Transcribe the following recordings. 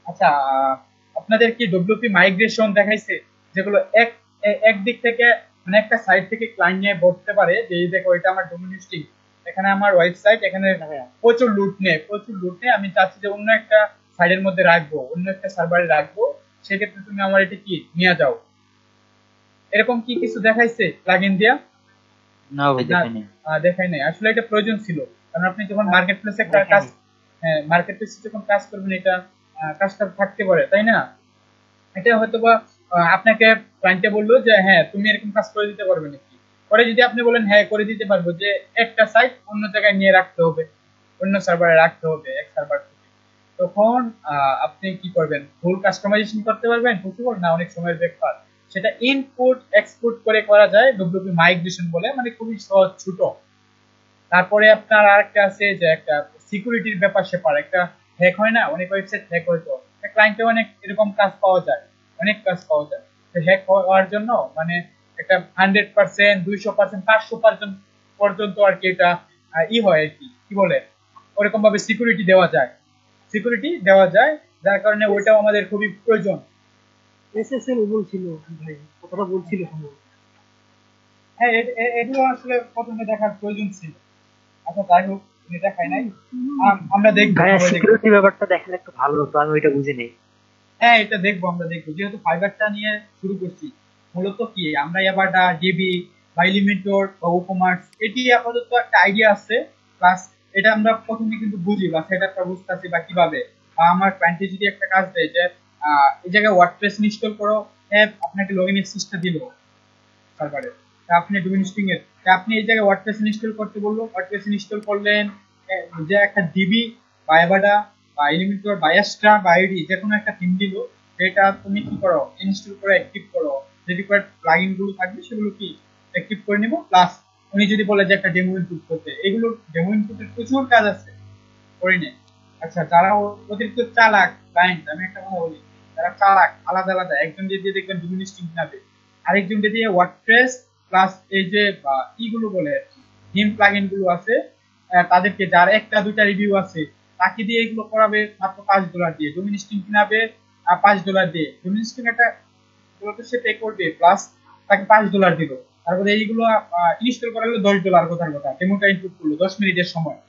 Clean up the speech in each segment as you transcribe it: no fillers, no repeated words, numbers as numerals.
আচ্ছা, আপনাদের কি ডব্লিউপি মাইগ্রেশন দেখাইছে, যেগুলো এক দিক থেকে মানে একটা সাইট থেকে ক্লায়েন্ট নিয়ে বলতে পারে যে এই দেখো এটা আমার ডোমেইন হোস্টিং, এখানে আমার ওয়েবসাইট, এখানে না ভাইয়া, প্রচুর লুট নেই, আমি চাচ্ছি যে অন্য একটা সাইডের মধ্যে রাখবো, অন্য একটা সার্ভারে রাখবো, সেক্ষেত্রে তুমি আমার এটা কি নিয়ে যাও, এরকম কি কিছু দেখাইছে প্লাগইন দিয়া? না ভাই না, দেখাই নাই। দেখাই নাই। আসলে এটা প্রয়োজন ছিল, কারণ আপনি যখন মার্কেট প্লেসে একটা কাজ, দেখায়নি। হ্যাঁ মার্কেট প্লেসে যখন কাজ করবেন, এটা কাজটা থাকতে পারে, তাই না? এটা হয়তো বা আপনাকে ক্লায়েন্টে বললো যে হ্যাঁ তুমি এরকম কাজ করে দিতে পারবে নাকি, পরে যদি আপনি বলেন হ্যাঁ করে দিতে পারবো, যে একটা সাইট অন্য জায়গায় নিয়ে রাখতে হবে, অন্য সার্ভারে রাখতে হবে এক সার্ভার থেকে, তখন আপনি কি করবেন, ফুল কাস্টমাইজেশন করতে পারবেন পসিবল না, অনেক সময়ের ব্যাপার। সেটা ইনপুট এক্সপোর্ট করে করা যায় ডব্লিউপি মাইগ্রেশন বলে, মানে খুবই সহজ ছোট। তারপরে আপনার আরেকটা আছে যে একটা সিকিউরিটির ব্যাপার স্যাপার, একটা হ্যাক হয় না, অনেক ওয়েবসাইট হ্যাক হয়তো ক্লায়েন্টে অনেক এরকম কাজ পাওয়া যায়, অনেক কাজ পাওয়া যায়। তো হ্যাক হওয়ার জন্য মানে একটা 100%, 200%, 500% পর্যন্ত আর কি এটা হয় আর কি, কি বলে, ওরকম ভাবে সিকিউরিটি দেওয়া যায়, যার কারণে ওইটাও আমাদের খুবই প্রয়োজন। এসএসএল বলছিল ভাই, কথাটা বলছিল সম্ভবত। হ্যাঁ, এগুলো আসলে প্রথমে দেখার প্রয়োজন ছিল। আচ্ছা যাই হোক, তুমি দেখাই নাই, আমরা দেখবো, ভাইয়া সবাই দেখবো। সিকিউরিটি ব্যাপারটা দেখালে একটু ভালো হতো, আমি ওইটা বুঝি নেই। হ্যাঁ এটা দেখবো, আমরা দেখবো, যেহেতু ফাইবারটা নিয়ে শুরু করছি, মূলত কি আমরা এবারটা ডিবি বা এলিমেন্টর বা ওকমার্স এটি আপাতত একটা আইডিয়া আছে, প্লাস এটা আমরা প্রথমে কিন্তু বুঝি বা সেটআপটা বুঝতেছি বা কিভাবে, বা আমার ক্লায়েন্টে যদি একটা কাজ দেয় যে এই জায়গায় ওয়ার্ডপ্রেস ইনস্টল করো, হ্যাঁ আপনাকে লগইন অ্যাক্সেসটা দিল সার্ভারে, আপনি ডোমেইন হোস্টিং এর, আপনি এই জায়গায় ওয়ার্ডপ্রেস ইনস্টল করতে বললো, ওয়ার্ডপ্রেস ইনস্টল করলেন, যে একটা ডিবি বা এভাডা বা এলিমেন্টর বা এক্সট্রা বা আইডি যে কোনো একটা থিম দিল, যেটা তুমি কি করো, ইনস্টল করে অ্যাক্টিভ করো, যে রিকোয়ার্ড প্লাগইন গুলো থাকবে সেগুলো কি অ্যাক্টিভ করে নিব। প্লাস উনি যদি বলে যে একটা ডেমো ইনপুট করতে, এগুলো ডেমো ইনপুটের প্রচুর কাজ আছে, করে নে। আচ্ছা, যারা অতিরিক্ত চালাক ক্লায়েন্ট, আমি একটা কথা বলি, যারা চালাক আলাদা আলাদা, একজন দিয়ে দেখবেন ডোমেইন হোস্টিং কিনাবে, আরেকজন দিয়ে ওয়ার্ডপ্রেস প্লাস এই যে ইগুলো বলে থিম প্লাগইন গুলো আছে, তাদেরকে, যার একটা দুইটা রিভিউ আছে, তাকে দিয়ে এগুলো করাবে মাত্র $5 দিয়ে, ডোমেইন হোস্টিং কিনাবে $5 দিয়ে, ডোমেইন হোস্টিং একটা সে পে করবে, প্লাস তাকে $5 দিল, তারপরে এইগুলো ইনস্টল করা হলো $10 কথার কথা, ডেমোটা ইনপুট করলো 10 মিনিটের সময়,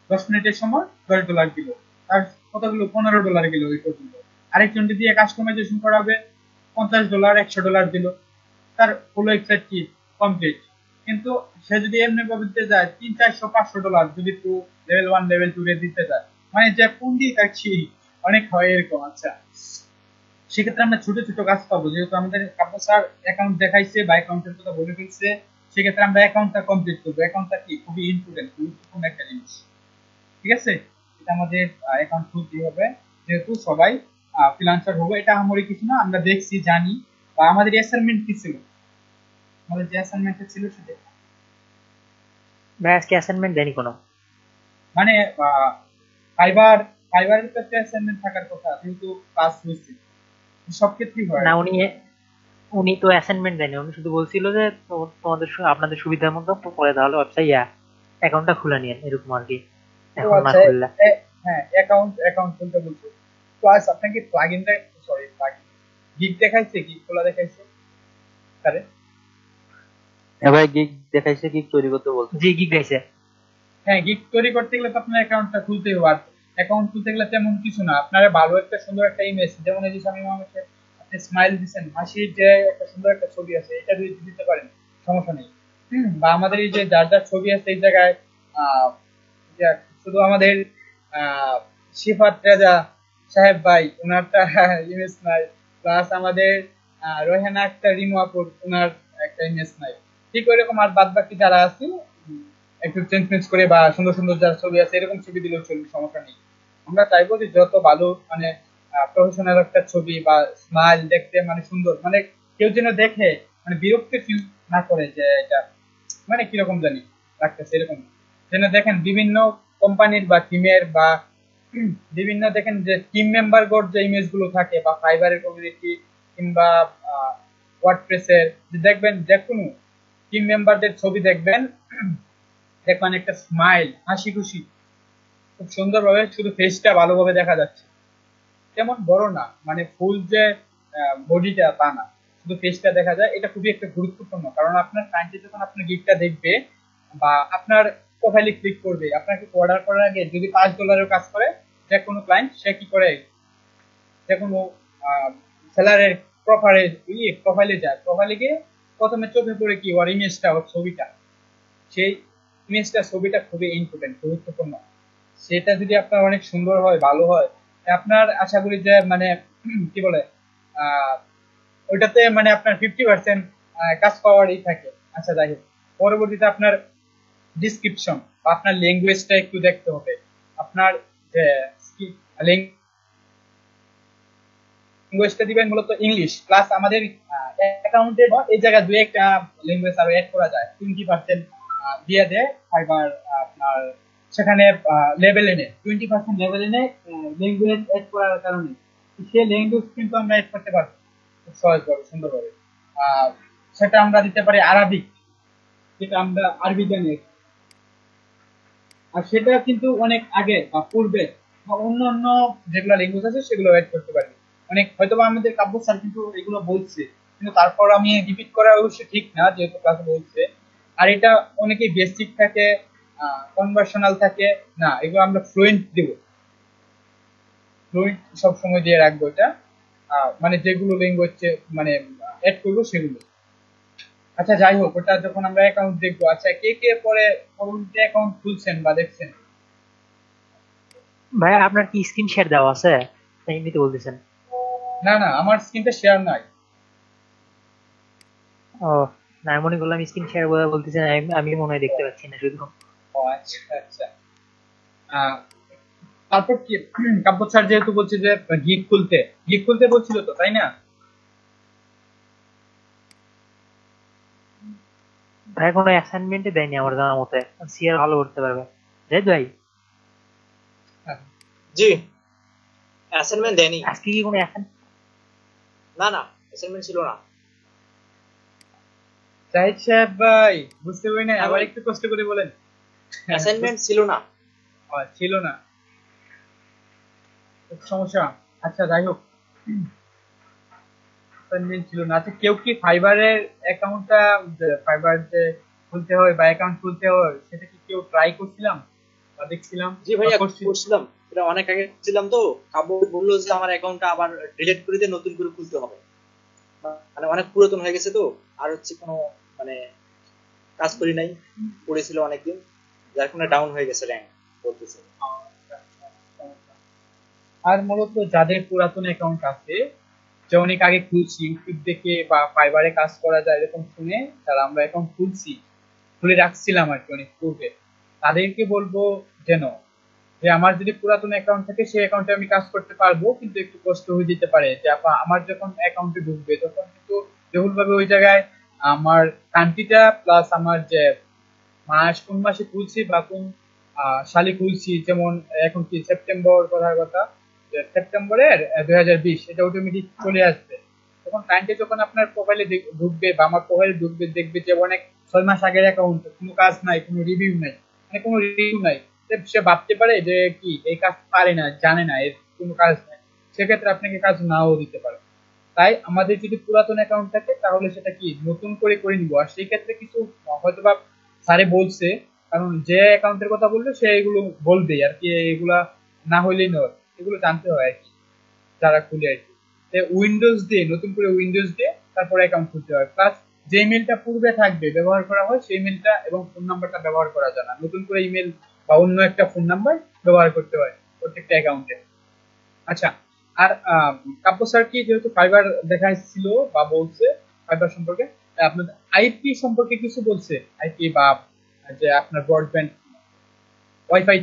10 মিনিটের সময় $10 দিল, তার কতগুলো $15 গেল ওই পর্যন্ত। আরেকজন যদি কাস্টমাইজেশন করাবে $50, $100 দিল, তার ফুল ওয়েবসাইট কি কমপ্লিট। কিন্তু সে যদি এমনি ভাবে দিতে যায় 300, 400, 500 ডলার, যদি একটু লেভেল 1 লেভেল 2 এ দিতে যায়, মানে যে পুঁজি থাকছি অনেক হয় এরকম। আচ্ছা, সেক্ষেত্রে আমরা ছোট ছোট কাজ পাবো, যেহেতু আমাদের কাপড় স্যার অ্যাকাউন্ট দেখাইছে বা অ্যাকাউন্টের কথা বলে ফেলছে, সেক্ষেত্রে আমরা অ্যাকাউন্টটা কমপ্লিট করবো। অ্যাকাউন্টটা কি খুবই ইম্পর্টেন্ট, গুরুত্বপূর্ণ একটা জিনিস, ঠিক আছে? এটা আমাদের অ্যাকাউন্ট খুলতে হবে, যেহেতু সবাই ফ্রিল্যান্সার হবো, এটা আমারই কিছু না, আমরা দেখছি জানি। বা আমাদের অ্যাসাইনমেন্ট কি ছিল, আমাদের যে অ্যাসাইনমেন্টটা ছিল সেটা ভাই আজকে অ্যাসাইনমেন্ট দেয়নি কোনো। মানে ফাইবার ফাইবারের ক্ষেত্রে অ্যাসাইনমেন্ট থাকার কথা, যেহেতু ক্লাস হয়েছে, সব ক্ষেত্রেই হয় না আর কি। উনি উনি তো অ্যাসাইনমেন্ট দেয়নি, উনি শুধু বলছিল যে তোমাদের আপনাদের সুবিধার মতো পরে তাহলে ওয়েবসাইট অ্যাকাউন্টটা খুলে নিন, এরকম আর কি, ও এখন না আচ্ছা, খুললে। হ্যাঁ অ্যাকাউন্ট অ্যাকাউন্ট খুলতে বলছো, প্লাস আপনাকে প্লাগইনটা, সরি প্লাগইন, গিগ দেখাইছে, গিগ খোলা দেখাইছে তারে? হ্যাঁ ভাই গিগ দেখাইছে, গিগ তৈরি করতে বলছে। জি গিগ গাইছে। হ্যাঁ, গিগ তৈরি করতে গেলে তো আপনার অ্যাকাউন্টটা খুলতেই হবে, আর অ্যাকাউন্ট খুলতে গেলে তেমন কিছু না, আপনার ভালো একটা সুন্দর একটা ইমেজ, যেমন এই যে স্বামী মানুষের আপনি স্মাইল দিচ্ছেন, হাসির যে একটা সুন্দর একটা ছবি আছে, এটা যদি দিতে পারেন সমস্যা নেই। বা আমাদের এই যে যার যার ছবি আছে এই জায়গায়, আহ যে শুধু আমাদের আহ সিফাত রেজা সাহেব ভাই ওনারটা ইমেজ নাই, প্লাস আমাদের রোহেনা আক্তার রিমু আপুর ওনার একটা ইমেজ নাই, ঠিক ওইরকম আর বাদ বাকি যারা আছে একটু চেঞ্জ মেঞ্জ করে বা সুন্দর সুন্দর যার ছবি আছে এরকম ছবি দিলেও চলবে, সমস্যা নেই। আমরা চাইবো যে যত ভালো মানে প্রফেশনাল একটা ছবি বা স্মাইল দেখতে মানে সুন্দর, মানে কেউ যেন দেখে মানে বিরক্তি ফিল না করে, যে এটা মানে কিরকম জানি লাগতেছে এরকম, যেন দেখেন বিভিন্ন কোম্পানির বা টিমের বা বিভিন্ন দেখেন যে টিম মেম্বার গোর যে ইমেজ গুলো থাকে, বা ফাইবারের কমিউনিটি কিংবা ওয়ার্ডপ্রেসের, যে দেখবেন যে কোনো টিম মেম্বারদের ছবি দেখবেন, দেখবেন একটা স্মাইল হাসি খুশি খুব সুন্দরভাবে শুধু ফেসটা ভালোভাবে দেখা যাচ্ছে, তেমন বড় না, মানে ফুল যে বডিটা তা না, শুধু ফেসটা দেখা যায়। এটা খুবই একটা গুরুত্বপূর্ণ, কারণ আপনার ক্লায়েন্ট যখন আপনার গিগটা দেখবে বা আপনার প্রোফাইলে ক্লিক করবে, আপনাকে অর্ডার করার আগে যদি $5 কাজ করে, যে কোনো ক্লায়েন্ট সে কি করে, যে কোনো সেলারের প্রোফাইলে যায়, প্রোফাইলে গিয়ে প্রথমে চোখে পড়ে কি ওর ইমেজটা, ওর ছবিটা, সেই ইমেজটা ছবিটা খুবই ইম্পর্টেন্ট, গুরুত্বপূর্ণ। সেটা যদি আপনার অনেক সুন্দর হয়, ভালো হয়, আপনার আশা করি যে মানে কি বলে আহ ওইটাতে মানে আপনার 50% কাজ পাওয়ারই থাকে। আচ্ছা যাই হোক, পরবর্তীতে আপনার ডিসক্রিপশন বা আপনার ল্যাঙ্গুয়েজটা একটু দেখতে হবে। আপনার যে ল্যাঙ্গুয়েজটা দিবেন মূলত ইংলিশ, প্লাস আমাদের অ্যাকাউন্টে এই জায়গায় দুই একটা ল্যাঙ্গুয়েজ আরো অ্যাড করা যায়, 20% দিয়ে দেয় ফাইবার আপনার সেখানে লেভেল এনে, 20% লেভেল এনে ল্যাঙ্গুয়েজ অ্যাড করার কারণে সেই ল্যাঙ্গুয়েজ কিন্তু আমরা অ্যাড করতে পারবো খুব সহজভাবে, সুন্দরভাবে। সেটা আমরা দিতে পারি আরবিক, যেটা আমরা আরবি জানি, আর সেটা কিন্তু অনেক আগে বা পূর্বে বা অন্য অন্য যেগুলো ল্যাঙ্গুয়েজ আছে সেগুলো অ্যাড করতে পারি। অনেক হয়তো বা আমাদের কাব্য স্যার কিন্তু এগুলো বলছে, কিন্তু তারপর আমি রিপিট করা অবশ্যই ঠিক না, যেহেতু ক্লাসে বলছে। আর এটা অনেকেই বেসিক থাকে, কনভার্সনাল থাকে না, এগুলো আমরা ফ্লুয়েন্ট দিব, ফ্লুয়েন্ট সবসময় দিয়ে রাখবো এটা, মানে যেগুলো ল্যাঙ্গুয়েজ মানে অ্যাড করবো সেগুলো। আচ্ছা যাই হোক, ওটা যখন আমরা অ্যাকাউন্ট দেখবো। আচ্ছা, কে কে পরে পরবর্তীতে অ্যাকাউন্ট খুলছেন বা দেখছেন? ভাই আপনার কি স্ক্রিন শেয়ার দেওয়া আছে, তাই এমনিতে বলতেছেন? না না, আমার স্ক্রিনটা শেয়ার নাই। ও না, আমি মনে করলাম স্ক্রিন শেয়ার বলতেছেন, আমি মনে হয় দেখতে পাচ্ছি না শুধু। ও আচ্ছা আচ্ছা। আহ, তারপর কি কাব্য স্যার যেহেতু বলছে যে গিগ খুলতে বলছিল তো, তাই না? ভাই কোনো অ্যাসাইনমেন্টে দেয়নি আমার জানা মতে, সিআর ভালো করতে পারবে। জাহিদ ভাই জি, অ্যাসাইনমেন্ট দেয়নি। আজকে কি কোনো না না, অ্যাসাইনমেন্ট ছিল না। জাহিদ সাহেব ভাই, বুঝতে পারি না, আবার একটু কষ্ট করে বলেন। অ্যাসাইনমেন্ট ছিল না। ছিল না, সমস্যা। আচ্ছা যাই হোক, assignment ছিল না। আচ্ছা, কেউ কি ফাইবারের অ্যাকাউন্টটা, ফাইবার যে খুলতে হয় বা অ্যাকাউন্ট খুলতে হয়, সেটা কি কেউ ট্রাই করছিলাম বা দেখছিলাম? জি ভাইয়া, করছিলাম, এটা অনেক আগে করছিলাম। তো কাব্য বললো যে আমার অ্যাকাউন্টটা আবার ডিলিট করে দিয়ে নতুন করে খুলতে হবে, মানে অনেক পুরাতন হয়ে গেছে তো। আর হচ্ছে কোনো মানে কাজ করি নাই, পড়েছিল অনেকদিন, যার কারণে ডাউন হয়ে গেছে র্যাঙ্ক বলতেছে। আর মূলত যাদের পুরাতন অ্যাকাউন্ট আছে, যে অনেক আগে খুলছি ইউটিউব দেখে বা ফাইবারে কাজ করা যায় এরকম শুনে, যারা আমরা অ্যাকাউন্ট খুলে রাখছিলাম আর কি অনেক পূর্বে, তাদেরকে বলবো যেন, যে আমার যদি পুরাতন অ্যাকাউন্ট থাকে সেই অ্যাকাউন্টে আমি কাজ করতে পারবো, কিন্তু একটু কষ্ট হয়ে যেতে পারে। যে আমার যখন অ্যাকাউন্টে ঢুকবে তখন কিন্তু বহুলভাবে ওই জায়গায় আমার কান্ট্রিটা প্লাস আমার যে কোন মাসে খুলছি বা কোন সালে খুলছি, যেমন এখন কি সেপ্টেম্বর কথার কথা, যে সেপ্টেম্বরের 2020, এটা অটোমেটিক চলে আসবে। তখন ক্লায়েন্টে যখন আপনার প্রোফাইলে ঢুকবে বা আমার প্রোফাইলে ঢুকবে, দেখবে যে অনেক 6 মাস আগের অ্যাকাউন্ট, কোনো কাজ নাই, কোনো রিভিউ নাই, মানে কোনো রিভিউ নাই, সে ভাবতে পারে যে কি এই কাজ পারে না, জানে না, এর কোনো কাজ নাই, সেক্ষেত্রে আপনাকে কাজ নাও দিতে পারে। তাই আমাদের যদি পুরাতন অ্যাকাউন্ট থাকে তাহলে সেটা কি নতুন করে করে নিব। আর সেই ক্ষেত্রে কিছু হয়তোবা স্যারে বলছে, কারণ যে অ্যাকাউন্টের কথা বললো সে এগুলো বলবে আর কি, এগুলা না হইলেই নয়, এগুলো জানতে হয় আর কি যারা খুলে আর কি। উইন্ডোজ দিয়ে, নতুন করে উইন্ডোজ দিয়ে তারপরে অ্যাকাউন্ট খুলতে হয়, প্লাস যে ইমেলটা পূর্বে থাকবে ব্যবহার করা হয় সেই ইমেলটা এবং ফোন নাম্বারটা ব্যবহার করা যায় না, নতুন করে ইমেল বা অন্য একটা ফোন নাম্বার ব্যবহার করতে হয় প্রত্যেকটা অ্যাকাউন্টে। আচ্ছা, আর কাব্য স্যার কি যেহেতু ফাইবার দেখাইছিল বা বলছে ফাইবার সম্পর্কে, আপনাদের আইপি সম্পর্কে কিছু বলছে? আইপি বা যে আপনার ব্রডব্যান্ড ওয়াইফাই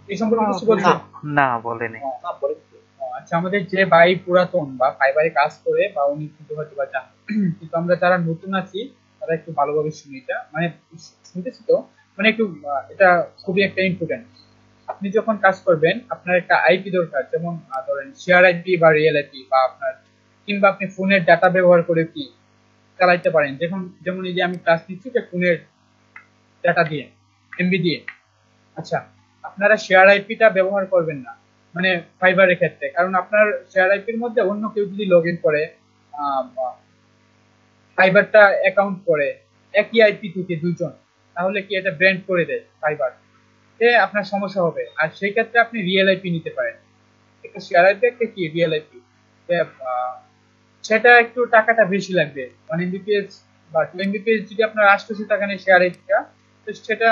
এই সম্পর্কে কিছু বলছে? না বলেনি। না, পরে আচ্ছা, আমাদের যে ভাই পুরাতন বা ফাইবারে কাজ করে বা উনি কিন্তু হয়তো বা জানেন, কিন্তু আমরা যারা নতুন আছি তারা একটু ভালোভাবে শুনি, এটা মানে শুনতেছি তো, মানে একটু এটা খুবই একটা ইম্পর্টেন্ট। আপনি যখন কাজ করবেন আপনার একটা আইপি দরকার, যেমন ধরেন শেয়ার আইপি বা রিয়েল আইপি, বা আপনার কিংবা আপনি ফোনের ডাটা ব্যবহার করে কি চালাইতে পারেন, যেমন এই যে আমি ক্লাস নিচ্ছি যে ফোনের ডাটা দিয়ে, এমবি দিয়ে। আচ্ছা, আপনারা শেয়ার আইপিটা ব্যবহার করবেন না, মানে ফাইবারের ক্ষেত্রে, কারণ আপনার শেয়ার আইপির মধ্যে অন্য কেউ যদি লগ ইন করে ফাইবারটা অ্যাকাউন্ট করে একই আইপি থেকে দুইজন, তাহলে কি এটা ব্র্যান্ড করে দেয় ফাইবার, আপনার সমস্যা হবে। আর সেই ক্ষেত্রে আপনি রিয়েল আইপি নিতে পারেন। একটা শেয়ার আইপি একটা কি রিয়েল আইপি, সেটা একটু টাকাটা বেশি লাগবে, 1 Mbps বা 2 Mbps যদি আপনার 800 টাকা নেয় শেয়ার আইপিটা, তো সেটা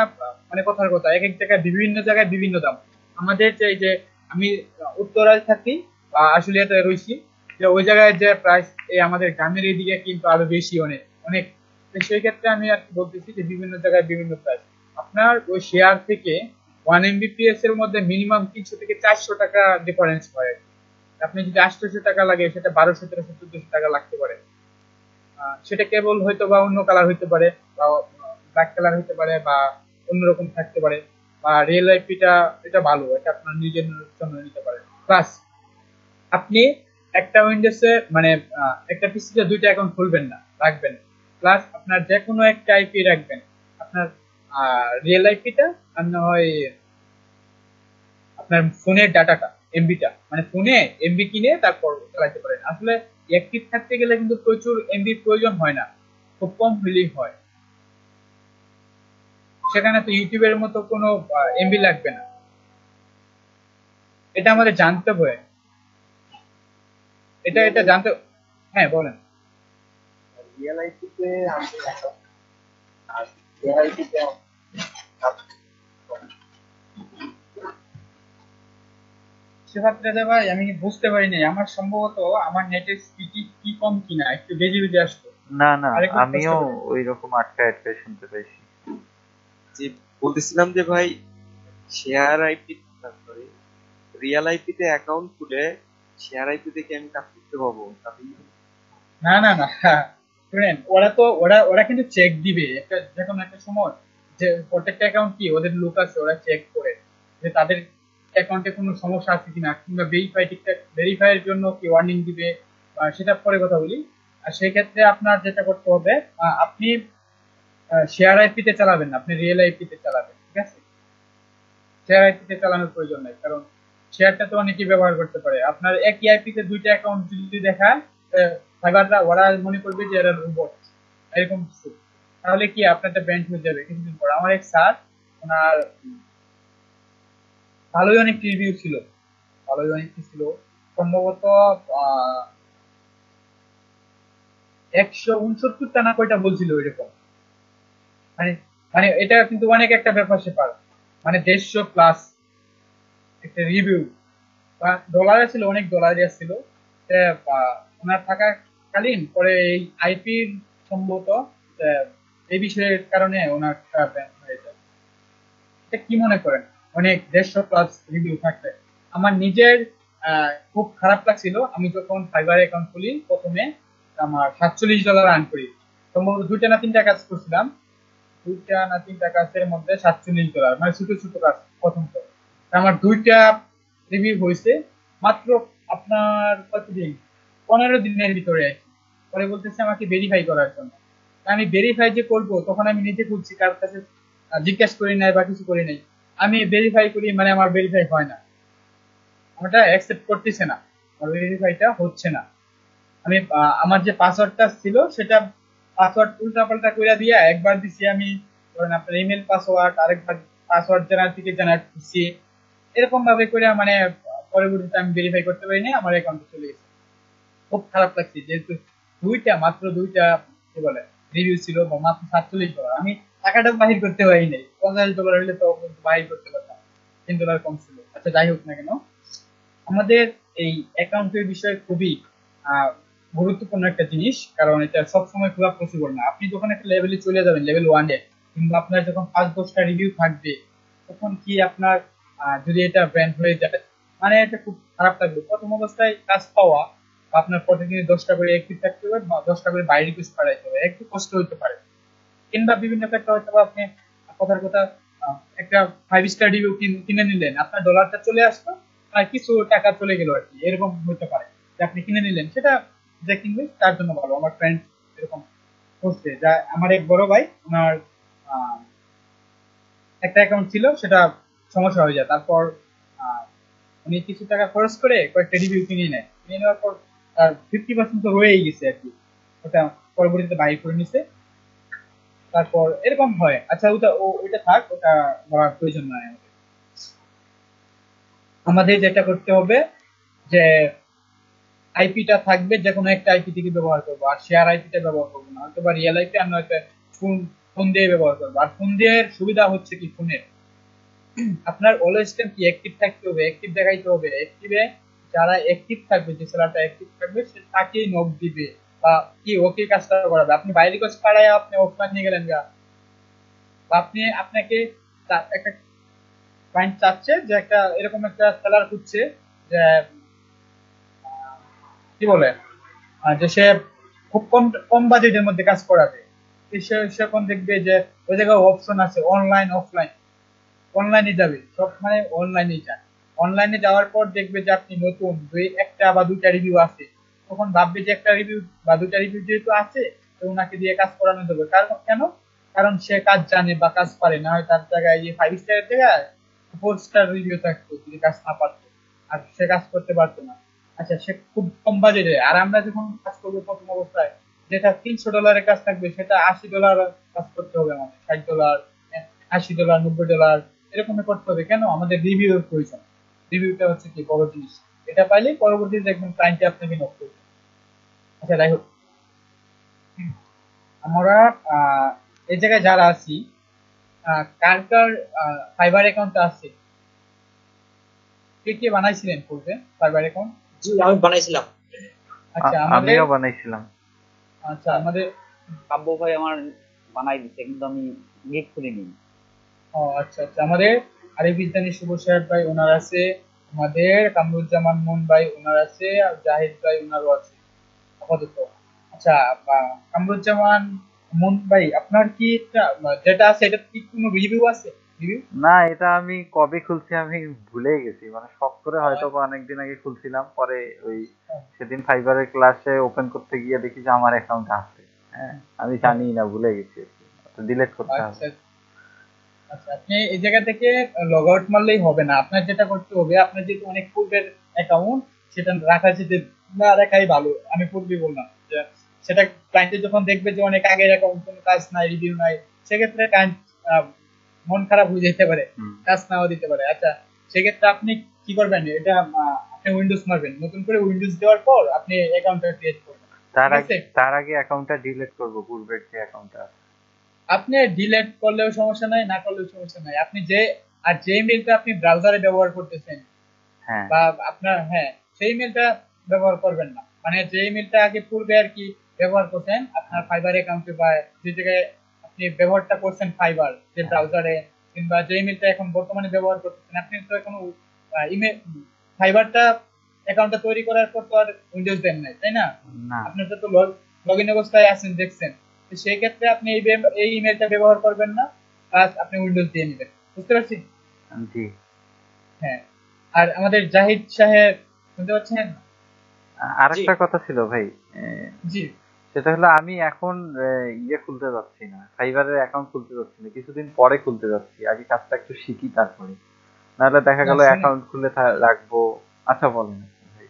মানে কথার কথা, এক এক জায়গায় বিভিন্ন দাম। আমাদের যে আমি উত্তরায় থাকি বা আশুলিয়াতে রয়েছি, যে ওই জায়গায় যে প্রাইস এই আমাদের গ্রামের এইদিকে কিন্তু আরো বেশি, অনেক অনেক। তো সেই ক্ষেত্রে আমি আর কি বলতেছি যে বিভিন্ন জায়গায় বিভিন্ন প্রাইস। আপনার ওই শেয়ার থেকে 1 Mbps এর মধ্যে মিনিমাম 300 থেকে 400 টাকা ডিফারেন্স হয়। আপনি যদি 800 টাকা লাগে, সেটা 1200, 1300, 1400 টাকা লাগতে পারে। সেটা কেবল হয়তো বা অন্য কালার হইতে পারে, বা ব্ল্যাক কালার হইতে পারে, বা অন্যরকম থাকতে পারে, বা রিয়েল আইপিটা এটা ভালো, এটা আপনার নিজের জন্য নিতে পারেন। প্লাস আপনি একটা উইন্ডোজে মানে একটা পিসিতে দুইটা অ্যাকাউন্ট খুলবেন না, রাখবেন। প্লাস আপনার যে কোনো একটা আইপি রাখবেন, আপনার রিয়েল আইপিটা আর না হয় আপনার ফোনের ডাটাটা, এমবিটা, মানে ফোনে এমবি কিনে তারপর চালাতে পারেন। আসলে অ্যাক্টিভ থাকতে গেলে কিন্তু প্রচুর এমবি প্রয়োজন হয় না, খুব কম হলেই হয়। সেখানে তো ইউটিউবের মতো কোনো এমবি লাগবে না, এটা আমাদের জানতে হবে। এটা জানতে, হ্যাঁ বলেন। রিয়েল আইপিতে আমি আর রিয়েল আইপিতে সেক্ষেত্রে ভাই আমি বুঝতে পারিনি, আমার সম্ভবত আমার নেটের স্পিড কি কম কিনা, একটু বেজে বেজে আসতো। না না, আরেকটু কষ্ট আমিও করে। ওই রকম আটকায় আটকায় শুনতে পাইছি। যে বলতেছিলাম যে ভাই, শেয়ার আইপি সরি রিয়েল আইপিতে অ্যাকাউন্ট খুলে শেয়ার আইপি থেকে আমি কাজ করতে পারবো তাহলে? না না না, শুনেন, ওরা কিন্তু চেক দিবে একটা, যে কোনো একটা সময়, যে প্রত্যেকটা অ্যাকাউন্ট কি ওদের লোক আছে, ওরা চেক করে যে তাদের অ্যাকাউন্টে কোনো সমস্যা আছে কিনা, কিংবা ঠিকঠাক ভেরিফাই এর জন্য কি ওয়ার্নিং দিবে, সেটা পরে কথা বলি। আর সেই ক্ষেত্রে আপনার যেটা করতে হবে, আপনি শেয়ার আইপিতে চালাবেন না, আপনি রিয়েল আইপিতে চালাবেন, ঠিক আছে? শেয়ার আইপিতে চালানোর প্রয়োজন নাই, কারণ শেয়ারটা তো অনেকেই ব্যবহার করতে পারে। আপনার একই আইপিতে দুইটা অ্যাকাউন্ট যদি দেখায়, সাইবাররা ওরা মনে করবে যে এরা রোবট, এরকম কিছু। তাহলে কি আপনারটা ব্যান্ড হয়ে যাবে কিছুদিন পর। আমার এক স্যার, ওনার ভালোই অনেক রিভিউ ছিল, ভালোই অনেক ছিল, সম্ভবত 169টা না কয়টা বলছিল এরকম। মানে মানে এটা কিন্তু অনেক একটা ব্যাপার স্যাপার, মানে 150+ একটা রিভিউ, ডলারে ছিল, অনেক ডলারে ছিল। ওনার থাকাকালীন পরে এই আইপির সম্ভবত এই বিষয়ের কারণে ওনার ব্যান হয়ে যায়। এটা কি মনে করেন, অনেক 150+ রিভিউ থাকতে? আমার নিজের খুব খারাপ লাগছিল, আমি যখন ফাইবার অ্যাকাউন্ট খুলি প্রথমে, আমার $47 আর্ন করি। সম্ভবত 2টা না 3টা কাজ করছিলাম, 2টা না 3টা কাজের মধ্যে $47, মানে ছোট ছোট কাজ প্রথম তো। আমার 2টা রিভিউ হয়েছে মাত্র আপনার কতদিন, 15 দিনের ভিতরে আর কি। পরে বলতেছে আমাকে ভেরিফাই করার জন্য। আমি ভেরিফাই যে করবো, তখন আমি নিজে খুঁজছি, কার কাছে জিজ্ঞাসা করি নাই বা কিছু করি নাই। আমি ভেরিফাই করি, মানে আমার ভেরিফাই হয় না, আমারটা অ্যাকসেপ্ট করতেছে না, আমার ভেরিফাইটা হচ্ছে না। আমি আমার যে পাসওয়ার্ডটা ছিল, সেটা পাসওয়ার্ড উল্টা পাল্টা করে দিয়ে একবার দিছি আমি, ধরেন আপনার ইমেল পাসওয়ার্ড, আরেকবার পাসওয়ার্ড জেনারেল থেকে জেনারেট করছি, এরকম ভাবে করে মানে পরবর্তীতে আমি ভেরিফাই করতে পারিনি, আমার অ্যাকাউন্টে চলে গেছে। খুব খারাপ লাগছে, যেহেতু মাত্র দুইটা কি বলে রিভিউ ছিল, বা মাত্র $47, আমি টাকাটা বাহির করতে পারি নাই। $50 হলে তো বাহির করতে পারতাম, $3 কম ছিল। আচ্ছা যাই হোক না কেন, আমাদের এই অ্যাকাউন্টের বিষয় খুবই আহ, গুরুত্বপূর্ণ একটা জিনিস, কারণ এটা সবসময় খোলা পসিবল না। আপনি যখন একটা লেভেলে চলে যাবেন, লেভেল 1-এ, কিংবা আপনার যখন 5-10টা রিভিউ থাকবে, তখন কি আপনার যদি এটা ব্র্যান্ড হয়ে যায়, মানে এটা খুব খারাপ লাগবে। প্রথম অবস্থায় কাজ পাওয়া, বা আপনার প্রতিদিন 10টা করে অ্যাক্টিভ থাকতে হবে, বা 10টা করে বাই রিকোয়েস্ট পাঠাইতে হবে, একটু কষ্ট হতে পারে। কিংবা বিভিন্ন ক্ষেত্রে হয়তো আপনি কথার কথা একটা 5 স্টার রিভিউ কিনে নিলেন, আপনার ডলারটা চলে আসলো, আর কিছু টাকা চলে গেল আর কি, এরকম হতে পারে। যে আপনি কিনে নিলেন, সেটা যে কিনবে তার জন্য ভালো। আমার ফ্রেন্ড এরকম করছে, যা আমার এক বড় ভাই, ওনার আহ, একটা অ্যাকাউন্ট ছিল, সেটা সমস্যা হয়ে যায়, তারপর উনি উনি কিছু টাকা খরচ করে কয়েকটা রিভিউ কিনে নেয়, কিনে নেওয়ার পর তার 50% তো রয়েই গেছে আর কি, ওটা পরবর্তীতে বাইর করে নিছে। তারপর এরকম হয়। আচ্ছা ওইটা থাক, ওটা বলার প্রয়োজন নাই আমাদের। আমাদের যেটা করতে হবে যে আইপিটা থাকবে, যে কোনো একটা আইপি থেকে ব্যবহার করবো, আর শেয়ার আইপিটা ব্যবহার করবো না, হয়তো বা রিয়েল আইপি আর নয়তো ফোন ফোন দিয়ে ব্যবহার করবো। আর ফোন দিয়ে সুবিধা হচ্ছে কি, ফোনের আপনার অলওয়েজ টাইম কি অ্যাক্টিভ থাকতে হবে, অ্যাক্টিভ দেখাইতে হবে। অ্যাক্টিভে যারা অ্যাক্টিভ থাকবে, যে সেলারটা অ্যাক্টিভ থাকবে সে তাকেই নক দিবে বা কি ওকে কাজটা করাবে। আপনি বাইরে কাজ পাড়ায় আপনি অফলাইন নিয়ে গেলেন গা, বা আপনাকে একটা ক্লায়েন্ট চাচ্ছে যে একটা এরকম একটা সেলার খুঁজছে যে কি বলে যে সে খুব কম কম বাজেটের মধ্যে কাজ করাবে, সে এখন দেখবে যে ওই জায়গায় অপশন আছে অনলাইন অফলাইন। অনলাইনে যাবে সব, মানে অনলাইনে যান। অনলাইনে যাওয়ার পর দেখবে যে আপনি নতুন একটা বা দুইটা রিভিউ আছে, তখন ভাববে যে একটা রিভিউ বা দুইটা রিভিউ যেহেতু আছে তো ওনাকে দিয়ে কাজ করানো যাবে। কারণ কেন? কারণ সে কাজ জানে বা কাজ পারে, না হয় তার জায়গায় এই 5 স্টারের জায়গায় 4 স্টার রিভিউ থাকতো যদি কাজ না পারতো, আর সে কাজ করতে পারতো না। আচ্ছা, সে খুব কম বাজেটে, আর আমরা যখন কাজ করবো প্রথম অবস্থায় যেটা $300 কাজ থাকবে সেটা $80 কাজ করতে হবে আমাদের, $60, $80, $90 এরকমই করতে হবে। কেন? আমাদের রিভিউ এর প্রয়োজন। রিভিউটা হচ্ছে কি বড় জিনিস, এটা পাইলে পরবর্তীতে দেখবেন ক্লায়েন্ট আপনাকে নক করবে। আচ্ছা যাই হোক, আমরা এই জায়গায় যারা আছি, কার কার ফাইবার অ্যাকাউন্ট আছে, কে কে বানাইছিলেন পূর্বে ফাইবার অ্যাকাউন্ট? জি আমি বানাইছিলাম। আচ্ছা আমাদের আমিও বানাইছিলাম। আচ্ছা আমাদের কাব্য ভাই আমার বানাই দিচ্ছে, কিন্তু আমি গিগ খুলিনি। ও আচ্ছা আচ্ছা, আমাদের আরিফ ইসলামী শুভ সাহেব ভাই ওনার আছে, আমাদের কামরুজ্জামান মুন ভাই ওনার আছে, আর জাহিদ ভাই ওনারও আছে আপাতত। আচ্ছা কামরুজ্জামান মুন ভাই আপনার কি যেটা আছে এটা কি কোনো রিভিউ আছে? রিভিউ না, এটা আমি কবে খুলছি আমি ভুলে গেছি, মানে শখ করে হয়তো বা অনেকদিন আগে খুলছিলাম, পরে ওই সেদিন ফাইবারের ক্লাসে ওপেন করতে গিয়ে দেখি যে আমার অ্যাকাউন্ট আছে। হ্যাঁ, আমি জানি না, ভুলে গেছি, ডিলিট করতে হবে। আচ্ছা আচ্ছা, আপনি এই জায়গা থেকে লগ আউট মারলেই হবে না, আপনার যেটা করতে হবে, আপনার যেহেতু অনেক পূর্বের অ্যাকাউন্ট, সেটা রাখা যেতে না রাখাই ভালো। আমি পূর্বে বললাম যে সেটা ক্লায়েন্টে যখন দেখবে যে অনেক আগের অ্যাকাউন্ট, কোনো কাজ নাই, রিভিউ নাই, সেক্ষেত্রে ক্লায়েন্ট মন খারাপ হয়ে যেতে পারে, কাজ নাও দিতে পারে। আচ্ছা সেক্ষেত্রে আপনি কি করবেন, এটা আপনি উইন্ডোজ মারবেন, নতুন করে উইন্ডোজ দেওয়ার পর আপনি অ্যাকাউন্টটা ক্রিয়েট করবেন। তার আগে অ্যাকাউন্টটা ডিলিট করব, পূর্বের যে অ্যাকাউন্টটা। আপনি ডিলিট করলেও সমস্যা নাই, না করলেও সমস্যা নাই। আপনি যে মেইলটা আপনি ব্রাউজারে ব্যবহার করতেছেন, হ্যাঁ, বা আপনার সেই মেইলটা ব্যবহার করবেন না। মানে যে মেইলটা আগে পূর্বে আর কি ব্যবহার করছেন আপনার ফাইবার অ্যাকাউন্টে, বা যে জায়গায় আপনি ব্যবহারটা করছেন ফাইবার যে ব্রাউজারে, কিংবা যে মেইলটা এখন বর্তমানে ব্যবহার করতেছেন, আপনি তো এখন ইমেল ফাইবারটা অ্যাকাউন্টটা তৈরি করার পর তো আর উইন্ডোজ দেন নাই, তাই না? আপনি তো লগ ইন অবস্থায় আছেন দেখছেন, তো সেই ক্ষেত্রে আপনি এই ইমেলটা ব্যবহার করবেন না, প্লাস আপনি উইন্ডোজ দিয়ে নেবেন। বুঝতে পারছি? জি। হ্যাঁ, আর আমাদের জাহিদ সাহেব শুনতে পাচ্ছেন? আরেকটা কথা ছিল ভাই, জি, সেটা হলো আমি এখন ইয়ে খুলতে যাচ্ছি না, ফাইবারের অ্যাকাউন্ট খুলতে যাচ্ছি না, কিছুদিন পরে খুলতে যাচ্ছি, আগে কাজটা একটু শিখি তারপরে, নাহলে দেখা গেল অ্যাকাউন্ট খুলে রাখবো। আচ্ছা বলেন ভাই।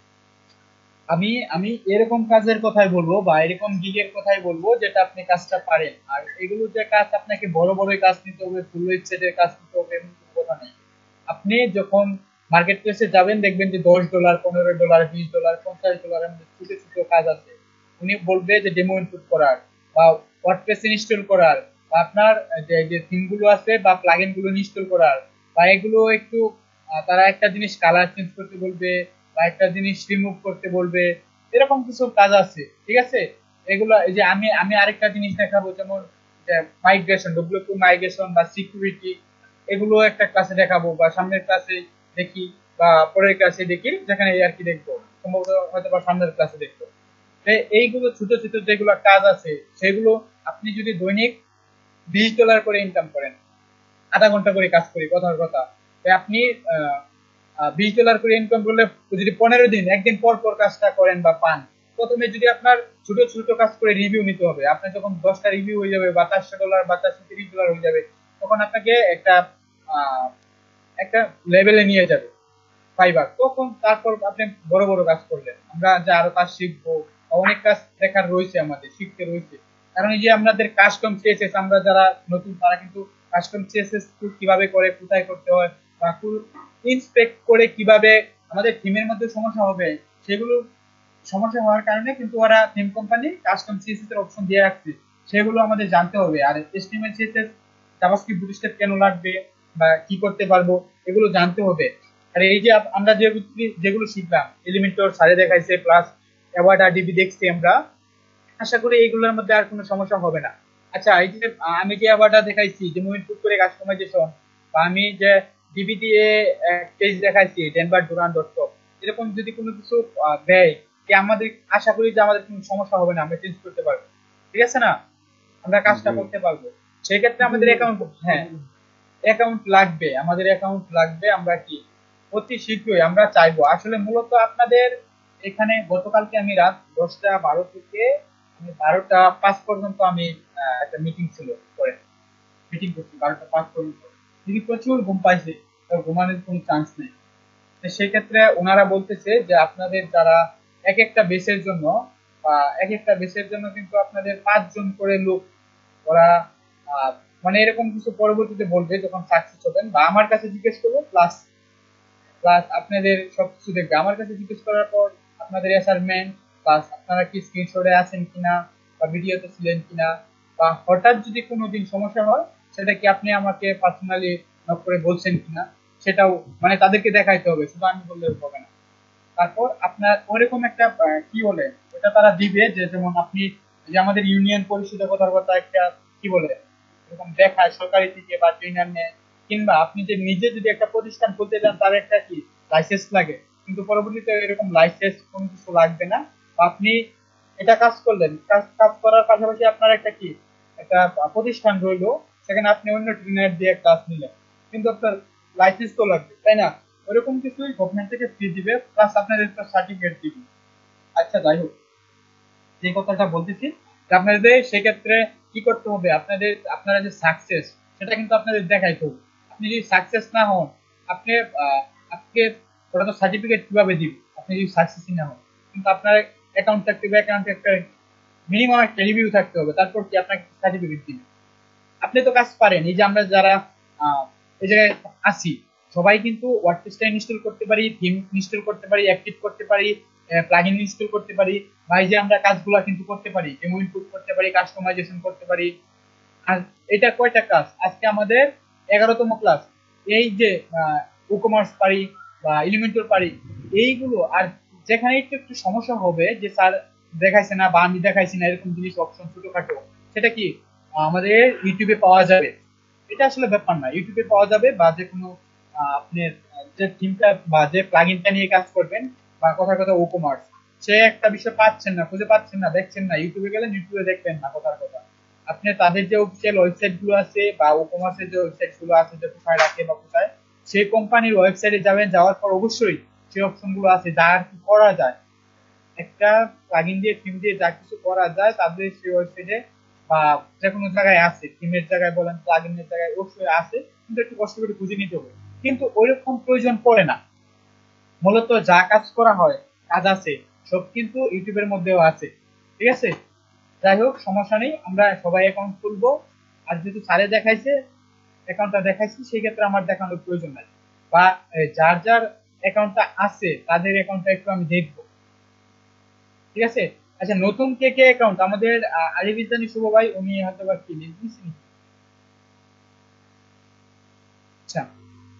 আমি এরকম কাজের কথাই বলবো, বা এরকম গিগের কথাই বলবো যেটা আপনি কাজটা পারেন। আর এগুলো যে কাজ আপনাকে বড় বড় কাজ নিতে হবে, ফুল ওয়েবসাইটের কাজ নিতে হবে এমন কোনো কথা নেই। আপনি যখন মার্কেট প্লেসে যাবেন দেখবেন যে $10, $15, $20, $50 এর মধ্যে ছোট ছোট কাজ আছে। উনি বলবে যে ডেমো ইনপুট করার, বা ওয়ার্ডপ্রেস ইনস্টল করার, বা আপনার যে থিম গুলো আছে বা প্লাগইন গুলো ইনস্টল করার, বা এগুলো একটু তারা একটা জিনিস কালার চেঞ্জ করতে বলবে, বা একটা জিনিস রিমুভ করতে বলবে, এরকম কিছু কাজ আছে। ঠিক আছে, এগুলো এই যে আমি আরেকটা জিনিস দেখাবো, যেমন মাইগ্রেশন, ডব্লিউ2 মাইগ্রেশন বা সিকিউরিটি, এগুলো একটা ক্লাসে দেখাবো, বা সামনের ক্লাসে দেখি, বা পরের ক্লাসে দেখি, যেখানে আর কি দেখবো, সম্ভবত হয়তো বা সামনের ক্লাসে দেখবো। এইগুলো ছোট ছোট যেগুলো কাজ আছে, সেগুলো আপনি যদি দৈনিক $20 করে ইনকাম করেন, আধা ঘন্টা করে কাজ করি, কথার কথা, আপনি $20 করে ইনকাম করলে যদি 15 দিন, একদিন পর পর কাজটা করেন বা পান, প্রথমে যদি আপনার ছোট ছোট কাজ করে রিভিউ নিতে হবে, আপনার যখন 10টা রিভিউ হয়ে যাবে বা $400 বা $430 হয়ে যাবে, তখন আপনাকে একটা লেভেলে নিয়ে যাবে। ফাইবার, তখন তারপর আপনি বড় বড় কাজ করলেন, আমরা যে আরো কাজ শিখবো, অনেক কাজ দেখার রয়েছে, আমাদের শিখতে রয়েছে। কারণ এই যে আমাদের কাস্টম সিএসএস, আমরা যারা নতুন তারা কিন্তু কাস্টম সিএসএস কিভাবে করে, কোথায় করতে হয়, বা ইন্সপেক্ট করে কিভাবে আমাদের থিমের মধ্যে সমস্যা হবে, সেগুলো সমস্যা হওয়ার কারণে কিন্তু ওরা থিম কোম্পানি কাস্টম সিএসএস এর অপশন দিয়ে রাখছে, সেগুলো আমাদের জানতে হবে। আর এইচটিএমএল সিএসএস জাভাস্ক্রিপ্ট বুটস্ট্র্যাপ কেন লাগবে বা কি করতে পারবো, এগুলো জানতে হবে। আর এই যে আমরা যেগুলো শিখলাম, এলিমেন্টর সারে দেখাইছে, প্লাস অ্যাওয়ার্ড আর ডিবি দেখছি আমরা, আশা করি এইগুলোর মধ্যে আর কোনো সমস্যা হবে না। আচ্ছা, এই যে আমি যে অ্যাওয়ার্ডটা দেখাইছি যে মুভ ইনপুট করে কাস্টমাইজেশন, বা আমি যে ডিবি দিয়ে পেজ দেখাইছি denver.duran.com, এরকম যদি কোনো কিছু দেয়, কি আমাদের আশা করি যে আমাদের কোনো সমস্যা হবে না, আমরা চেঞ্জ করতে পারবো, ঠিক আছে না, আমরা কাজটা জি। করতে পারবো। সেই ক্ষেত্রে আমাদের অ্যাকাউন্ট, হ্যাঁ অ্যাকাউন্ট লাগবে, আমাদের অ্যাকাউন্ট লাগবে। আমরা কি অতি শীঘ্রই আমরা চাইবো, আসলে মূলত আপনাদের এখানে গতকালকে আমি রাত 10টা 12 থেকে 12টা 5 পর্যন্ত আমি একটা মিটিং ছিল, করে মিটিং করছি 12টা 5 পর্যন্ত, যদি প্রচুর ঘুম পাইছে, তো ঘুমানোর কোনো চান্স নেই। তো সেই ক্ষেত্রে ওনারা বলতেছে যে আপনাদের যারা এক একটা বেসের জন্য, বা এক একটা বেসের জন্য কিন্তু আপনাদের 5 জন করে লোক ওরা আহ, মানে এরকম কিছু পরবর্তীতে বলবে যখন সাকসেস হবেন, বা আমার কাছে জিজ্ঞেস করবো, প্লাস প্লাস আপনাদের সবকিছু দেখবে। আমার কাছে জিজ্ঞেস করার পর আপনাদের অ্যাসাইনমেন্ট, প্লাস আপনারা কি স্ক্রিনশটে আছেন কিনা, বা ভিডিওতে ছিলেন কিনা, বা হঠাৎ যদি কোনোদিন সমস্যা হয়, সেটা কি আপনি আমাকে পার্সোনালি নক করে বলছেন কিনা, সেটাও মানে তাদেরকে দেখাইতে হবে, শুধু আমি বললে হবে না। তারপর আপনার ওরকম একটা কি বলে ওটা তারা দিবে, যে যেমন আপনি যে আমাদের ইউনিয়ন পরিষদে কথার কথা একটা কি বলে এরকম দেখায় সরকারি থেকে বা ট্রেনার নেয়, কিংবা আপনি যে নিজে যদি একটা প্রতিষ্ঠান খুলতে যান, তার একটা কি লাইসেন্স লাগে, কিন্তু পরবর্তীতে এরকম লাইসেন্স কোনো কিছু লাগবে না। বা আপনি এটা কাজ করলেন, কাজ কাজ করার পাশাপাশি আপনার একটা কি একটা প্রতিষ্ঠান রইলো, সেখানে আপনি অন্য ট্রেনার দিয়ে ক্লাস নিলেন, কিন্তু আপনার লাইসেন্স তো লাগবে, তাই না? ওরকম কিছুই গভর্নমেন্ট থেকে ফ্রি দিবে, প্লাস আপনাদের একটা সার্টিফিকেট দিবে। আচ্ছা, যাই হোক, যে কথাটা বলতেছি, যে আপনাদের সেক্ষেত্রে কি করতে হবে, আপনাদের আপনারা যে সাকসেস, সেটা কিন্তু আপনাদের দেখাইতে হবে। আপনি যদি সাকসেস না হন, আপনি আজকে ওরা তো সার্টিফিকেট কিভাবে দিবে, আপনি যদি সাকসেসই না হন, কিন্তু আপনার অ্যাকাউন্ট থাকতে হবে, অ্যাকাউন্টে একটা মিনিমাম একটা রিভিউ থাকতে হবে, তারপর কি আপনাকে সার্টিফিকেট দিবে। আপনি তো কাজ পারেন, এই যে আমরা যারা এই জায়গায় আছি, সবাই কিন্তু ওয়ার্ডপ্রেসটা ইনস্টল করতে পারি, থিম ইনস্টল করতে পারি, অ্যাক্টিভ করতে পারি, প্লাগইন ইনস্টল করতে পারি, বা এই যে আমরা কাজগুলো কিন্তু করতে পারি, ডেমো ইনপুট করতে পারি, কাস্টমাইজেশন করতে পারি। আর এটা কয়টা ক্লাস, আজকে আমাদের 11তম ক্লাস। এই যে ই-কমার্স পারি বা এলিমেন্টর পারি, এইগুলো। আর যেখানে একটু একটু সমস্যা হবে, যে স্যার দেখাইছে না বা আমি দেখাইছি না, এরকম জিনিস অপশন ছোটখাটো, সেটা কি আমাদের ইউটিউবে পাওয়া যাবে। এটা আসলে ব্যাপার না, ইউটিউবে পাওয়া যাবে, বা যে কোনো আপনার যে থিমটা বা যে প্লাগইনটা নিয়ে কাজ করবেন, বা কথার কথা ই-কমার্স, সে একটা বিষয় পাচ্ছেন না, খুঁজে পাচ্ছেন না, দেখছেন না, ইউটিউবে গেলেন, ইউটিউবে দেখবেন না, কথার কথা আপনি তাদের যে অফিসিয়াল ওয়েবসাইট গুলো আছে, বা ই-কমার্সের যে ওয়েবসাইট গুলো আছে, যে কোথায় রাখে বা কোথায়, সেই কোম্পানির ওয়েবসাইটে যাবেন, যাওয়ার পর অবশ্যই সেই অপশন গুলো আছে যা আর কি করা যায়, একটা প্লাগইন দিয়ে থিম দিয়ে যা কিছু করা যায় তাদের সেই ওয়েবসাইটে বা যে কোনো জায়গায় আছে, থিমের জায়গায় বলেন, প্লাগইনের জায়গায় অবশ্যই আছে, কিন্তু একটু কষ্ট করে খুঁজে নিতে হবে। কিন্তু ওইরকম প্রয়োজন পড়ে না, মূলত যা কাজ করা হয়, কাজ আছে, সব কিন্তু ইউটিউবের মধ্যেও আছে, ঠিক আছে? যাই হোক, সমস্যা নেই, আমরা সবাই অ্যাকাউন্ট খুলবো। আর যেহেতু স্যারে দেখাইছে, অ্যাকাউন্টটা দেখাইছি, সেই ক্ষেত্রে আমার দেখানোর প্রয়োজন নাই। বা যার যার অ্যাকাউন্টটা আছে, তাদের অ্যাকাউন্টটা একটু আমি দেখবো, ঠিক আছে? আচ্ছা, নতুন কে কে অ্যাকাউন্ট আমাদের আরিফ শুভ ভাই, উনি হয়তো বা কি নিয়েছেন। আচ্ছা,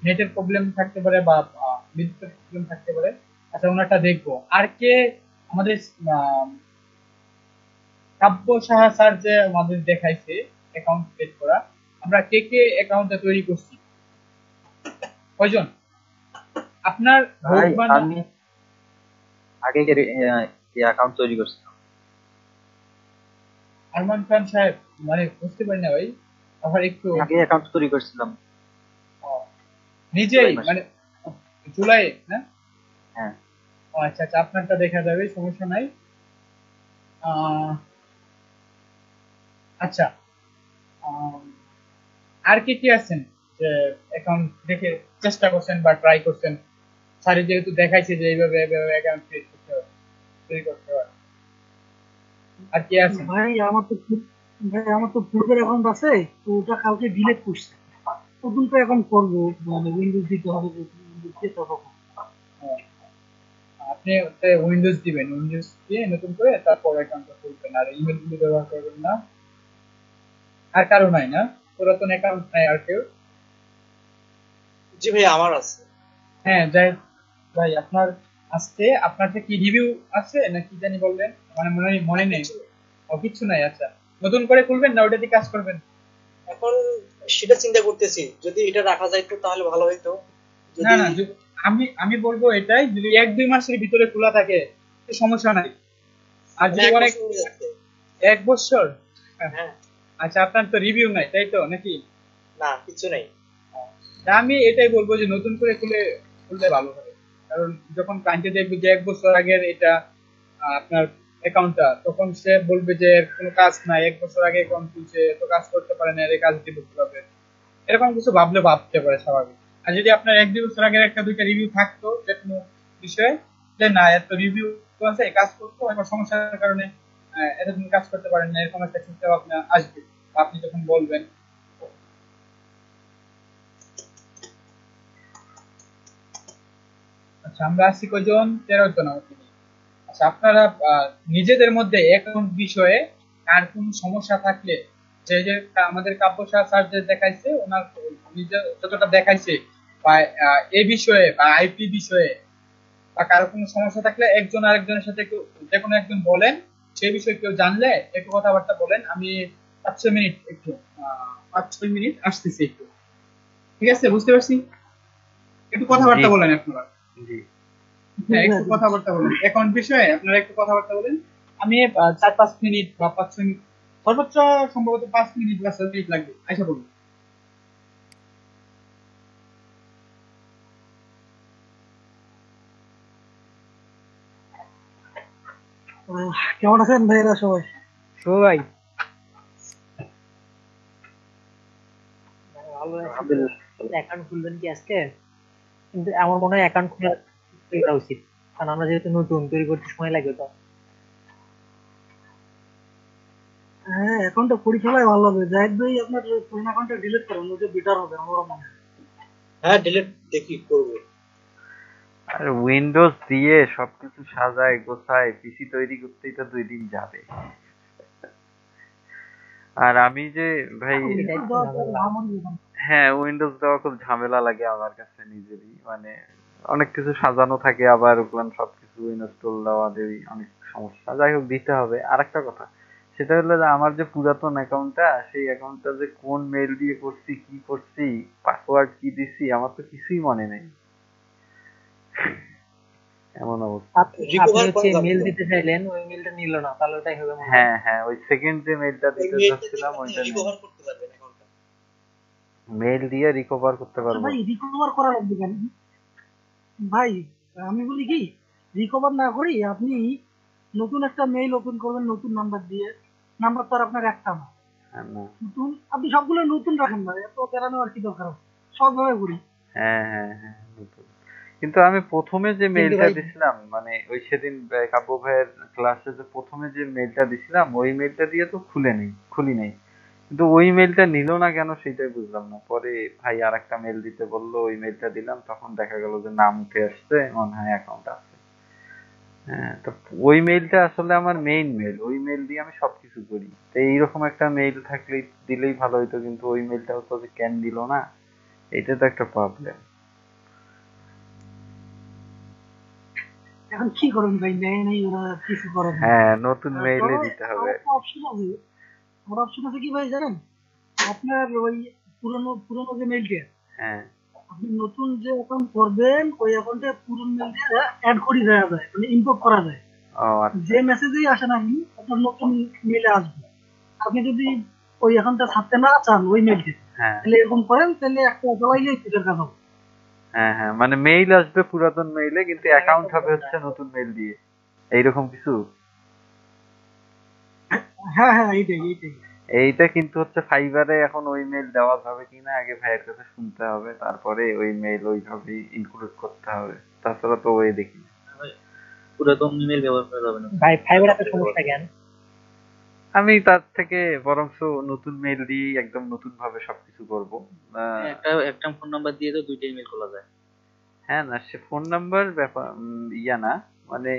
নেটের প্রবলেম থাকতে পারে, বা বিদ্যুতের প্রবলেম থাকতে পারে। আচ্ছা, ওনারটা দেখবো। আর কে আমাদের কাব্য সাহা স্যার যে আমাদের দেখাইছে অ্যাকাউন্ট ক্রিয়েট করা, আমরা কে কে অ্যাকাউন্টটা তৈরি করছি, কয়জন? আপনার ভাই ভোট আমি আগে অ্যাকাউন্ট তৈরি করছিলাম। আরমান খান সাহেব, মানে বুঝতে পারি না ভাই, আবার একটু আগে অ্যাকাউন্ট তৈরি করছিলাম নিজেই জুলাই মাসে। মানে জুলাই না? হ্যাঁ, আচ্ছা আচ্ছা, আপনারটা দেখা যাবে, সমস্যা নাই। আহ, আচ্ছা, আম, আর কি কি আছেন যে অ্যাকাউন্ট দেখে চেষ্টা করছেন বা ট্রাই করছেন? স্যারে যেহেতু দেখাইছে যে এইভাবে এইভাবে অ্যাকাউন্ট ক্রিয়েট করতে হবে, তৈরি করতে হবে। আর কি আছে? ভাই আমার তো পূর্বের অ্যাকাউন্ট আছে, তো ওটা কালকে ডিলিট করছে। নতুন তো অ্যাকাউন্ট করবো, মানে উইন্ডোজ দিতে হবে, যে উইন্ডোজ দিয়ে তখন। আপনি উইন্ডোজ দিবেন, উইন্ডোজ দিয়ে নতুন করে তারপর অ্যাকাউন্টটা খুলবেন, আর ইমেল গুলো ব্যবহার করবেন না। আর কারো নাই না পুরাতন অ্যাকাউন্ট নাই আর কেউ? জি ভাই আমার আছে। হ্যাঁ যাই হোক, ভাই আপনার আজকে আপনার যে কি রিভিউ আছে না কি জানি বললেন, মানে মনে নেই। ও কিছু নাই, আচ্ছা নতুন করে খুলবেন না ওটা দিয়ে কাজ করবেন? এখন সেটা চিন্তা করতেছি, যদি এটা রাখা যাইতো তাহলে ভালো হইতো। না না, আমি বলবো এটাই, যদি 1-2 মাসের ভিতরে খোলা থাকে সমস্যা নাই। আর যদি অনেক 1 বছর, হ্যাঁ আচ্ছা আপনার তো রিভিউ নাই তাই তো নাকি? না কিছু নাই। আমি এটাই বলবো যে নতুন করে খুললে ভালো হবে, কারণ যখন ক্লায়েন্টে দেখবে যে 1 বছর আগের এটা আপনার অ্যাকাউন্টটা, তখন সে বলবে যে এর কোনো কাজ নাই, 1 বছর আগে অ্যাকাউন্ট খুলছে তো কাজ করতে পারে না, এর কাজ দিব কিভাবে, এরকম কিছু ভাবতে পারে স্বাভাবিক। আর যদি আপনার 1-2 বছর আগের একটা দুইটা রিভিউ থাকতো যে কোনো বিষয়ে, যে না এত রিভিউ আছে কাজ করতো, এবার সমস্যার কারণে এতদিন কাজ করতে পারেন না, এরকম একটা চিন্তা ভাবনা আসবে আপনি যখন বলবেন। আচ্ছা আমরা আছি কয়জন? 13 জন আমাকে নিয়ে। আচ্ছা আপনারা নিজেদের মধ্যে অ্যাকাউন্ট বিষয়ে আর কোন সমস্যা থাকলে, যে আমাদের কাব্য স্যার যে দেখাইছে ওনার নিজে যতটা দেখাইছে, বা এই বিষয়ে বা আইপি বিষয়ে বা কারো কোনো সমস্যা থাকলে একজন আরেকজনের সাথে একটু যে কোনো একজন বলেন, সেই বিষয়ে কেউ জানলে একটু কথাবার্তা বলেন। আমি 5-6 মিনিট একটু 5-6 মিনিট আসতেছি একটু, ঠিক আছে? বুঝতে পারছি, একটু কথাবার্তা বলেন আপনারা। জি হ্যাঁ একটু কথাবার্তা বলেন অ্যাকাউন্ট বিষয়ে, আপনারা একটু কথাবার্তা বলেন। আমি 4-5 মিনিট বা 5-6 মিনিট, সর্বোচ্চ সম্ভবত 5 মিনিট বা 6 মিনিট লাগবে, আশা বলুন। কেমন আছেন ভাইরা সবাই? সবাই ভালো আছে। অ্যাকাউন্ট খুলবেন কি আজকে? কিন্তু আমার মনে হয় অ্যাকাউন্ট খোলা উচিত, কারণ আমরা যেহেতু নতুন, তৈরি করতে সময় লাগবে তো। হ্যাঁ, অ্যাকাউন্টটা করে ফেলাই ভালো হবে। জাহিদ ভাই আপনার পুরোনো অ্যাকাউন্টটা ডিলিট করেন, ওটা বেটার হবে আমার মনে হয়। হ্যাঁ ডিলিট দেখি করবো। আর উইন্ডোজ দিয়ে সবকিছু সাজায় গোছায় পিসি তৈরি করতেই তো 2 দিন যাবে। আর আমি যে ভাই, হ্যাঁ উইন্ডোজ দেওয়া খুব ঝামেলা লাগে আমার কাছে নিজেরই, মানে অনেক কিছু সাজানো থাকে, আবার ওগুলো সবকিছু ইনস্টল দেওয়া দেওয়ি অনেক সমস্যা। যাই হোক দিতে হবে। আর একটা কথা, সেটা হলো যে আমার যে পুরাতন অ্যাকাউন্টটা, সেই অ্যাকাউন্টটা যে কোন মেল দিয়ে করছি, কি করছি, পাসওয়ার্ড কি দিছি, আমার তো কিছুই মনে নেই। এমন অবস্থা। আপনি হচ্ছে মেল দিতে চাইলেন, ওই মেলটা নিল না, তাহলে ওটাই হবে মনে হয়। হ্যাঁ হ্যাঁ, ওই সেকেন্ড যে মেলটা দিতে যাচ্ছিলাম ওইটা নেই। রিকভার করতে পারবেন অ্যাকাউন্টটা। মেল দিয়ে রিকভার করতে আচ্ছা পারবো? ভাই, রিকভার করা লাগবে কেন ভাই? আমি বলি কি, রিকভার না করি আপনি নতুন একটা মেইল ওপেন করবেন নতুন নাম্বার দিয়ে। নাম্বার তো আর আপনার একটা না, না। নতুন। আপনি সবগুলো নতুন রাখেন না, এত কেরানো আর কি দরকার আছে? সবভাবে করি। হ্যাঁ হ্যাঁ হ্যাঁ, নতুন। কিন্তু আমি প্রথমে যে কিন্তু মেইলটা ভাই দিছিলাম, মানে ওই সেদিন কাব্য ভাইয়ের ক্লাসে যে প্রথমে যে মেইলটা দিছিলাম, ওই মেইলটা দিয়ে তো খুলি নাই। কিন্তু ওই মেইলটা নিল না কেন সেটাই বুঝলাম না। পরে ভাই আর একটা মেইল দিতে বললো, ওই মেইলটা দিলাম, তখন দেখা গেল যে নাম উঠে আসছে, মনে হয় অ্যাকাউন্ট আছে। হ্যাঁ, তো ওই মেইলটা আসলে আমার মেইন মেইল, ওই মেইল দিয়ে আমি সবকিছু করি। তো এইরকম একটা মেইল থাকলে দিলেই ভালো হতো, কিন্তু ওই মেইলটাও তো যে কেন দিল না, এটা তো একটা প্রবলেম। এখন কি করেন ভাই? নেয় নেই, ওরা কিছু করে না। হ্যাঁ, নতুন মেইলে তবে দিতে আমার হবে। একটা অপশন আছে। আমার অপশন আছে কি ভাই জানেন? আপনার ওই পুরনো পুরনো যে মেইলটা, হ্যাঁ। আপনি নতুন যে অ্যাকাউন্ট করবেন ওই অ্যাকাউন্টে পুরনো মেইলটা অ্যাড করে দেওয়া যায়, মানে ইম্পোর্ট করা যায়। ও আচ্ছা। যে মেসেজেই আসে না কেন, আপনার নতুন মেইলে আসবে। আপনি যদি ওই অ্যাকাউন্টটা ছাড়তে না চান ওই মেইলটা, হ্যাঁ তাহলে এরকম করেন, তাহলে একটা চালাইলেই সেটার কাজ হবে। হ্যাঁ হ্যাঁ, মানে মেইল আসবে পুরাতন মেইলে, কিন্তু অ্যাকাউন্ট হবে হচ্ছে নতুন মেইল দিয়ে, এইরকম কিছু। হ্যাঁ হ্যাঁ, এইটাই। এইটা কিন্তু হচ্ছে ফাইবারে এখন ওই মেইল দেওয়া যাবে কিনা আগে ভাইয়ের কাছে শুনতে হবে, তারপরে ওই মেইল ওইভাবেই ইনক্লুড করতে হবে। তাছাড়া তো ওই দেখি না। পুরাতন ইমেল ব্যবহার করা যাবে না। ভাই ফাইবার এত সমস্যা কেন? আমি তার থেকে বরঞ্চ নতুন মেইল দিয়ে একদম নতুন ভাবে সবকিছু করবো। একটা ফোন নাম্বার দিয়ে তো দুইটা ইমেল খোলা যায়। হ্যাঁ না, সে ফোন নাম্বার ব্যাপার ইয়া না, মানে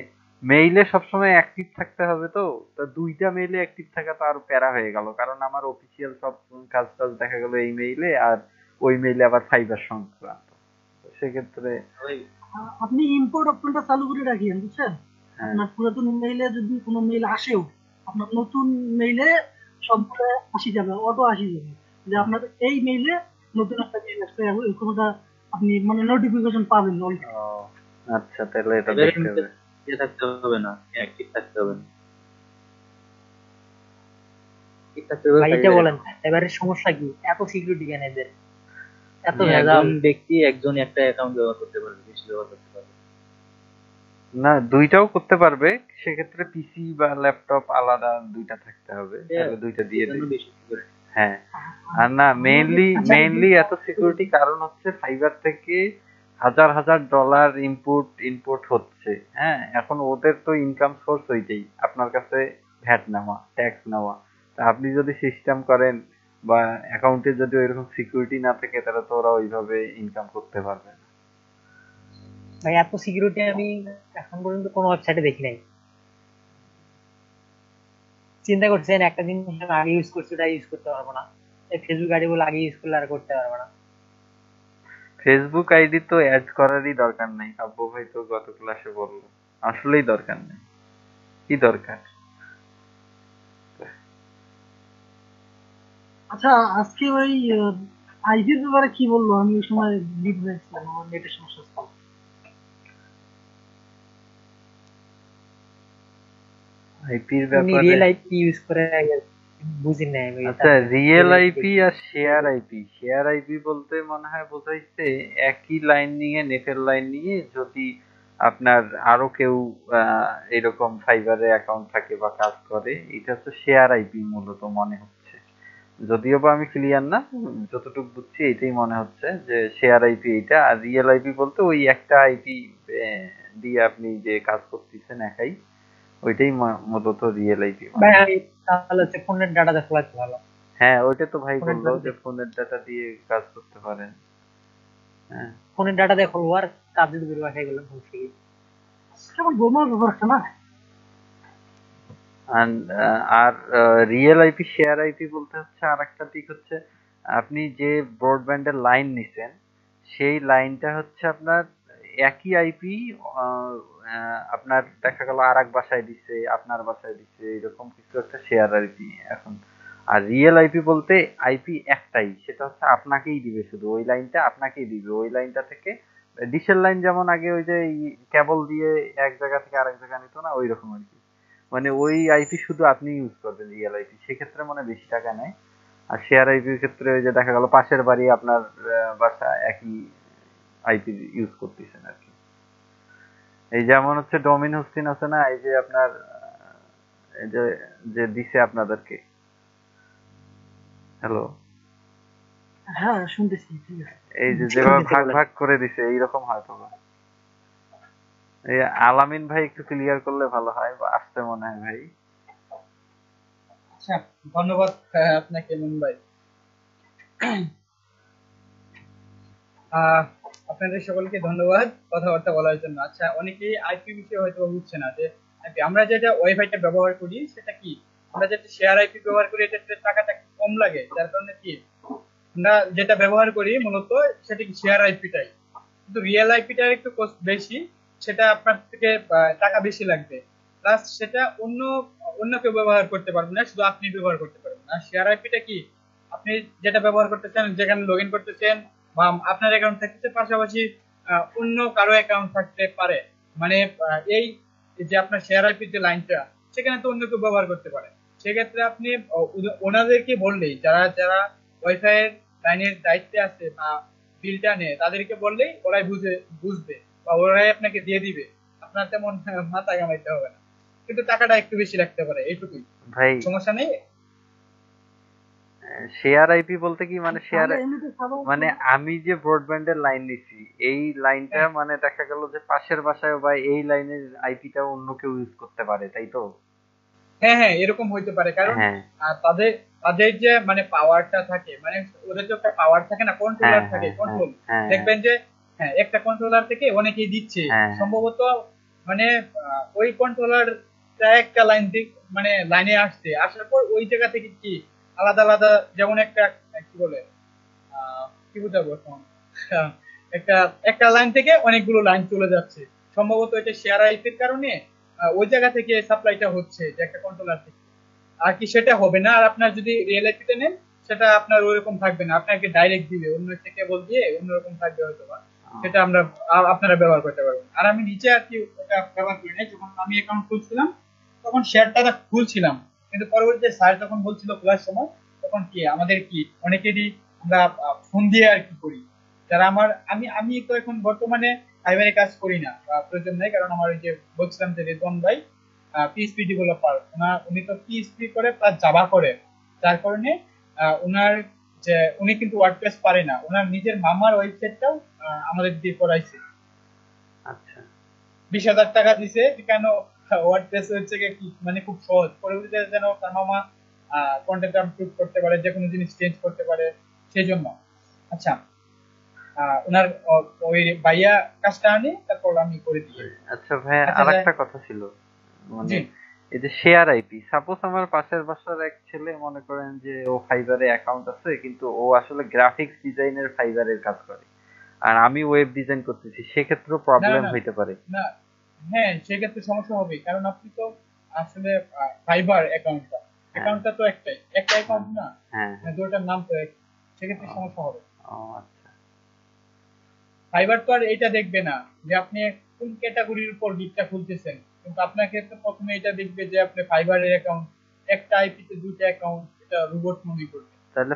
মেইলে সবসময় অ্যাক্টিভ থাকতে হবে। তো তা দুইটা মেইলে অ্যাক্টিভ থাকা তো আরো প্যারা হয়ে গেল, কারণ আমার অফিসিয়াল সব কাজ টাজ দেখা গেল এই মেইলে, আর ওই মেইলে আবার ফাইবার সংক্রান্ত। তো সেক্ষেত্রে আপনি ইম্পোর্ট অপশনটা চালু করে রাখিয়েন, বুঝছেন? হ্যাঁ আপনার পুরাতন মেইলে যদি কোনো মেইল আসেও, আপনার নতুন মেইলে সবগুলো আসি যাবে, অটো আসি যাবে যে আপনার এই মেইলে নতুন একটা মেইল আসছে, এরকমটা আপনি মানে নোটিফিকেশন পাবেন already। ও আচ্ছা, তাহলে এটা ফাইবারের দেখতে হবে। ইয়ে থাকতে হবে না, অ্যাক্টিভ থাকতে হবে না। ঠিক থাকতে হবে ভাই এটা ফাইবারে। বলেন, ফাইবারের সমস্যা কি? এত সিকিউরিটি কেন এদের? এত মানে ভেজাল? একজন ব্যক্তি একজন একটা অ্যাকাউন্ট ব্যবহার করতে পারবে, বেশি ব্যবহার করতে পারবে না, দুইটাও করতে পারবে, সেক্ষেত্রে পিসি বা ল্যাপটপ আলাদা দুইটা থাকতে হবে, তাহলে দুইটা দিয়ে এজন্য দিই। বেশি security। হ্যাঁ, আর না মেইনলি এত সিকিউরিটি কারণ হচ্ছে ফাইবার থেকে হাজার হাজার ডলার ইম্পোর্ট হচ্ছে। হ্যাঁ, এখন ওদের তো ইনকাম সোর্স ওইটাই, আপনার কাছে ভ্যাট নেওয়া, ট্যাক্স নেওয়া। তা আপনি যদি সিস্টেম করেন বা অ্যাকাউন্টে যদি ওইরকম সিকিউরিটি না থাকে, তাহলে তো ওরা ওইভাবে ইনকাম করতে পারবে না। ভাই এত সিকিউরিটি আমি এখন পর্যন্ত কোনো ওয়েবসাইটে দেখি নাই। চিন্তা করছেন একটা জিনিস আমি আগে ইউজ করছি, ওটা ইউজ করতে পারবো না। এই ফেসবুক আইডি গুলো আগে ইউজ করলে আর করতে পারবো না। ফেসবুক আইডি তো অ্যাড করারই দরকার নেই, আব্বু ভাই তো গত ক্লাসে বললো, আসলেই দরকার নেই। কি দরকার? আচ্ছা, আজকে ওই আইভির ব্যাপারে কি বললো? আমি ওই সময় লিড দিয়েছিলাম, আমার নেটের সমস্যা ছিল। আইপির উনি ব্যাপারে রিয়েল আইপি ইউজ করে বুঝি নাই আমি আচ্ছা, রিয়েল আইপি আর শেয়ার আইপি বলতে মনে হয় বোঝাইছে একই লাইন নিয়ে, নেটের লাইন নিয়ে যদি আপনার আরো কেউ এরকম ফাইবারে অ্যাকাউন্ট থাকে বা কাজ করে, এটা হচ্ছে শেয়ার আইপি মূলত মনে হচ্ছে। যদিও বা আমি ক্লিয়ার না, যতটুকু বুঝছি এটাই মনে হচ্ছে যে শেয়ার আইপি এইটা। আর রিয়েল আইপি বলতে ওই একটা আইপি দিয়ে আপনি যে কাজ করতেছেন একাই, ওইটাই মূলত রিয়েল আইপি। ভাই আমি তাহলে হচ্ছে ফোনের ডাটা দেখা লাগছে ভালো। হ্যাঁ, ওইটা তো ভাই ফোনের বললো ডাটা যে ফোনের ডাটা দিয়ে কাজ করতে পারেন। হ্যাঁ, ফোনের ডাটা দিয়ে খুলবো আর কাজ যদি করে বাসায় গেলাম বলছি কি। কেমন গোলমাল ব্যাপার একটা না? আর রিয়েল আইপি শেয়ার আইপি বলতে হচ্ছে আর একটা দিক হচ্ছে, আপনি যে ব্রডব্যান্ডের লাইন নিছেন সেই লাইনটা হচ্ছে আপনার একই আইপি, আপনার দেখা গেল আর এক বাসায় দিচ্ছে, আপনার বাসায় দিচ্ছে, এরকম কিছু একটা শেয়ার আইপি এখন। আর রিয়েল আইপি বলতে আইপি একটাই, সেটা হচ্ছে আপনাকেই দিবে, শুধু ওই লাইনটা আপনাকেই দিবে। ওই লাইনটা থেকে ডিশের লাইন যেমন আগে ওই যে কেবল দিয়ে এক জায়গা থেকে আরেক জায়গা নিত না, ওই রকম আর কি। মানে ওই আইপি শুধু আপনি ইউজ করবেন, রিয়েল আইপি, সেক্ষেত্রে মানে বেশি টাকা নেয়। আর শেয়ার আইপির ক্ষেত্রে ওই যে দেখা গেল পাশের বাড়ি আপনার বাসা একই আইপি ইউজ করতেছেন আর কি। এই যেমন হচ্ছে ডোমিন হোস্টিং আছে না, এই যে আপনার এই যে যে দিছে আপনাদেরকে, হ্যালো, হ্যাঁ, শুনতেছি, ঠিক আছে। এই যে যেভাবে ভাগ ভাগ করে দিছে এইরকম হয়তো বা। এই আলামিন ভাই একটু ক্লিয়ার করলে ভালো হয়, বা আসতে মনে হয় ভাই। আচ্ছা, ধন্যবাদ আপনাকে মুম্বাই। আপনাদের সকলকে ধন্যবাদ কথাবার্তা বলার জন্য। আচ্ছা, অনেকেই আইপি বিষয়ে হয়তো বুঝছে না যে আইপি আমরা যেটা ওয়াইফাইটা ব্যবহার করি সেটা কি, আমরা যেটা শেয়ার আইপি ব্যবহার করি এটাতে টাকাটা কম লাগে, যার কারণে কি আমরা যেটা ব্যবহার করি মূলত সেটা কি শেয়ার আইপিটাই, কিন্তু রিয়েল আইপিটা একটু কস্ট বেশি, সেটা আপনার থেকে টাকা বেশি লাগবে, প্লাস সেটা অন্য অন্য কেউ ব্যবহার করতে পারবে না, শুধু আপনি ব্যবহার করতে পারবেন। আর শেয়ার আইপিটা কি, আপনি যেটা ব্যবহার করতেছেন, যেখানে লগ ইন করতেছেন বা আপনার অ্যাকাউন্ট থাকতেছে, পাশাপাশি অন্য কারো অ্যাকাউন্ট থাকতে পারে, মানে এই যে আপনার শেয়ার আইপির যে লাইনটা, সেখানে তো অন্য কেউ ব্যবহার করতে পারে। সেক্ষেত্রে আপনি ওনাদেরকে বললেই, যারা যারা ওয়াইফাই এর লাইনের দায়িত্বে আছে বা বিলটা নেয়, তাদেরকে বললেই ওরাই বুঝবে বা ওরাই আপনাকে দিয়ে দিবে, আপনার তেমন মাথা কামাইতে হবে না, কিন্তু টাকাটা একটু বেশি লাগতে পারে, এইটুকুই। ভাই সমস্যা নেই। শেয়ার আইপি বলতে কি মানে শেয়ার, তাহলে এমনিতে সাধারণত মানে আমি যে ব্রডব্যান্ডের লাইন নিছি এই লাইনটা মানে দেখা গেল যে পাশের বাসায় বা এই লাইনের আইপিটা অন্য কেউ ইউজ করতে পারে, তাই তো? হ্যাঁ হ্যাঁ, এরকম হইতে পারে, কারণ হ্যাঁ তাদের তাদের যে মানে পাওয়ারটা থাকে, মানে ওদের তো একটা পাওয়ার থাকে না, হ্যাঁ কন্ট্রোলার থাকে, হ্যাঁ হ্যাঁ কন্ট্রোল। হ্যাঁ দেখবেন যে হ্যাঁ, একটা কন্ট্রোলার থেকে অনেকেই দিচ্ছে হ্যাঁ সম্ভবত, মানে ওই কন্ট্রোলারটা একটা লাইন থেকে মানে লাইনে আসছে, আসার পর ওই জায়গা থেকে কি আলাদা আলাদা, যেমন একটা কি বলে কি বুঝাবো এখন, আহ, একটা একটা লাইন থেকে অনেকগুলো লাইন চলে যাচ্ছে, সম্ভবত এটা শেয়ার আইপির কারণে ওই জায়গা থেকে সাপ্লাইটা হচ্ছে যে একটা কন্ট্রোলার থেকে। আর কি সেটা হবে না, আর আপনার যদি রিয়েল আইপিতে নেন সেটা আপনার ওইরকম থাকবে না, আপনাকে ডাইরেক্ট দিবে অন্য একটা কেবল দিয়ে, অন্যরকম থাকবে হয়তো বা, সেটা আমরা আপনারা ব্যবহার করতে পারবেন। আর আমি নিচে আর কি ওটা ব্যবহার করি নাই, যখন আমি অ্যাকাউন্ট খুলছিলাম তখন শেয়ারটা খুলছিলাম, কিন্তু পরবর্তীতে স্যার যখন বলছিল খোলার সময়, তখন কি আমাদের কি অনেকেরই আমরা ফোন দিয়ে আর কি করি, যারা আমার আমি আমি তো এখন বর্তমানে ফাইবারে কাজ করি না, প্রয়োজন নাই, কারণ আমার ওই যে বলছিলাম যে রেদওয়ান ভাই পিএইচপি ডেভেলপার, উনি তো পিএইচপি করে প্লাস জাভা করে, যার কারণে ওনার যে উনি কিন্তু ওয়ার্ডপ্রেস পারে না, ওনার নিজের মামার ওয়েবসাইটটাও আমাদের দিয়ে করাইছে। আচ্ছা 20,000 টাকা দিছে, কেন ওয়ার্ডপ্রেস হচ্ছে কি মানে খুব সহজ, পরবর্তীতে যেন তার মামা কন্টেন্ট আপলোড করতে পারে, যে কোনো জিনিস চেঞ্জ করতে পারে, সেই জন্য। আচ্ছা, ওনার ওই ভাইয়া কাজটা আনি, তারপর আমি করে দিই। আচ্ছা ভাইয়া, আচ্ছা আরেকটা কথা ছিল, মানে জি এই যে শেয়ার আইপি, সাপোজ আমার পাশের বাসার এক ছেলে মনে করেন যে ও ফাইবারে অ্যাকাউন্ট আছে, কিন্তু ও আসলে গ্রাফিক্স ডিজাইনের ফাইবারের কাজ করে, আর আমি ওয়েব ডিজাইন করতেছি, সেক্ষেত্রেও না প্রবলেম না হইতে পারে। না, হ্যাঁ সেক্ষেত্রে সমস্যা হবে, কারণ আপনি তো আসলে ফাইবার অ্যাকাউন্টটা হ্যাঁ অ্যাকাউন্টটা তো একটাই, একটা অ্যাকাউন্ট না, হ্যাঁ মানে হ্যাঁ। দুটোর নাম তো এক, সেক্ষেত্রে ও সমস্যা হবে। ও আচ্ছা ফাইবার তো আর এটা দেখবে না যে আপনি কোন ক্যাটাগরির উপর লিডটা খুলতেছেন, কিন্তু আপনাকে তো প্রথমে এটা দেখবে যে আপনি ফাইবারের অ্যাকাউন্ট, একটা আইপিতে দুইটা অ্যাকাউন্ট, এটা রোবট মনে করবে। তাহলে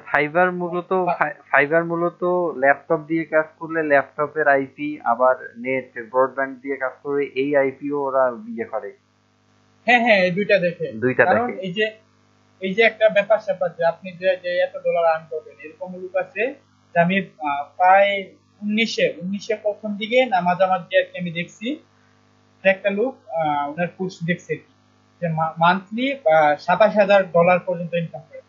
ফাইবার মূলত ল্যাপটপ দিয়ে কাজ করলে ল্যাপটপের আইপি, আবার নেট ব্রডব্যান্ড দিয়ে কাজ করলে এই আইপিও ওরা ইয়ে করে, হ্যাঁ হ্যাঁ, এই দুইটা দেখে। দুইটা কারণ দেখে। এই যে একটা ব্যাপার স্যাপার যে আপনি যে যে এত ডলার আর্ন করবেন, এরকম লোক আছে যে আমি প্রায় উনিশে প্রথম দিকে না মাঝামাঝি আর কি আমি দেখছি যে একটা লোক ওনার পোস্ট দেখছে কি, যে মান্থলি $27,000 পর্যন্ত ইনকাম করে।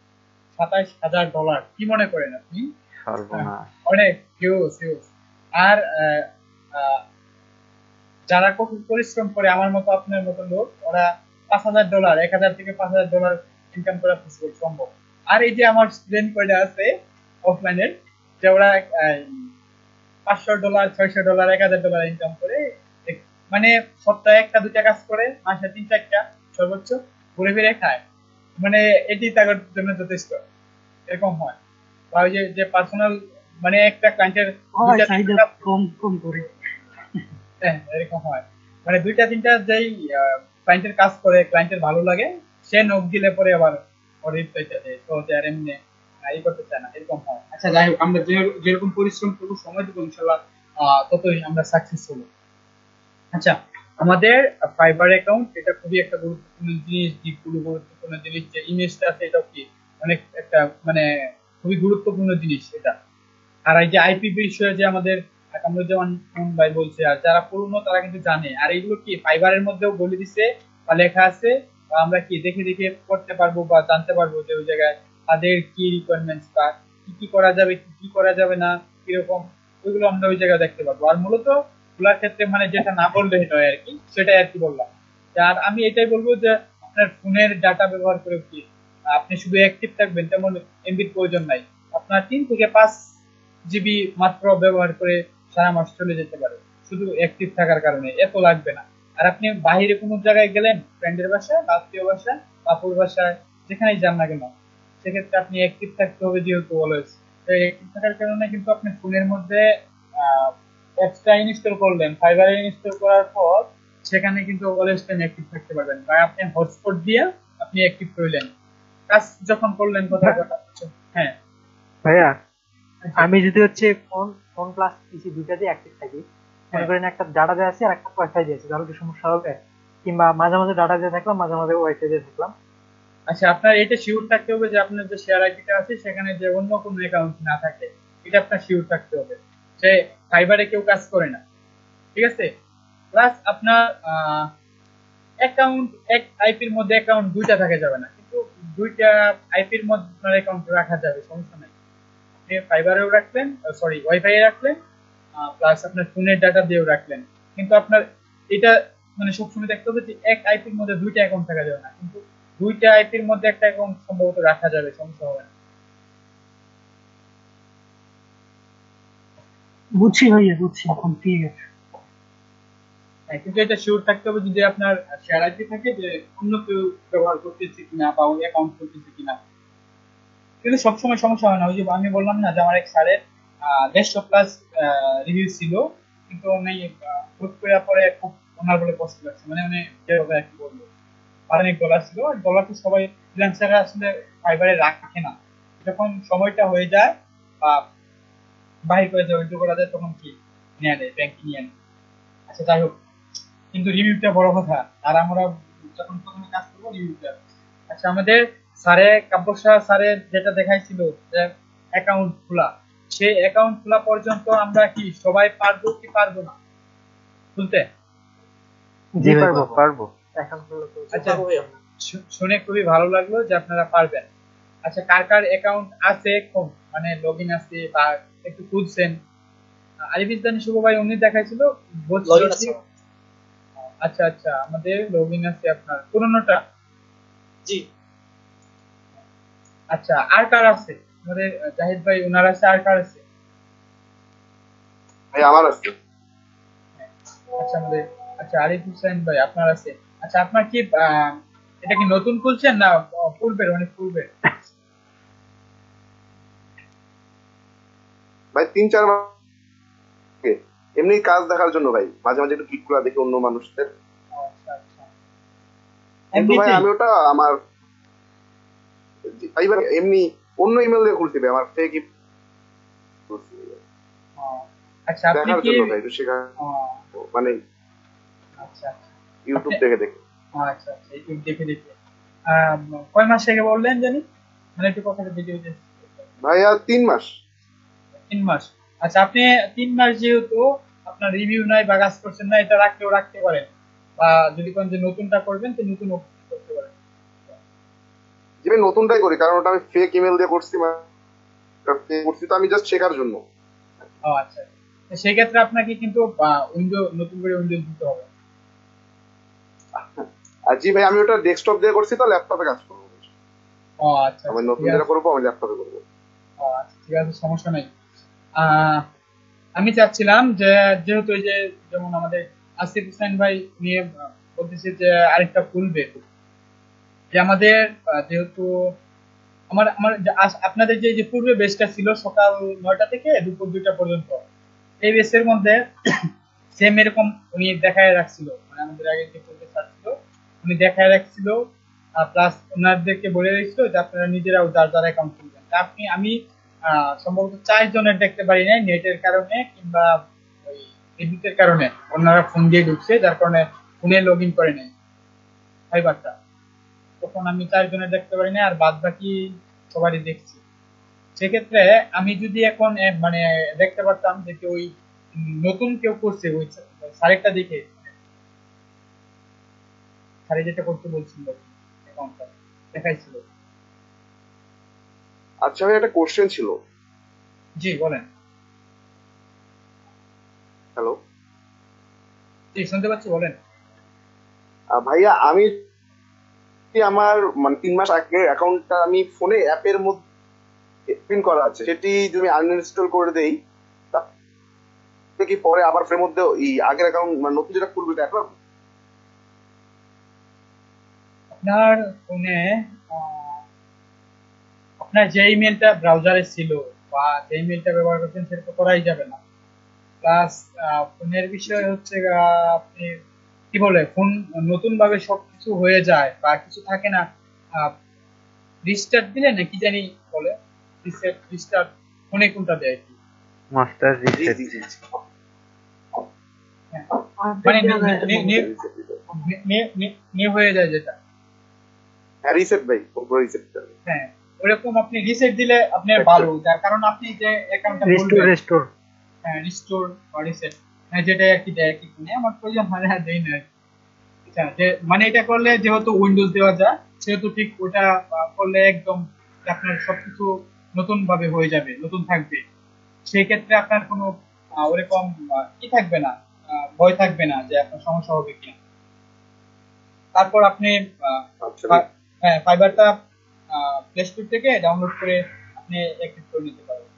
$27,000 কি মনে করেন আপনি? সর্বনাশ। অনেক হিউজ হিউজ। আর আহ, যারা কঠোর পরিশ্রম করে আমার মতো আপনার মতো লোক, ওরা $5,000, 1,000 থেকে $5,000 ইনকাম করা পসিবল সম্ভব। আর এই যে আমার স্টুডেন্ট কয়টা আছে অফলাইনের, যে ওরা $500, $600, $1,000 ইনকাম করে, মানে সপ্তাহে একটা দুইটা কাজ করে, মাসে 3-4টা সর্বোচ্চ ঘুরে ফিরে খায়, মানে এটি তাদের জন্য যথেষ্ট, এরকম হয়। বা ওই যে পার্সোনাল, মানে একটা ক্লায়েন্টের হয় চাহিদা কম কম করে। হ্যাঁ এরকম হয়, মানে দুইটা তিনটা যেই ক্লায়েন্টের কাজ করে, ক্লায়েন্টের ভালো লাগে, সে নখ দিলে পরে আবার ওর রিপ্লাইটা দেয়, সহজে আর এমনি এই করতে চায় না, এরকম হয়। আচ্ছা যাই হোক, আমরা যেরকম পরিশ্রম করবো, সময় দেবো, ইনশাল্লাহ ততই আমরা সাকসেস হবো। আচ্ছা, আমাদের ফাইবার অ্যাকাউন্ট এটা খুবই একটা গুরুত্বপূর্ণ জিনিস, দিকগুলো গুরুত্বপূর্ণ জিনিস, যে ইমেজটা আছে এটাও কি অনেক একটা মানে খুবই গুরুত্বপূর্ণ জিনিস এটা। আর এই যে আইপি বিষয়ে যে আমাদের কামরুজ্জামান ভাই বলছে, আর যারা পুরনো তারা কিন্তু জানে, আর এইগুলো কি ফাইবারের মধ্যেও বলে দিছে বা লেখা আছে, বা আমরা কি দেখে দেখে করতে পারবো বা জানতে পারবো যে ওই জায়গায় তাদের কি রিকোয়ারমেন্টস বা কি কি করা যাবে, কি কি করা যাবে না, কিরকম, ওইগুলো আমরা ওই জায়গায় দেখতে পারবো। আর মূলত খোলার ক্ষেত্রে মানে যেটা না বললে এটা হয় আর কি, সেটাই আর কি বললাম। আর আমি এটাই বলবো যে আপনার ফোনের ডাটা ব্যবহার করে কি আপনি শুধু অ্যাক্টিভ থাকবেন তেমন এমবির প্রয়োজন নাই, আপনার 3 থেকে 5 জিবি মাত্র ব্যবহার করে সারা মাস চলে যেতে পারে, শুধু অ্যাক্টিভ থাকার কারণে এত লাগবে না। আর আপনি বাইরে কোনো জায়গায় গেলেন, ফ্রেন্ডের বাসায়, আত্মীয় বাসায়, বাপুর বাসায়, যেখানেই যান না কেন, সেক্ষেত্রে আপনি অ্যাক্টিভ থাকতে হবে, যেহেতু অলওয়েজ অ্যাক্টিভ থাকার কারণে কিন্তু আপনি ফোনের মধ্যে অ্যাপসটা ইনস্টল করলেন, ফাইবার ইনস্টল করার পর সেখানে কিন্তু অলওয়েজ টাইম অ্যাক্টিভ থাকতে পারবেন, বা আপনি হটস্পট দিয়ে আপনি অ্যাক্টিভ করলেন, কাজ যখন করলেন কথা কথা। হ্যাঁ ভাইয়া, আমি যদি হচ্ছে ফোন ফোন প্লাস পিসি দুইটাতে অ্যাক্টিভ থাকি, মনে করেন একটা ডাটা দিয়ে আছে আর একটা ওয়াইফাই দিয়ে আছে, তাহলে কি সমস্যা হবে? কিংবা মাঝে মাঝে ডাটা দিয়ে থাকলাম, মাঝে মাঝে ওয়াইফাই দিয়ে থাকলাম, আচ্ছা, আপনার এটা শিওর থাকতে হবে যে আপনার যে শেয়ার আইপিটা আছে সেখানে যে অন্য কোনো অ্যাকাউন্ট না থাকে, এটা আপনার শিওর থাকতে হবে। সে ফাইবারে কেউ কাজ করে না, ঠিক আছে? প্লাস আপনার অ্যাকাউন্ট এক আইপির মধ্যে অ্যাকাউন্ট দুইটা থাকা যাবে না, কিন্তু দুইটা আইপির মধ্যে আপনার অ্যাকাউন্ট রাখা যাবে, সমস্যা নাই। আপনি ফাইবারেও রাখলেন, সরি ওয়াইফাই এ রাখলেন, প্লাস আপনার ফোনের ডাটা দিয়েও রাখলেন, কিন্তু আপনার এটা মানে সবসময় দেখতে হবে যে এক আইপির মধ্যে দুইটা অ্যাকাউন্ট থাকা যাবে না, কিন্তু দুইটা আইপির মধ্যে একটা অ্যাকাউন্ট সম্ভবত রাখা যাবে, সমস্যা হবে না। বুঝছি ভাইয়া, বুঝছি এখন, ঠিক আছে। হ্যাঁ, কিন্তু এটা শিওর থাকতে হবে যদি আপনার শেয়ার আইপি থাকে যে অন্য কেউ ব্যবহার করতেছে কিনা বা ওই অ্যাকাউন্ট করতেছে কিনা। কিন্তু সবসময় সমস্যা হয় না। ওই যে আমি বললাম না যে আমার এক স্যারের 150 প্লাস রিভিউ ছিল, কিন্তু উনি হুট করে পরে খুব ওনার বলে কষ্ট লাগছে, মানে উনি যেভাবে আর কি বলবো, অনেক ডলার ছিল, ডলারটা সবাই ফ্রিল্যান্সাররা আসলে ফাইবারে রাখে না, যখন সময়টা হয়ে যায় বা বাহির করে যায় উইথড্র করা যায় তখন কি নিয়ে নেয়, ব্যাংক নিয়ে নেয়। আচ্ছা যাই হোক, কিন্তু রিভিউটা বড় কথা, আর আমরা যখন প্রথমে কাজ করবো রিভিউটা। আচ্ছা, আমাদের স্যারে কাব্যসা স্যারের যেটা দেখাইছিল যে অ্যাকাউন্ট খোলা, সেই অ্যাকাউন্ট খোলা পর্যন্ত আমরা কি সবাই পারবো কি পারবো না খুলতে? জি পারবো পারবো। আচ্ছা, শুনে খুবই ভালো লাগলো যে আপনারা পারবেন। আচ্ছা, কার কার অ্যাকাউন্ট আছে, মানে লগ ইন আছে বা একটু খুঁজছেন? আরিফ ইসলামী শুভ ভাই উনি দেখাইছিল, বলছিল Login আছে। আচ্ছা আচ্ছা, আমাদের লগ ইন আছে আপনার পুরোনোটা। জি। আচ্ছা, আর কার আছে? আমাদের জাহিদ ভাই ওনার আছে, আর কার আছে? ভাই আমার আছে। আচ্ছা, আমাদের আচ্ছা আরিফ হুসাইন ভাই আপনার আছে। আচ্ছা, আপনার কি এটা কি নতুন খুলছেন না পূর্বের, অনেক পূর্বের? ভাই 3-4 মাস আগে। এমনি কাজ দেখার জন্য ভাই, মাঝে মাঝে একটু ক্লিক করে দেখি অন্য মানুষদের। আচ্ছা আচ্ছা, কিন্তু ভাই আমি ওটা আমার ফাইবার এমনি অন্য ইমেল দিয়ে খুলছি ভাই, আমার ফেক আচ্ছা, আপনি দেখার কি জন্য ভাই, একটু শেখা মানে আচ্ছা আচ্ছা ইউটিউব দেখে দেখে। আচ্ছা আচ্ছা, ইউটিউব দেখে দেখে। কয় মাস থেকে বললেন জানি, মানে একটু কথাটা ভিডিও যে ভাইয়া 3 মাস। 3 মাস। আচ্ছা, আপনি 3 মাস যেহেতু আপনার রিভিউ নাই বা কাজ করছেন না, এটা রাখতেও রাখতে পারেন, বা যদি কোন যে নতুনটা করবেন তো নতুন করতে পারেন। যে আমি নতুনটাই করি, কারণ ওটা আমি ফেক ইমেল দিয়ে করছি, করছি তো আমি জাস্ট শেখার জন্য। ও আচ্ছা, সেই ক্ষেত্রে আপনাকে কিন্তু উইন্ডো নতুন করে উইন্ডো দিতে হবে। আর জি ভাই, আমি ওটা ডেস্কটপ দিয়ে করছি তো ল্যাপটপে কাজ করবো। ও আচ্ছা, আমি নতুন যেটা করবো আমি ল্যাপটপে করবো। ও আচ্ছা, ঠিক আছে, সমস্যা নেই। আমি চাচ্ছিলাম যে যেহেতু এই যে যেমন আমাদের আসিফ হোসেন ভাই নিয়ে বলতেছে যে আরেকটা খুলবে, যে আমাদের যেহেতু আমার আমার আপনাদের যে পূর্বে বেসটা ছিল সকাল 9টা থেকে দুপুর 2টা পর্যন্ত, এই বেসের মধ্যে সেম এরকম উনি দেখায় রাখছিল, মানে আমাদের আগে যে পূর্বে স্যার ছিল উনি দেখায় রাখছিল, প্লাস ওনাদেরকে বলে রেখেছিল যে আপনারা নিজেরাও যার যার অ্যাকাউন্ট খুলবেন। তা আমি সম্ভবত 4 জনের দেখতে পারি নাই, নেটের কারণে কিংবা ওই বিদ্যুতের কারণে ওনারা ফোন দিয়ে ঢুকছে, যার কারণে ফোনে লগ ইন করে নেই ফাইবারটা, তখন আমি 4 জনের দেখতে পারি না, আর বাদ বাকি সবারই দেখছি। সেক্ষেত্রে আমি যদি এখন মানে দেখতে পারতাম যে কেউ ওই নতুন কেউ করছে ওই সারেরটা দেখে, সারে যেটা করতে বলছিল অ্যাকাউন্টটা দেখাইছিল। আচ্ছা ভাই, একটা কোশ্চেন ছিল। জি বলেন। হ্যালো, জি শুনতে পাচ্ছি, বলেন। ভাইয়া আমি আমার মানে 3 মাস আগে অ্যাকাউন্টটা আমি ফোনে অ্যাপের মধ্যে পিন করা আছে, সেটি যদি আনইনস্টল করে দেই তাহলে কি পরে আবার ফ্রেম মধ্যে এই আগের অ্যাকাউন্ট মানে নতুন যেটা খুলবে এটা একবার? আপনার ফোনে আপনার যে ইমেলটা ব্রাউজারে ছিল বা যে ইমেলটা ব্যবহার করছেন সেটা তো করাই যাবে না। প্লাস ফোনের বিষয় হচ্ছে আপনি কি বলে ফোন নতুন ভাবে সবকিছু হয়ে যায় বা কিছু থাকে না, রিস্টার্ট দিলে না কি জানি বলে, রিসেট রিস্টার্ট ফোনে কোনটা দেয় কি মাস্টার জি রিসেট। জি জি জি। মানে নিউ হয়ে যায় যেটা। হ্যাঁ রিসেট ভাই, পুরো রিসেট করবে। হ্যাঁ ওরকম আপনি রিসেট দিলে আপনার ভালো, যার কারণ আপনি যে অ্যাকাউন্টটা রেস্টোর খুলবেন, রেস্টোর হ্যাঁ রিস্টোর বা রিসেট, হ্যাঁ যেটা আর কি দেয় কিছু নেই, আমার প্রয়োজন হয় না, দেই না আর কি। আচ্ছা যে মানে এটা করলে যেহেতু উইন্ডোজ দেওয়া যায়, সেহেতু ঠিক ওটা করলে একদম আপনার সবকিছু নতুন ভাবে হয়ে যাবে, নতুন থাকবে। সেই ক্ষেত্রে আপনার কোনো ওরকম কি থাকবে না, ভয় থাকবে না যে আপনার সমস্যা হবে কিনা। তারপর আপনি আচ্ছা ভাই, হ্যাঁ ফাইবারটা প্লে স্টোর থেকে ডাউনলোড করে আপনি অ্যাক্টিভ করে নিতে পারবেন।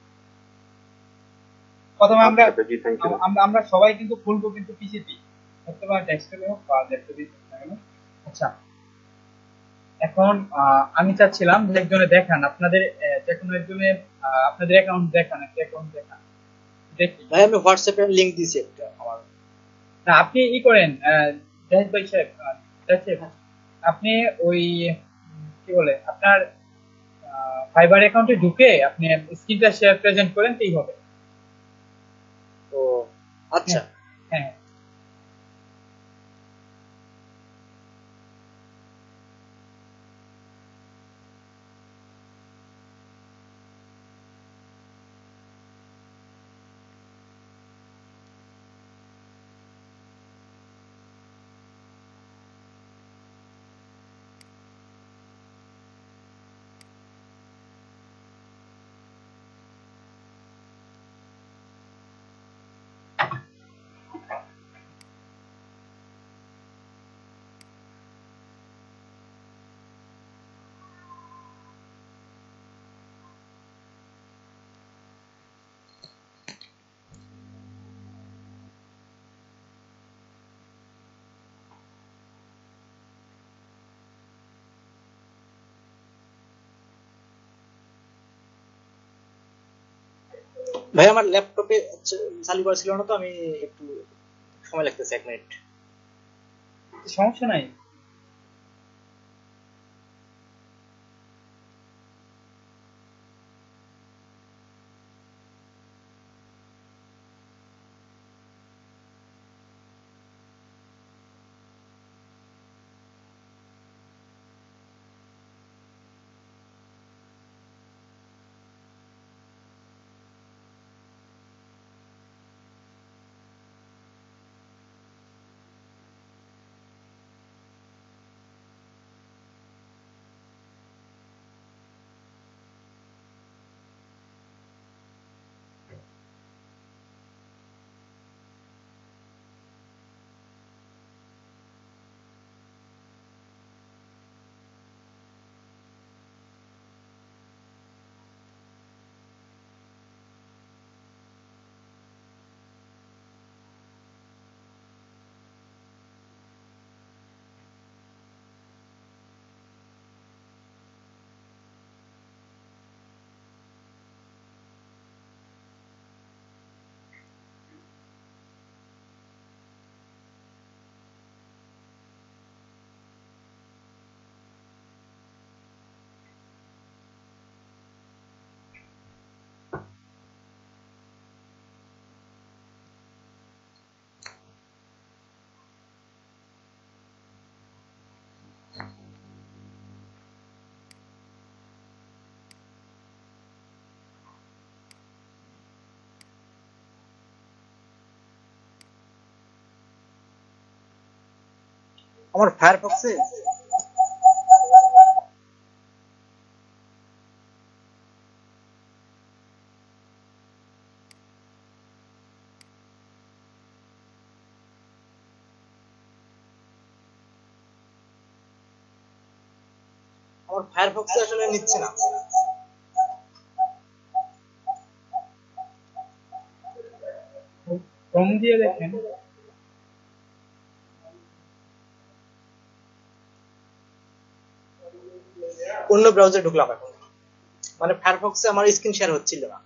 প্রথমে আমরা আচ্ছা জি থ্যাংক ইউ। আমরা আমরা সবাই কিন্তু খুলবো কিন্তু পিসিতে, হতে পারে ডেস্কটপে হোক বা ল্যাপটপে না কেন। আচ্ছা এখন আমি চাচ্ছিলাম যে একজনে দেখান আপনাদের যে কোনো একজনে আপনাদের অ্যাকাউন্ট দেখান, একটা অ্যাকাউন্ট দেখান দেখি। ভাই আমি হোয়াটসঅ্যাপে লিংক দিয়েছি একটা আমার। না আপনি ই করেন জাহিদ ভাই সাহেব, জাহিদ সাহেব, আপনি ওই কি বলে আপনার ফাইবার অ্যাকাউন্টে ঢুকে আপনি স্ক্রিনটা শেয়ার প্রেজেন্ট করেন তাই হবে। তো আচ্ছা হ্যাঁ ভাই আমার ল্যাপটপে চালু করা ছিল না, তো আমি একটু সময় লাগতেছে 1 মিনিট। সমস্যা নাই। আমার ফায়ারফক্সে আসলে নিচ্ছে না। ক্রোম দিয়ে দেখেন। অন্য ব্রাউজারে ঢুকলাম এখন, মানে ফায়ারফক্সে আমার স্ক্রিন শেয়ার হচ্ছিল না।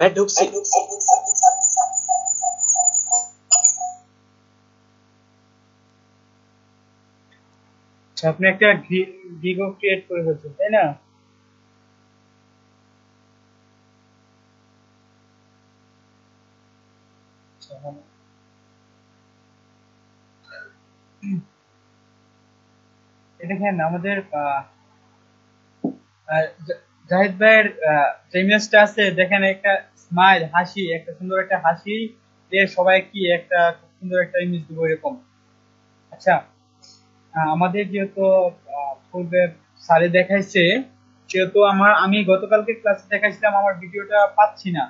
ভাই ঢুকছি। আপনি একটা গিগও ক্রিয়েট করে ফেলছেন তাই না? দেখেন আমাদের জাহিদ ভাইয়ের যে ইমেজটা আছে দেখেন, একটা স্মাইল, হাসি, একটা সুন্দর একটা হাসি দিয়ে সবাই কি একটা খুব সুন্দর একটা ইমেজ দিব এরকম। আচ্ছা, আমাদের যেহেতু পূর্বে স্যারে দেখাইছে, সেহেতু আমি গতকালকে ক্লাসে দেখাইছিলাম, আমার ভিডিওটা পাচ্ছি না।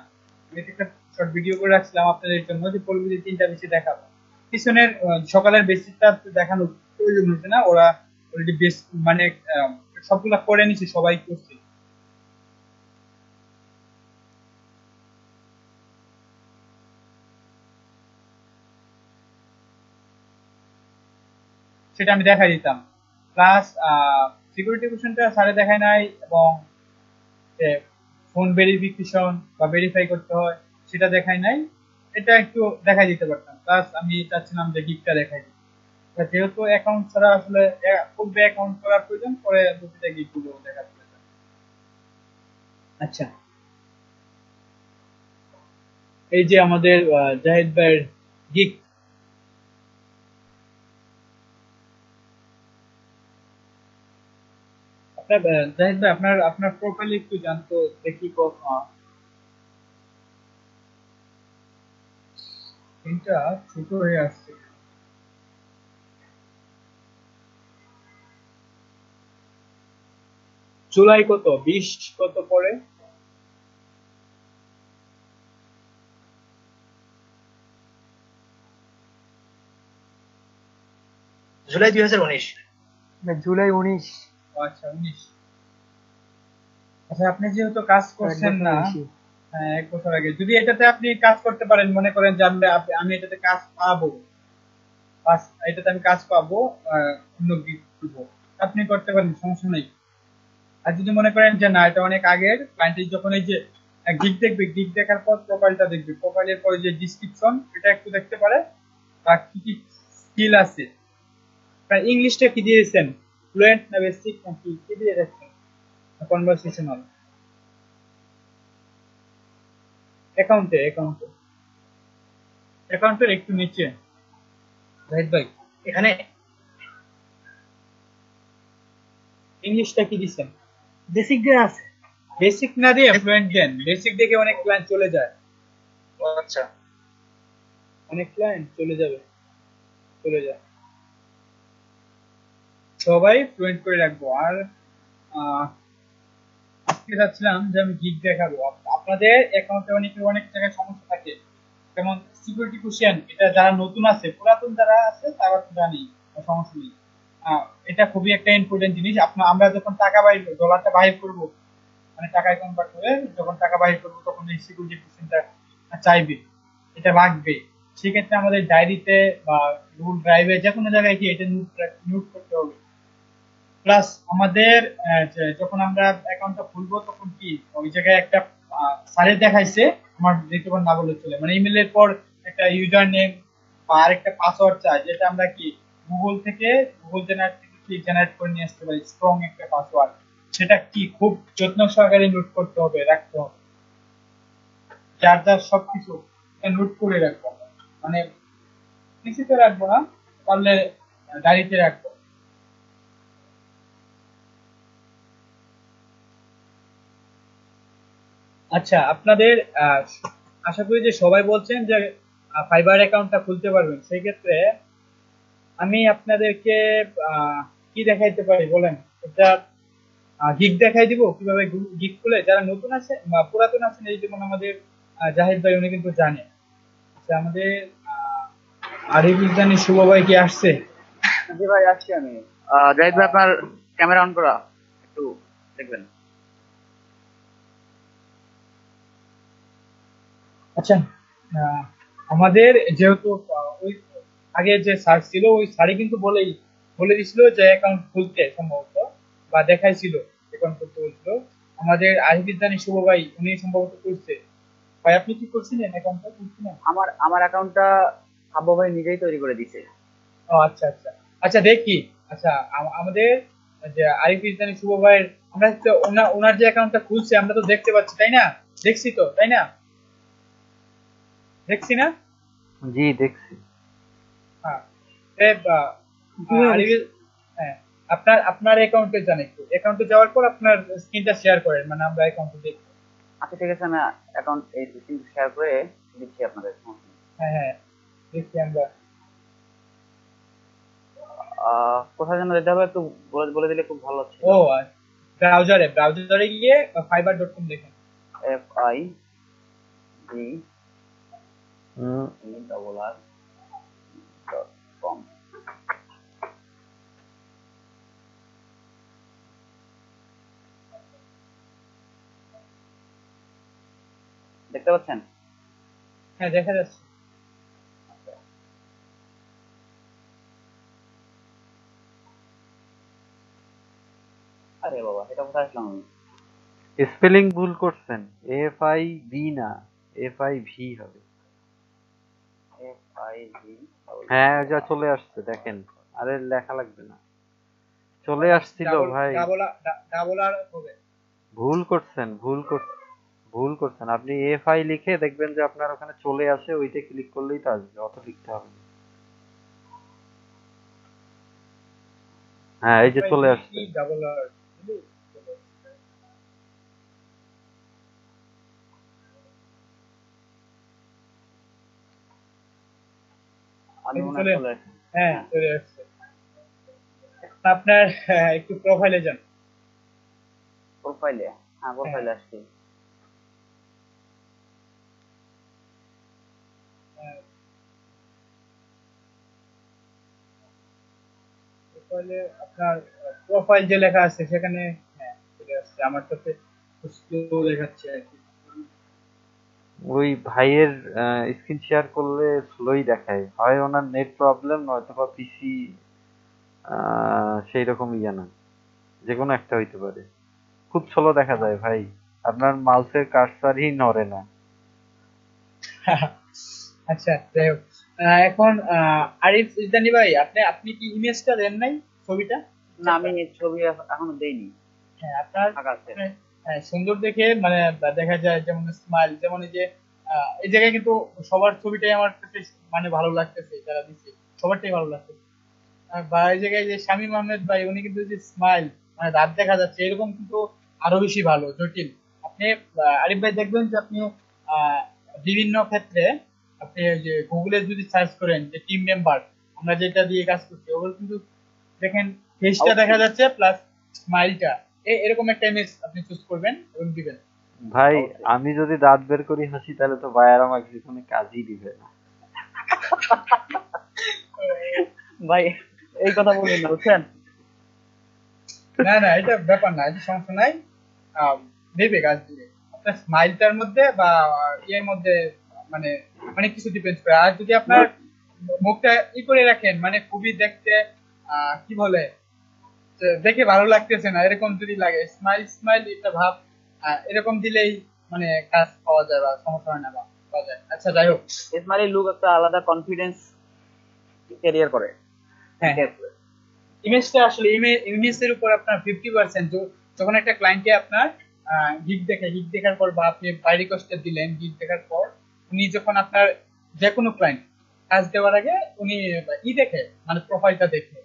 আমি একটা শর্ট ভিডিও করে রাখছিলাম আপনাদের জন্য, যে পরবর্তী 3টা বেশি দেখাবো। পিছনের সকালের বেসিকটা দেখানো প্রয়োজন হচ্ছে না, ওরা অলরেডি বেস মানে সবগুলা করে নিছে, সবাই করছে। সেটা আমি দেখাই দিতাম। প্লাস সিকিউরিটি কোশ্চেনটা স্যারে দেখায় নাই, এবং ফোন ভেরিফিকেশন বা ভেরিফাই করতে হয় সেটা দেখায় নাই, এটা একটু দেখাই দিতে পারতাম। প্লাস আমি চাচ্ছিলাম যে গিফটটা দেখাই দিই, যেহেতু অ্যাকাউন্ট ছাড়া আসলে পূর্বে অ্যাকাউন্ট করার প্রয়োজন, পরে দুটোটা গিফট গুলো দেখা প্রয়োজন। আচ্ছা, এই যে আমাদের জাহিদ ভাইয়ের গিফট, আপনার জাহিদ ভাই আপনার আপনার প্রোফাইল একটু জানতো দেখি এটা ছোট হয়ে আসছে। জুলাই কত 20 কত পরে? জুলাই 2019। জুলাই 19। আচ্ছা 19। আচ্ছা, আপনি যেহেতু কাজ করছেন না, 1 বছর আগে, যদি এটাতে আপনি কাজ করতে পারেন, মনে করেন যে আমি এটাতে কাজ পাবো, এটাতে আমি কাজ পাবো, অন্য দিব, আপনি করতে পারেন, সমস্যা নেই। আর যদি মনে করেন যে না, এটা অনেক আগের, ক্লায়েন্ট যখন এই যে গিগ দেখবে, গিগ দেখার পর প্রোফাইলটা দেখবে, প্রোফাইলের পরে যে ডিসক্রিপশন এটা একটু দেখতে পারে, আর কি কি স্কিল আছে। ইংলিশটা কি দিয়েছেন, ফ্লুয়েন্ট না বেসিক না কি দিয়ে রাখছেন, কনভারসেশনাল? অ্যাকাউন্টের একটু নিচে জাহিদ ভাই, এখানে ইংলিশটা কি দিচ্ছেন? বেসিক দিয়ে আছে। বেসিক না দিয়ে ফ্লুয়েন্ট দেন, বেসিক দেখে অনেক ক্লায়েন্ট চলে যায়। আচ্ছা, অনেক ক্লায়েন্ট চলে যায়। সবাই ফ্লুয়েন্ট করে রাখবো। আর আজকে যাচ্ছিলাম যে আমি গিগ দেখাবো। আপনাদের অ্যাকাউন্টে অনেক জায়গায় সমস্যা থাকে, যেমন সিকিউরিটি কোশ্চেন, এটা যারা নতুন আছে, পুরাতন যারা আছে তারা তো জানি, সমস্যা নেই। এটা খুবই একটা ইম্পর্টেন্ট জিনিস। আমরা যখন টাকা বাইর ডলারটা বাহির করব, মানে টাকায় কনভার্ট করে যখন টাকা বাহির করবো, তখন এই সিকিউরিটি কোশ্চেনটা চাইবে, এটা লাগবে। সেক্ষেত্রে আমাদের ডায়েরিতে বা গুগল ড্রাইভে যে কোনো জায়গায় কি এটা নোট করতে হবে। প্লাস আমাদের যখন আমরা অ্যাকাউন্টটা খুলবো, তখন কি ওই জায়গায় একটা স্যারের দেখাইছে, আমার দেখতে পারেন না বলে চলে, মানে ইমেলের পর একটা ইউজার নেম বা আরেকটা পাসওয়ার্ড চাই, যেটা আমরা কি গুগল জেনারেট থেকে কি জেনারেট করে নিয়ে আসতে পারি, স্ট্রং একটা পাসওয়ার্ড। সেটা কি খুব যত্ন সহকারে নোট করতে হবে, রাখতে হবে, যার সবকিছু নোট করে রাখবো, মানে পিসিতে রাখবো না, পারলে ডায়েরিতে রাখবো। আচ্ছা, আপনাদের আশা করি যে সবাই বলছেন যে ফাইবার অ্যাকাউন্টটা খুলতে পারবেন। সেই ক্ষেত্রে আমি আপনাদেরকে কি দেখাইতে পারি বলেন? এটা গিগ দেখাই দিব, কিভাবে গিগ খুলে। যারা নতুন আছে বা পুরাতন আছেন, এই যেমন আমাদের জাহিদ ভাই, উনি কিন্তু জানে। আচ্ছা, আমাদের আরিফ ইসলামী শুভ ভাই কি আসছে? জি ভাই, আসছি আমি। জাহিদ ভাই, আপনার ক্যামেরা অন করা, একটু দেখবেন। আচ্ছা, আমাদের যেহেতু ওই আগে যে স্যার ছিল, ওই স্যারই কিন্তু বলে দিছিল যে অ্যাকাউন্ট খুলতে, সম্ভবত বা দেখাইছিল অ্যাকাউন্ট করতে বলছিল। আমাদের আরিফ ইসলামী শুভ ভাই, উনি সম্ভবত করছে, ভাই আপনি কি করছিলেন অ্যাকাউন্টটা খুলছিলেন? আমার আমার অ্যাকাউন্টটা হাব্বু ভাই নিজেই তৈরি করে দিছে। ও আচ্ছা আচ্ছা আচ্ছা দেখি। আচ্ছা আমাদের যে আরিফ ইসলামী শুভ ভাইয়ের আমরা তো ওনার যে অ্যাকাউন্টটা খুলছে আমরা তো দেখতে পাচ্ছি তাই না? দেখছি তো তাই না? দেখছি না? জি দেখছি। হ্যাঁ আরিফ, হ্যাঁ আপনার অ্যাকাউন্টে যান, একটু অ্যাকাউন্টে যাওয়ার পর আপনার স্ক্রিনটা শেয়ার করেন, মানে আমরা অ্যাকাউন্টে দেখি। আচ্ছা ঠিক আছে, আমি অ্যাকাউন্ট এই শেয়ার করে দিচ্ছি আপনাদের। হ্যাঁ হ্যাঁ দেখছি আমরা। কোথায় যেন যেতে হবে একটু বলে বলে দিলে খুব ভালো ছিল। ও ব্রাউজারে গিয়ে fiverr.com দেখেন। FIVERR.com। দেখতে পাচ্ছেন? হ্যাঁ দেখা যাচ্ছে। আরে বাবা, এটা কোথায় আসলাম আমি? স্পেলিং ভুল করছেন, FIV না FIV হবে। FIV। হ্যাঁ যা চলে আসছে দেখেন, আরে লেখা লাগবে না, চলে আসছিল ভাই। ডাবল আর হবে। ভুল করছেন, ভুল করছেন। আপনি FI লিখে দেখবেন যে আপনার ওখানে চলে আসে, ওইটা ক্লিক করলেই তো আসবে, অত লিখতে হবে না। হ্যাঁ এই যে চলে আসছে। ডাবল আর আমি মনে হয় চলে আসছি। হ্যাঁ চলে আসছে। আপনার একটু প্রোফাইলে যান। প্রোফাইলে? হ্যাঁ প্রোফাইলে আসছি। প্রোফাইলে আপনার প্রোফাইল যে লেখা আছে সেখানে, হ্যাঁ চলে আসছে। আমার কাছে স্লো দেখাচ্ছে আর কি। ওই ভাইয়ের স্ক্রিন শেয়ার করলে স্লোই দেখায়, হয় ওনার নেট প্রবলেম নয়তো বা পিসি সেই রকমই জানা, যে কোনো একটা হইতে পারে। খুব স্লো দেখা যায় ভাই, আপনার মাউসের কার্সারই নড়ে না। আচ্ছা যাই হোক, এখন আরিফ ইসলামী ভাই আপনি কি ইমেজটা দেন নাই, ছবিটা? না আমি ছবি এখনো দেইনি। হ্যাঁ আপনার ফাঁকা আছে। হ্যাঁ সুন্দর দেখে মানে দেখা যায়, যেমন স্মাইল, যেমন এই যে এই জায়গায় কিন্তু সবার ছবিটাই আমার কাছে মানে ভালো লাগতেছে, যারা দিচ্ছে সবারটাই ভালো লাগতেছে। বা এই জায়গায় যে শামীম আহমেদ ভাই, উনি কিন্তু যে স্মাইল মানে দাঁত দেখা যাচ্ছে এরকম কিন্তু আরো বেশি ভালো জটিল। আপনি আরিফ ভাই দেখবেন যে আপনি আহ, বিভিন্ন ক্ষেত্রে আপনি ওই যে গুগলে যদি সার্চ করেন যে টিম মেম্বার, আমরা যেটা দিয়ে কাজ করছি, ওগুলো কিন্তু দেখেন ফেসটা দেখা যাচ্ছে প্লাস স্মাইলটা, এরকম একটা ইমেজ আপনি চুজ করবেন এবং দিবেন। ভাই আমি যদি দাঁত বের করি হাসি, তাহলে তো ভাইয়ার আমাকে কোনো কাজই দিবে না। ভাই এই কথা বলুন না, বুঝছেন? না না এটা ব্যাপার না, এটা সমস্যা নাই। দেবে কাজ দিবে আপনার স্মাইলটার মধ্যে বা ইয়ের মধ্যে, মানে অনেক কিছু ডিপেন্ড করে। আর যদি আপনার মুখটা ই করে রাখেন, মানে খুবই দেখতে কি বলে যে দেখে ভালো লাগতেছে না এরকম যদি লাগে, স্মাইল স্মাইল একটা ভাব এরকম দিলেই মানে কাজ পাওয়া যায় বা সমস্যা হয় না বা পাওয়া যায়। আচ্ছা যাই হোক, স্মাইলি লুক একটা আলাদা কনফিডেন্স ক্যারিয়ার করে। হ্যাঁ ইমেজটা আসলে ইমেজের উপর আপনার 50%, যখন একটা ক্লায়েন্টকে আপনার গিগ দেখার পর বা আপনি বাই রিকোয়েস্ট দিলেন, গিগ দেখার পর উনি যখন আপনার যে কোনো ক্লায়েন্ট কাজ দেওয়ার আগে উনি দেখে মানে প্রোফাইলটা দেখে,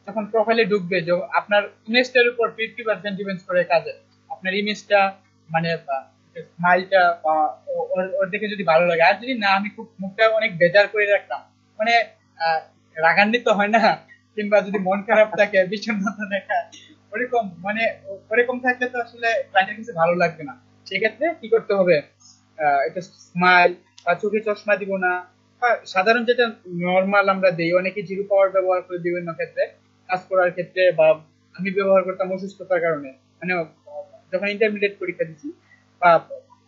যখন প্রোফাইলে ঢুকবে আপনার ইমেজটার উপর 50% ডিপেন্ড করে কাজে। আপনার ইমেজটা মানে স্মাইলটা বা ওর দেখে যদি ভালো লাগে, আর যদি না আমি খুব মুখটা অনেক বেজার করে রাখতাম, মানে রাগান্বিত হয় না, কিংবা যদি মন খারাপ থাকে, বিষণ্ণতা দেখায়, ওরকম মানে ওরকম থাকলে তো আসলে ক্লায়েন্টের কিছু ভালো লাগবে না। সেক্ষেত্রে কি করতে হবে, এটা স্মাইল বা চোখে চশমা দিব না, বা সাধারণ যেটা নর্মাল আমরা দিই, অনেকে জিরো পাওয়ার ব্যবহার করে বিভিন্ন ক্ষেত্রে কাজ করার ক্ষেত্রে, বা আমি ব্যবহার করতাম অসুস্থতার কারণে, মানে যখন ইন্টারমিডিয়েট পরীক্ষা দিচ্ছি বা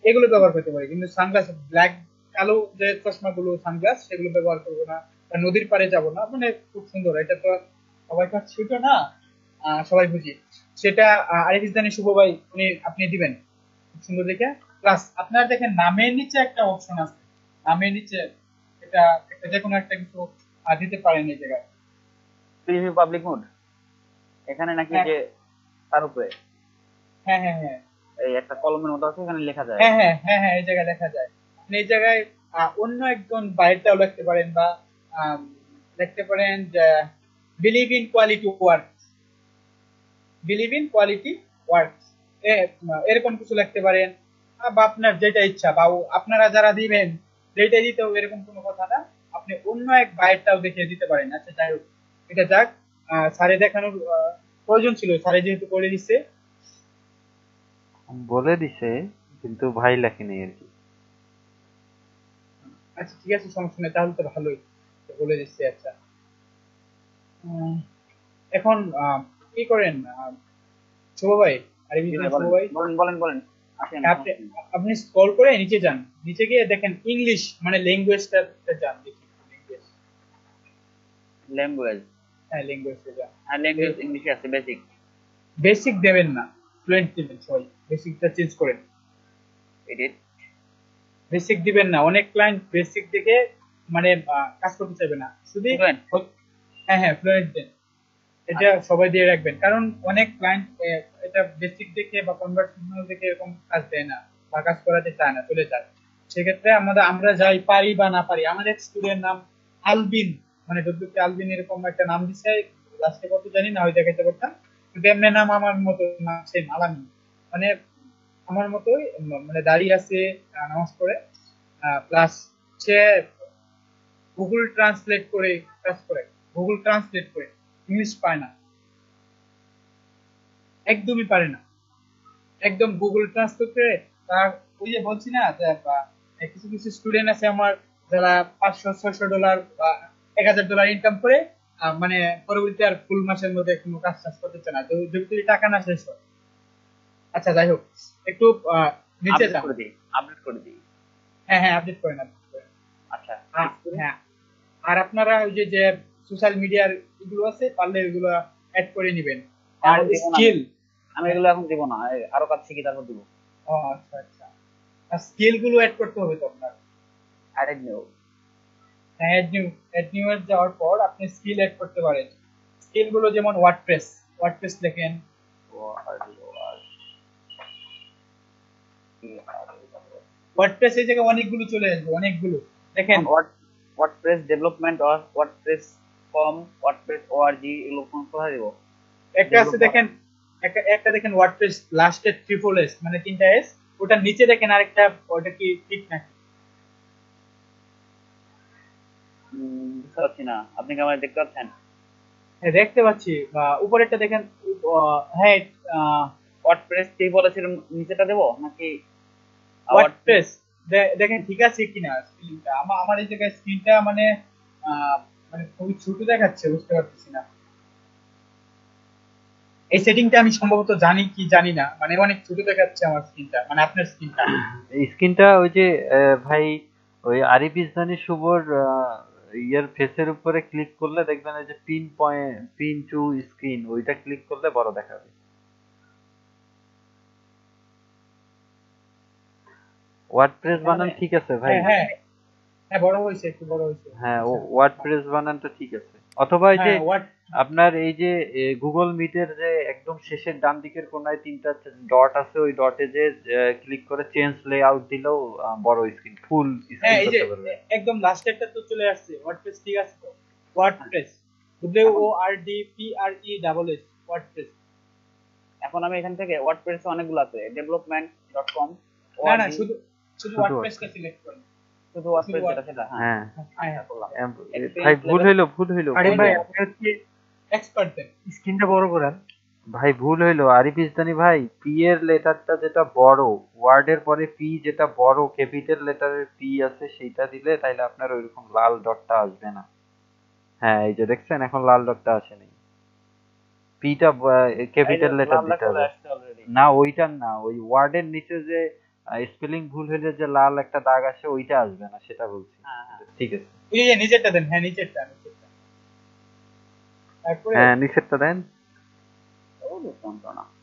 এগুলো ব্যবহার করতে পারি। কিন্তু সানগ্লাস ব্ল্যাক কালো যে চশমাগুলো সানগ্লাস সেগুলো ব্যবহার করবো না, বা নদীর পাড়ে যাব না, মানে খুব সুন্দর এটা তো সবাই তো ছোট না, সবাই বুঝি সেটা। আরিফ ইসলামী শুভ ভাই আপনি দিবেন খুব সুন্দর দেখে। প্লাস আপনার দেখেন নামের নিচে একটা অপশন আছে, নামের নিচে এটা এটা যে কোনো একটা কিছু দিতে পারেন এই জায়গায়। প্রিভিউ পাবলিক মোড এখানে নাকি হ্যাঁ যে তার উপরে হ্যাঁ হ্যাঁ হ্যাঁ এই একটা কলমের মতো আছে, এখানে লেখা যায়। হ্যাঁ হ্যাঁ হ্যাঁ হ্যাঁ এই জায়গায় দেখা যায়। আপনি এই জায়গায় অন্য একজন বাইরটাও লিখতে পারেন বা আম, লিখতে পারেন যে believe in quality work, believe in quality work, এরকম কিছু লিখতে পারেন। বা আপনার যেটা ইচ্ছা বা আপনারা যারা দিবেন যেটাই দিতে হবে এরকম কোনো কথা না, আপনি অন্য এক বাইরটাও দেখিয়ে দিতে পারেন। আচ্ছা যাই হোক, এটা যাক, স্যারে দেখানোর প্রয়োজন ছিল, স্যারে যেহেতু করে দিচ্ছে। বলে দিছে কিন্তু ভাই লেখেনি আর কি। আচ্ছা ঠিক আছে, সমস্যা নেই, তাহলে তো ভালোই, তো বলে দিচ্ছে। আচ্ছা এখন কি করেন শুভ ভাই? আরে জি ভাই, শুভ ভাই, বলেন বলেন বলেন আসেন। আপনি আপনি স্ক্রল করে নিচে যান, নিচে গিয়ে দেখেন ইংলিশ মানে ল্যাঙ্গুয়েজটা যান, দেখি ল্যাঙ্গুয়েজ। ল্যাঙ্গুয়েজ, হ্যাঁ ল্যাঙ্গুয়েজটা যান। আর ল্যাঙ্গুয়েজ ইংলিশে আছে বেসিক। বেসিক দেবেন না, ফ্লুয়েন্ট দিবেন, সবাই বেসিকটা চেঞ্জ করেন। এডিট বেসিক দিবেন না, অনেক ক্লায়েন্ট বেসিক দেখে মানে কাজ করতে চাইবে না, শুধু Fluent? হ্যাঁ হ্যাঁ ফ্লুয়েন্ট দেন, এটা সবাই দিয়ে রাখবেন। কারণ অনেক ক্লায়েন্ট এটা বেসিক দেখে বা কনভার্সেশনাল দেখে এরকম কাজ দেয় না বা কাজ করাতে চায় না, চলে যায়। সেক্ষেত্রে আমরা যাই পারি বা না পারি, আমাদের স্টুডেন্ট নাম আলবিন, মানে ডব্লিউপি আলবিন এরকম একটা নাম দিছে, লাস্টে কত জানি না, ওই দেখাতে পারতাম, কিন্তু এমনি নাম আমার মতো নাম সেম আলামিন, মানে আমার মতোই, মানে দাঁড়িয়ে আছে, নামাজ পড়ে, প্লাস সে গুগল ট্রান্সলেট করে কাজ করে, গুগল ট্রান্সলেট করে, ইংলিশ পায় না, একদমই পারে না, একদম গুগল ট্রান্সলেট করে তার, ওই যে বলছি না যে কিছু কিছু স্টুডেন্ট আছে আমার যারা $500-600 বা $1000 ইনকাম করে, মানে পরবর্তী আর ফুল মাসের মধ্যে কোনো কাজ টাজ করতে চায় না, যদি টাকা না শেষ হয়। আচ্ছা যাই হোক, একটু নিচে আপডেট যান। করে দিই, আপডেট করে দিই। হ্যাঁ হ্যাঁ আপডেট করেন, আপডেট করেন। আচ্ছা হ্যাঁ, আর আপনারা ওই যে যে সোশ্যাল মিডিয়ার এগুলো আছে, পারলে এগুলো অ্যাড করে নেবেন। আর এখন দিব না, স্কিল, আমি এগুলো এখন দিব না, আরো কাজ শিখি তারপর দিব। ও আচ্ছা আচ্ছা, আর স্কিল গুলো অ্যাড করতে হবে তো আপনার। অ্যাডেড নিউ হ্যাঁ অ্যাড নিউ এর যাওয়ার পর আপনি স্কিল অ্যাড করতে পারেন। স্কিল গুলো যেমন ওয়ার্ডপ্রেস লেখেন। ওয়ার্ডপ্রেস এই জায়গায় অনেকগুলো চলে আসবে, অনেকগুলো দেখেন। ওয়ার্ডপ্রেস ডেভেলপমেন্ট আর ওয়ার্ডপ্রেস কম, ওয়ার্ডপ্রেস ওআরজি, এগুলো কোথায় দেব? একটা আছে দেখেন, একটা দেখেন ওয়ার্ডপ্রেস লাস্টে ট্রিপল এস মানে 3টা এস, ওটার নিচে দেখেন আরেকটা, ওটা কি ঠিক নাকি? বুঝতে পারছি না, আপনি কি আমায় দেখতে পাচ্ছেন? হ্যাঁ দেখতে পাচ্ছি, উপরেরটা দেখেন। হ্যাঁ ওয়ার্ডপ্রেস ট্রিপল এর নিচেটা দেব নাকি? ওয়ার্ডপ্রেস দেখেন ঠিক আছে কিনা স্ক্রিনটা, আমার এই জায়গায় স্ক্রিনটা মানে মানে খুবই ছোট দেখাচ্ছে, বুঝতে পারতেছি না। এই সেটিংটা আমি সম্ভবত জানি কি জানি না, মানে অনেক ছোট দেখাচ্ছে আমার স্ক্রিনটা, মানে আপনার স্ক্রিনটা। এই স্ক্রিনটা ওই যে ভাই ওই আরিফ ইসলামী শুভর ইয়ার ফেসের উপরে ক্লিক করলে দেখবেন এই যে পিন টু স্ক্রিন, ওইটা ক্লিক করলে বড় দেখাবে। ওয়ার্ডপ্রেস বানান ঠিক আছে ভাই? হ্যাঁ হ্যাঁ হ্যাঁ বড় হয়েছে, একটু বড় হয়েছে। হ্যাঁ ওয়ার্ডপ্রেস বানানটা ঠিক আছে। অথবা এই যে আপনার এই যে গুগল মিটের যে একদম শেষের ডান দিকের কোনায় 3টা ডট আছে, ওই ডটে যে ক্লিক করে চেঞ্জ লেআউট দিলেও বড় স্ক্রিন ফুল স্ক্রিন করতে পারবে। একদম লাস্টেরটা তো চলে আসছে, ওয়ার্ডপ্রেস ঠিক আছে তো? WordPress WORDPRESS WordPress. এখন আমি এখান থেকে ওয়ার্ডপ্রেস অনেকগুলো আছে, development.com, না না শুধু ওয়ার্ডপ্রেসটা সিলেক্ট করুন, শুধু ওয়ার্ডপ্রেস যেটা সেটা। হ্যাঁ হ্যাঁ ভাই ভুল হইলো আরে ভাই আপনি হচ্ছে এক্সপার্ট দেন, স্ক্রিনটা বড় করেন। ভাই ভুল হইলো আরিফ ইসলামী ভাই, পি এর লেটারটা যেটা বড়, ওয়ার্ডের পরে পি যেটা বড় ক্যাপিটাল লেটারের পি আছে সেইটা দিলে তাইলে আপনার ওইরকম লাল ডটটা আসবে না। হ্যাঁ এই যে দেখছেন এখন লাল ডটটা আসেনি, পিটা ক্যাপিটাল লেটার দিতে হবে। না ওইটা না, ওই ওয়ার্ডের নিচে যে স্পেলিং ভুল হইলে যে লাল একটা দাগ আসে ওইটা আসবে না, সেটা বলছি। ঠিক আছে এই যে নিচেরটা দেন, হ্যাঁ নিচেরটা। তারপরে হ্যাঁ নিচেরটা দেন।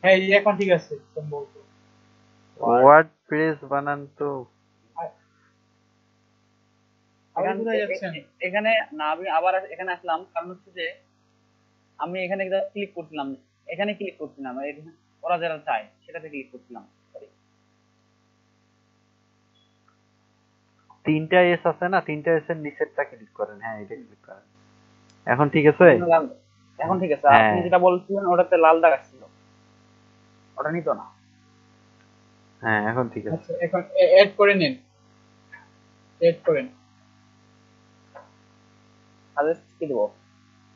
হ্যাঁ এই এখন ঠিক আছে সম্ভবত। ওয়ার্ডপ্রেস বানান তো আপনি কোথায় যাচ্ছেন? এখানে না, আমি আবার এখানে আসলাম কারণ হচ্ছে যে আমি এখানে ক্লিক করছিলাম, এখানে ক্লিক করছিলাম, এখানে ওরা যারা চায় সেটাতে ক্লিক করছিলাম। Sorry। 3টা এস আছে না, 3টা এস এর নিচেরটা ক্লিক করেন। হ্যাঁ, এটা ক্লিক করেন। এখন ঠিক আছে? এখন ঠিক আছে। হ্যাঁ। আপনি যেটা বলছিলেন ওটাতে লাল দাগ আসছিল, ওটা নিত না। হ্যাঁ, এখন ঠিক আছে। আচ্ছা, এখন এড করে নিন, এড করেন। সাজেস্ট কি দেবো?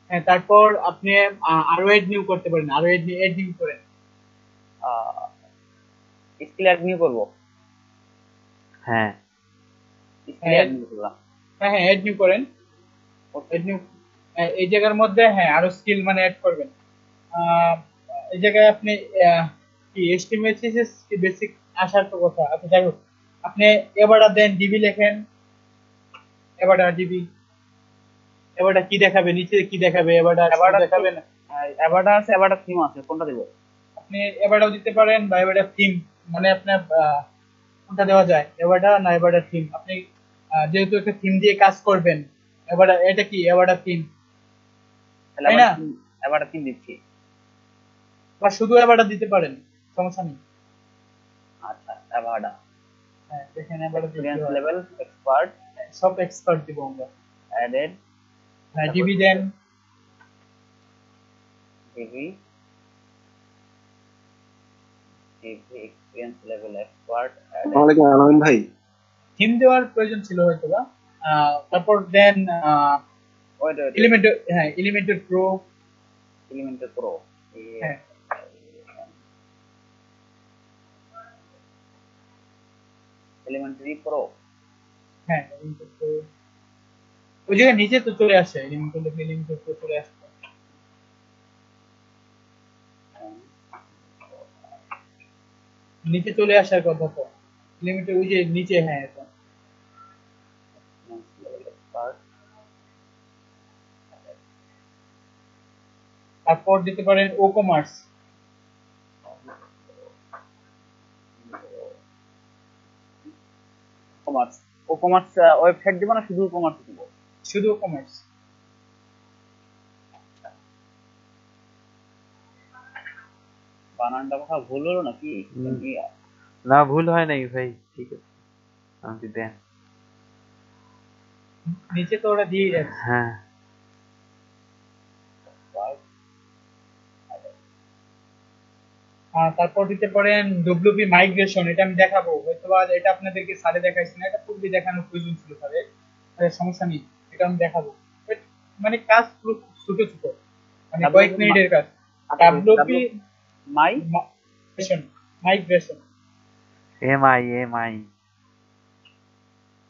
হ্যাঁ, তারপর আপনি আরো এড নিউ করতে পারেন, আরো এড নিউ করেন। স্কিল অ্যাড নিউ করবো। হ্যাঁ, স্কিল অ্যাড নিউ করলাম। হ্যাঁ হ্যাঁ, এড নিউ করেন। এড নিউ এই জায়গার মধ্যে হ্যাঁ আরো স্কিল মানে অ্যাড করবেন। এই জায়গায় আপনি কি এস্টিমেট কি বেসিক আসার তো কথা। আচ্ছা যাই হোক, আপনি এবারটা দেন, ডিবি লেখেন, এবারটা ডিবি, এবারটা কি দেখাবে, নিচে কি দেখাবে, এবারটা দেখাবে না। এবারটা আছে, এবারটা থিম আছে, কোনটা দেবো? আপনি এবারটাও দিতে পারেন বা এবারটা থিম, মানে আপনার কোনটা দেওয়া যায়, এবারটা না এবারটা থিম। আপনি যেহেতু একটা থিম দিয়ে কাজ করবেন, এবারটা এটা কি এবারটা থিম, তাই না? এবারটা থিম দিচ্ছি, বা শুধু এবারটা দিতে পারেন, সমস্যা নেই। আচ্ছা এবারটা। হ্যাঁ, দেখেন এবারটা এক্সপেরিয়েন্স লেভেল এক্সপার্ট, সব এক্সপার্ট দিব আমরা। অ্যাডেড, হ্যাঁ, ডিবি দেন, DB, DB experience level expert, আসসালামু আলাইকুম আলামিন ভাই। থিম দেওয়ার প্রয়োজন ছিল হয়তো বা। তারপর দেন এলিমেন্টর, হ্যাঁ এলিমেন্টর প্রো, এলিমেন্টর প্রো, হ্যাঁ এলিমেন্টারি প্রো, হ্যাঁ এলিমেন্টর প্রো। ওই জায়গায় নিচে তো চলে আসে, এলিমেন্টর প্রো চলে আসে, নিচে চলে আসার কথা তো এলিমেন্টর, ওই যে নিচে। হ্যাঁ এটা তারপর দিতে পারেন ও কমার্স। কমার্স, ও কমার্স ওয়েবসাইট দিব না শুধু কমার্স দিব? শুধু কমার্স। বানানটা কথা ভুল হলো নাকি? না, ভুল হয় নাই ভাই, ঠিক আছে। আপনি দেন, নিচে তো ওরা দিয়ে যাচ্ছে। হ্যাঁ। তারপর দিতে পারেন ডব্লিউপি মাইগ্রেশন। এটা আমি দেখাবো হয়তো, বা এটা আপনাদেরকে সারে দেখাইছি না, এটা পূর্বে দেখানোর প্রয়োজন ছিল স্যারের, সমস্যা নেই, এটা আমি দেখাবো। মানে কাজ পুরো ছোট ছোট, মানে কয়েক মিনিটের কাজ। ডব্লিউপি মাইগ্রেশন, এমআই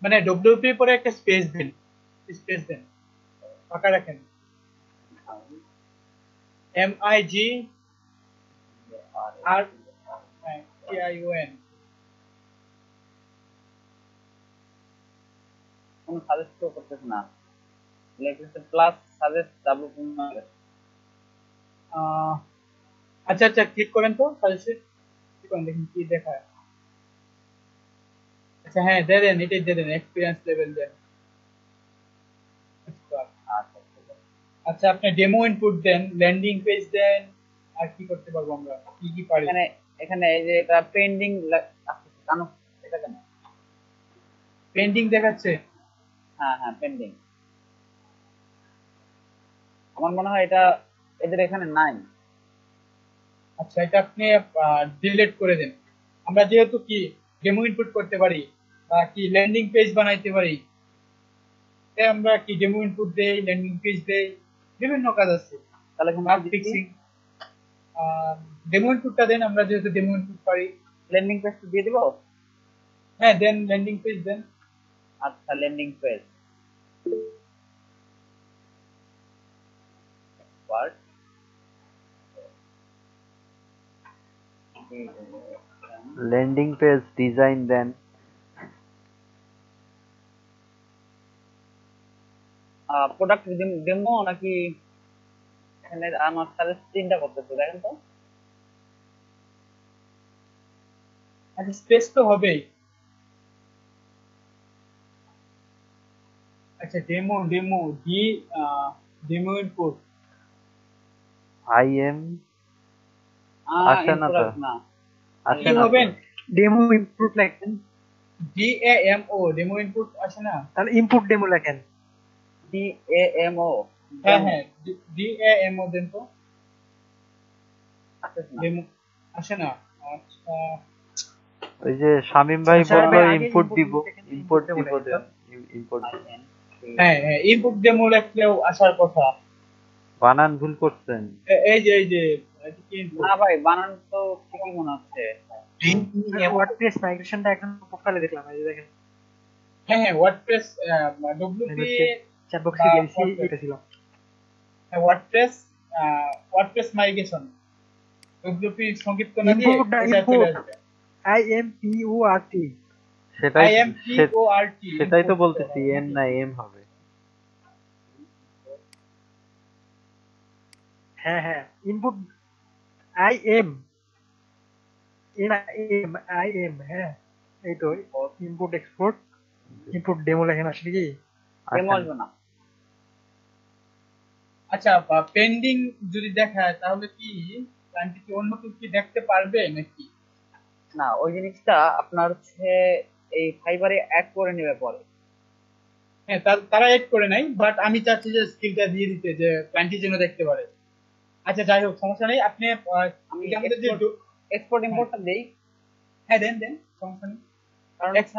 মানে ডব্লিউপি পরে একটা স্পেস দেন, ফাঁকা রাখেন, MIG আর TION। কোনো সাজেস্ট করতেছে না, লেখছে প্লাস সাজেস্ট ডাবল। আচ্ছা আচ্ছা, ক্লিক করেন তো সাজেস্টেড, ক্লিক করেন দেখুন কি দেখায়। আচ্ছা হ্যাঁ, দেন এটাই দেন, এক্সপিরিয়েন্স লেভেল দেন। আচ্ছা, আপনি ডেমো ইনপুট দেন, ল্যান্ডিং পেজ দেন, আর কি করতে পারবো আমরা, কি কি পারি। এখানে এই যে এটা পেন্ডিং কেন, এটা কেন পেন্ডিং দেখাচ্ছে? হ্যাঁ হ্যাঁ পেন্ডিং, আমার মনে হয় এটা এদের এখানে নাই। আচ্ছা, এটা আপনি ডিলিট করে দেন। আমরা যেহেতু কি ডেমো ইনপুট করতে পারি বা কি ল্যান্ডিং পেজ বানাইতে পারি, তাই আমরা কি ডেমো ইনপুট দেই, ল্যান্ডিং পেজ দেই, বিভিন্ন কাজ আছে। তাহলে ফিক্সিং, ডেমো ইনপুটটা দেন, আমরা যেহেতু ডেমো ইনপুট পারি। ল্যান্ডিং পেজ দিয়ে দিব? হ্যাঁ দেন, ল্যান্ডিং পেজ দেন। আচ্ছা, landing page part, landing page design দেন। প্রোডাক্ট ডেমো নাকি? এখানে আমার সাজেস্ট তিনটা করতেছে, দেখেন তো। আচ্ছা স্পেস তো হবেই। আচ্ছা demo demo D demo input IM আসে না ইনপুট তো, আসবে না। আসে কি না তো। হবেন? ডেমো ইনপুট লেখেন, DAMO ডেমো ইনপুট আসে না? তাহলে ইনপুট ডেমো লেখেন। DAMO হ্যাঁ হ্যাঁ DAMO দেন তো, আসতেছে না। ডেমো আসে না। আচ্ছা ওই যে শামিম ভাই আচ্ছা, বললো ভাই, আগে ইনপুট input দিব, লেখেন, ইনপুট input demo দিব লেখেন তো। দেন, ইনপুট হ্যাঁ হ্যাঁ ইনপুট ডেমো লিখলেও আসার কথা। বানান ভুল করছেন। এই যে এটা কি input? না ভাই, বানান তো ঠিকই মনে হচ্ছে। ওয়ার্ডপ্রেস মাইগ্রেশনটা এখন প্রোফাইলে দেখলাম, এই যে দেখেন হ্যাঁ হ্যাঁ ওয়ার্ডপ্রেস WP চ্যাট বক্সে দিয়েছি, এটা ছিল। ওয়ার্ডপ্রেস মাইগ্রেশন WP সংক্ষিপ্ত না দিয়ে ইনপুট এটা চলে আসবে। IMPURT। সেটাই IMPORT সেটাই তো বলতেছি, এন না এম হবে। হ্যাঁ হ্যাঁ ইনপুট IM IM, হ্যাঁ এই তো ইনপুট এক্সপোর্ট ইনপুট ডেমো লেখেন, আসলে কি ডেমো আসবে না। আচ্ছা পেন্ডিং যদি দেখায় তাহলে কি ক্লায়েন্ট কি অন্য কেউ কি দেখতে পারবে নাকি? না, ওই জিনিসটা আপনার হচ্ছে এই ফাইবারে অ্যাড করে নেবে পরে। হ্যাঁ তারা এড করে নাই, বাট আমি চাচ্ছি যে স্কিলটা দিয়ে দিতে যে ক্লায়েন্ট যেন দেখতে পারে। আচ্ছা যাই হোক সমস্যা নেই, আপনি আমি এটা আমাদের যে এক্সপোর্ট ইম্পোর্টটা দেই, হ্যাঁ দেন সমস্যা নেই। কারণ হচ্ছে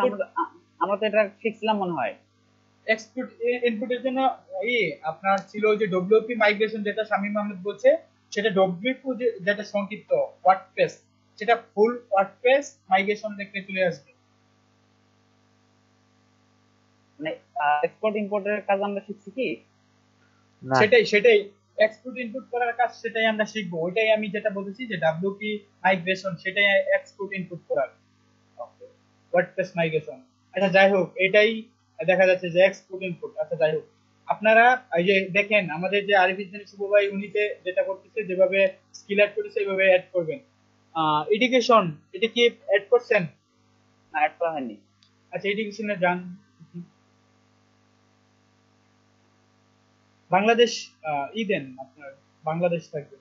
আমরা তো এটা শিখছিলাম মনে হয়। এক্সপোর্ট ইনপুটের জন্য আপনার ছিল যে WP মাইগ্রেশন, যেটা শামীম আহমেদ বলছে সেটা WP যেটা সংক্ষিপ্ত ওয়ার্ডপ্রেস, সেটা ফুল ওয়ার্ডপ্রেস মাইগ্রেশন দেখতে চলে আসবে। মানে এক্সপোর্ট ইম্পোর্টের কাজ আমরা শিখছি কি? না সেটাই এক্সপোর্ট ইনপুট করার কাজ, সেটাই আমরা শিখবো। ওইটাই আমি যেটা বলেছি যে WP মাইগ্রেশন, সেটাই এক্সপোর্ট ইনপুট করার ওয়ার্ডপ্রেস মাইগ্রেশন। আচ্ছা যাই হোক, এটাই দেখা যাচ্ছে যে এক্সপোর্ট ইনপুট। আচ্ছা যাই হোক, আপনারা এই যে দেখেন আমাদের যে আরিফ ইসলাম শুভ ভাই উনিতে যেটা করতেছে, যেভাবে স্কিল অ্যাড করেছে এইভাবে অ্যাড করবেন। এডুকেশন এটা কি অ্যাড করছেন? না, অ্যাড করা হয়নি। আচ্ছা এডুকেশনে যান, বাংলাদেশ দেন, আপনার বাংলাদেশ থাকবে।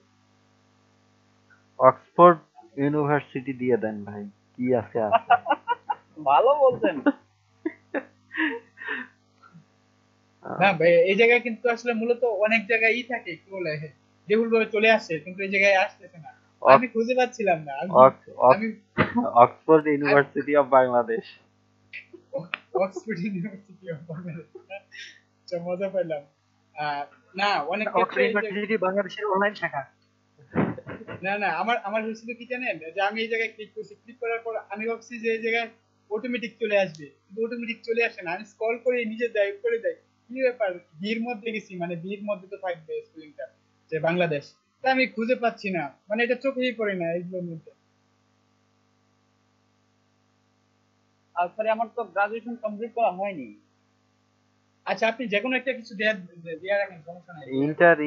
অক্সফোর্ড ইউনিভার্সিটি দিয়ে দেন ভাই, কি আছে আছে। ভালো বলছেন। না ভাই এই জায়গায় কিন্তু আসলে মূলত অনেক জায়গায় থাকে, কি বলে যেগুলো ভাবে চলে আসে, কিন্তু এই জায়গায় আসতেছে না। আমি খুঁজে পাচ্ছিলাম না। আমি Oxford university of Bangladesh. Oxford university of Bangladesh, মজা পাইলাম। না অনেক অক্সফোর্ড ইউনিভার্সিটি বাংলাদেশের অনলাইন শাখা। না আমার হয়েছিল কি জানেন, যে আমি এই জায়গায় ক্লিক করছি, ক্লিক করার পর আমি ভাবছি যে এই জায়গায় অটোমেটিক চলে আসবে, কিন্তু অটোমেটিক চলে আসে না। আমি স্ক্রল করে নিজে ড্রাইভ করে যাই, কি ব্যাপার, ভিড় মধ্যে গেছি, মানে ভিড় মধ্যে তো থাকবে স্পেলিংটা যে বাংলাদেশ, তা আমি খুঁজে পাচ্ছি না, মানে এটা চোখেই পড়ে না এইগুলোর মধ্যে। আর সরি, আমার তো গ্রাজুয়েশন কমপ্লিট করা হয়নি। আচ্ছা আপনি যে কোনো একটা কিছু দিয়ে রাখেন, সমস্যা নাই।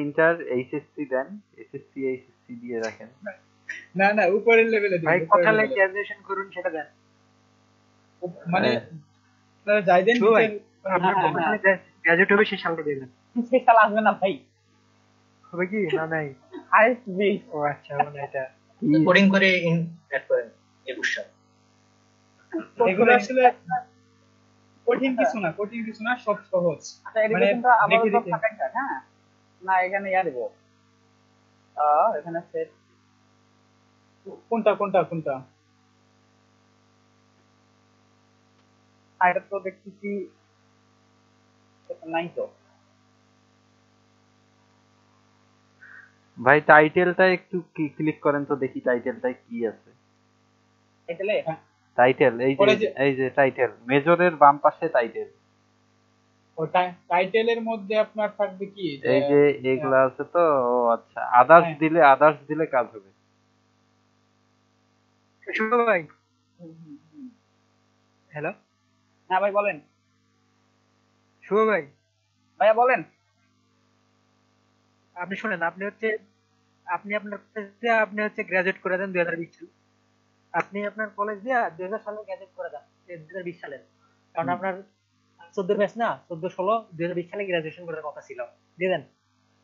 ইন্টার এইচএসসি দেন, এইচএসসি দিয়ে রাখেন। না উপরের লেভেলে দিন ভাই কথা লাগে গ্রাজুয়েশন করুন সেটা দেন, মানে আপনারা যাই দেন গ্রাজুয়েট হবে সেই সালটা দিবেন। সেই সাল আসবে না ভাই, হবে কি না নাই? Highest bit. ও আচ্ছা, মানে এটা কোডিং করে অ্যাড করেন 21 সাল। এগুলো আসলে কঠিন কিছু না, সব সহজ। আচ্ছা এডুকেশনটা আপাতত ফাঁকা থাক, হ্যাঁ না এখানে ইয়া দেব, এখানে সেট কোনটা এটা তো দেখতেছি নাই তো ভাই। টাইটেলটা একটু ক্লিক করেন তো দেখি টাইটেলটাই কি আছে। এটালে টাইটেল এই যে টাইটেল, মেজরের বাম পাশে টাইটেল। ও টাইটেলের মধ্যে আপনার থাকবে কি, এই যে এগুলা আছে তো। ও আচ্ছা, আদার্স দিলে কাজ হবে। শুভ ভাই, হ্যালো, হ্যাঁ ভাই বলেন। শুভ ভাই, ভাইয়া বলেন। আপনি শুনেন, আপনি হচ্ছে গ্রাজুয়েট করে দেন 2020 সালে। আপনি আপনার কলেজ দিয়ে 2000 সালে গ্রাজুয়েট করে দেন, 2020 সালে, কারণ আপনার 14 ব্যাচ না, 14 16 2020 সালে গ্রাজুয়েশন করার কথা ছিল, দিয়ে দেন।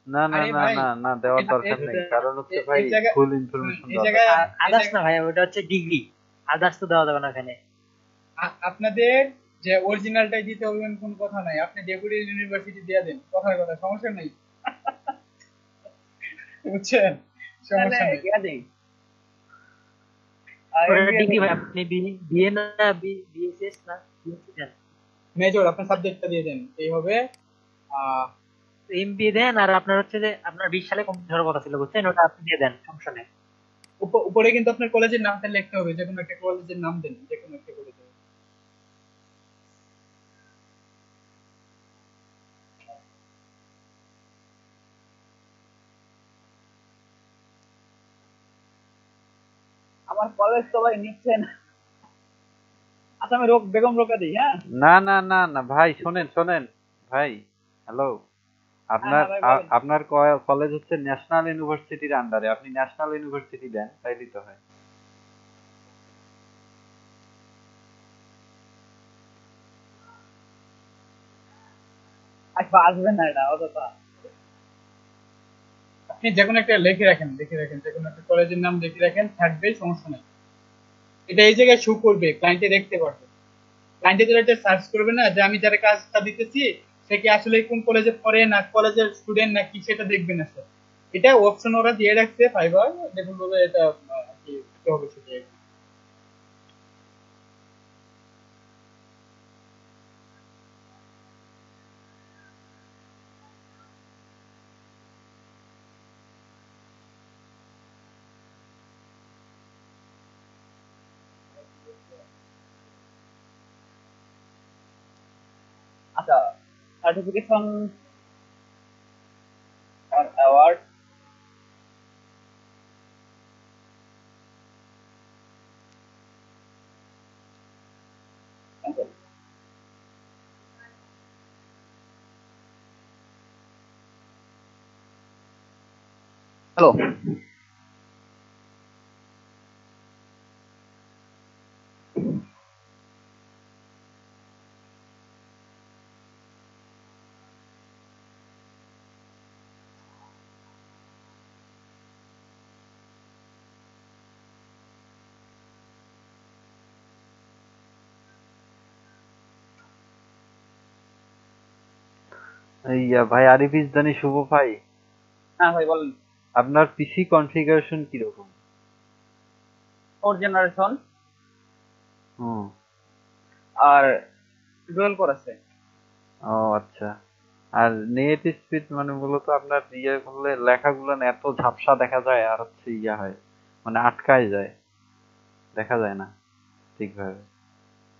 না না আরে না ভাই, না না, দেওয়ার এটা দরকার নেই, কারণ হচ্ছে ভাই এই জায়গায় ফুল ইনফরমেশন এই দেওয়া জায়গায় দরকার। এই আদার্স জায়গায় না ভাই, ওটা হচ্ছে ডিগ্রি, আদার্স তো দেওয়া যাবে না এখানে। আপনাদের যে অরিজিনালটাই দিতে হবে এমন কোনো কথা নাই, আপনি ডেপুটি ইউনিভার্সিটি দিয়ে দেন, কথার কথা, সমস্যা নেই, বুঝছেন, তাহলে সমস্যা নেই। ইয়া দেই ওটা MBA ডিগ্রি দেই। ভাই, আপনি বিএ না বিএসএস না BSc দেন, মেজর আপনার সাবজেক্টটা দিয়ে দেন, এই হবে। আহ এমবিএ দেন, আর আপনার হচ্ছে যে আপনার 20 সালে কমপ্লিট হওয়ার কথা ছিল, বুঝছেন, ওটা আপনি দিয়ে দেন, সমস্যা নেই। উপরে কিন্তু আপনার কলেজের নামটা লিখতে হবে, যে কোনো একটা কলেজের নাম দেন, যে কোনো একটা কলেজে। আমার কলেজ তো ভাই নিচ্ছে না। আচ্ছা আমি বেগম রোকা দিই, হ্যাঁ। না না না না ভাই, শোনেন শোনেন ভাই, হ্যালো, হ্যাঁ আপনার হ্যাঁ ভাই বলেন। আপনার কলেজ হচ্ছে ন্যাশনাল ইউনিভার্সিটির আন্ডারে, আপনি ন্যাশনাল ইউনিভার্সিটি দেন, তাইলেই তো হয়। আচ্ছা আসবে না এটা অতটা। আপনি যে কোনো একটা লিখে রাখেন, যে কোনো একটা কলেজের নাম লিখে রাখেন, থাকবে, সমস্যা নেই। এটা এই জায়গায় শো করবে, ক্লায়েন্টে দেখতে পারবে, ক্লায়েন্টে যেটা সার্চ করবে না, যে আমি যারা কাজটা দিতেছি সে কি আসলে কোন কলেজে পড়ে, না কলেজের স্টুডেন্ট নাকি, সেটা দেখবে না স্যার। এটা অপশন ওরা দিয়ে রাখছে ফাইবার, দেখুন বলে এটা কি কি হবে সেটা। আচ্ছা সার্টিফিকেশন অর অ্যাওয়ার্ড, হ্যালো। ইয়া ভাই, আরিফ ইসদানি শুভ ভাই, হ্যাঁ ভাই বলেন। আপনার পিসি কনফিগারেশন কিরকম? 4th জেনারেশন হুম। আর ডুয়েল কোর আছে। ও আচ্ছা। আর নেট স্পিড মানে মূলত আপনার ইয়ে করলে লেখাগুলো না এত ঝাপসা দেখা যায়, আর হচ্ছে ইয়া হয়, মানে আটকায় যায়, দেখা যায় না ঠিকভাবে,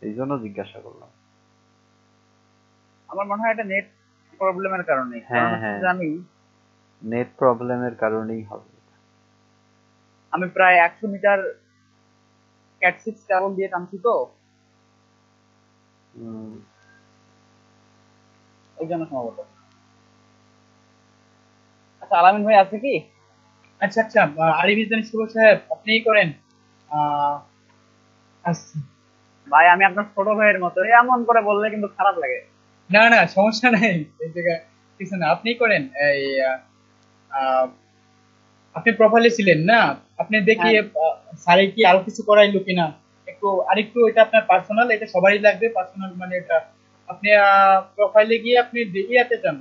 এই জন্য জিজ্ঞাসা করলাম। আমার মনে হয় এটা নেট প্রবলেমের কারণে, কারণ হ্যাঁ হচ্ছে হ্যাঁ, যে নেট প্রবলেমের কারণেই হবে। আমি প্রায় 100 মিটার ক্যাট 6 কেবল দিয়ে টানছি তো, হুম। এই জন্য সম্ভবত। আচ্ছা আলামিন ভাই আছে কি? আচ্ছা আচ্ছা, আরিফ ইসলাম শুভ সাহেব, আপনিই করেন। আহ আচ্ছা। ভাই আমি আপনার ছোট ভাইয়ের মতো, এমন করে বললে কিন্তু খারাপ লাগে। না না, সমস্যা নেই, এই জায়গায় কিছু না, আপনিই করেন। এই আহ, আপনি প্রোফাইলে ছিলেন না, আপনি দেখি স্যারে কি আরো কিছু করাইলো কিনা, একটু আরেকটু, এটা আপনার পার্সোনাল, এটা সবারই লাগবে পার্সোনাল, মানে এটা আপনি প্রোফাইলে গিয়ে আপনি ইয়াতে যান,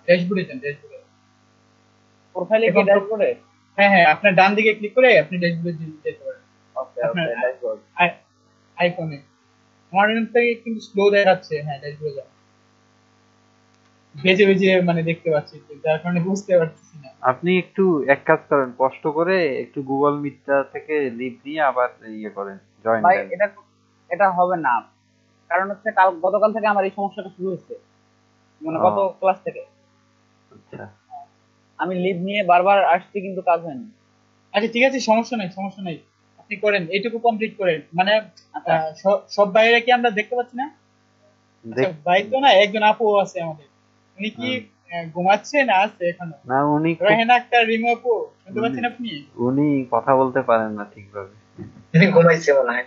ড্যাশবোর্ডে যান, ড্যাশবোর্ডে। প্রোফাইলে কি এখন ড্যাশবোর্ডে? হ্যাঁ হ্যাঁ, আপনার ডান দিকে ক্লিক করে আপনি ড্যাশবোর্ডে যেতে পারেন, ওকে আপনার ওকে, ড্যাশবোর্ড। আইকনে। আমার এখান থেকে কিন্তু স্লো দেখাচ্ছে, হ্যাঁ ড্যাশবোর্ডে যান, ভেজে ভেজে মানে দেখতে পাচ্ছি তো, যার কারণে বুঝতে পারতেছি না। আপনি একটু এক কাজ করেন, কষ্ট করে একটু গুগল মিটটা থেকে লিভ নিয়ে আবার ইয়ে করেন, জয়েন ভাই দেন। এটা এটা হবে না, কারণ হচ্ছে গতকাল থেকে আমার এই সমস্যাটা শুরু হয়েছে, মানে গত ও ক্লাস থেকে আচ্ছা। আমি লিভ নিয়ে বারবার আসছি কিন্তু কাজ হয়নি। আচ্ছা ঠিক আছে, সমস্যা নাই, সমস্যা নাই, আপনি করেন, এইটুকু কমপ্লিট করেন, মানে আচ্ছা সব বাইরে কি আমরা দেখতে পাচ্ছি না? আচ্ছা দেখ, ভাই তো না, একজন আপু আছে আমাদের, উনি কি ঘুমাচ্ছে না আছে এখনো? না উনি রহেনা আক্তার, রিমু আপু, শুনতে পাচ্ছেন আপনি? উনি কথা বলতে পারেন না ঠিকভাবে। ঘুমাইছে মনে হয়।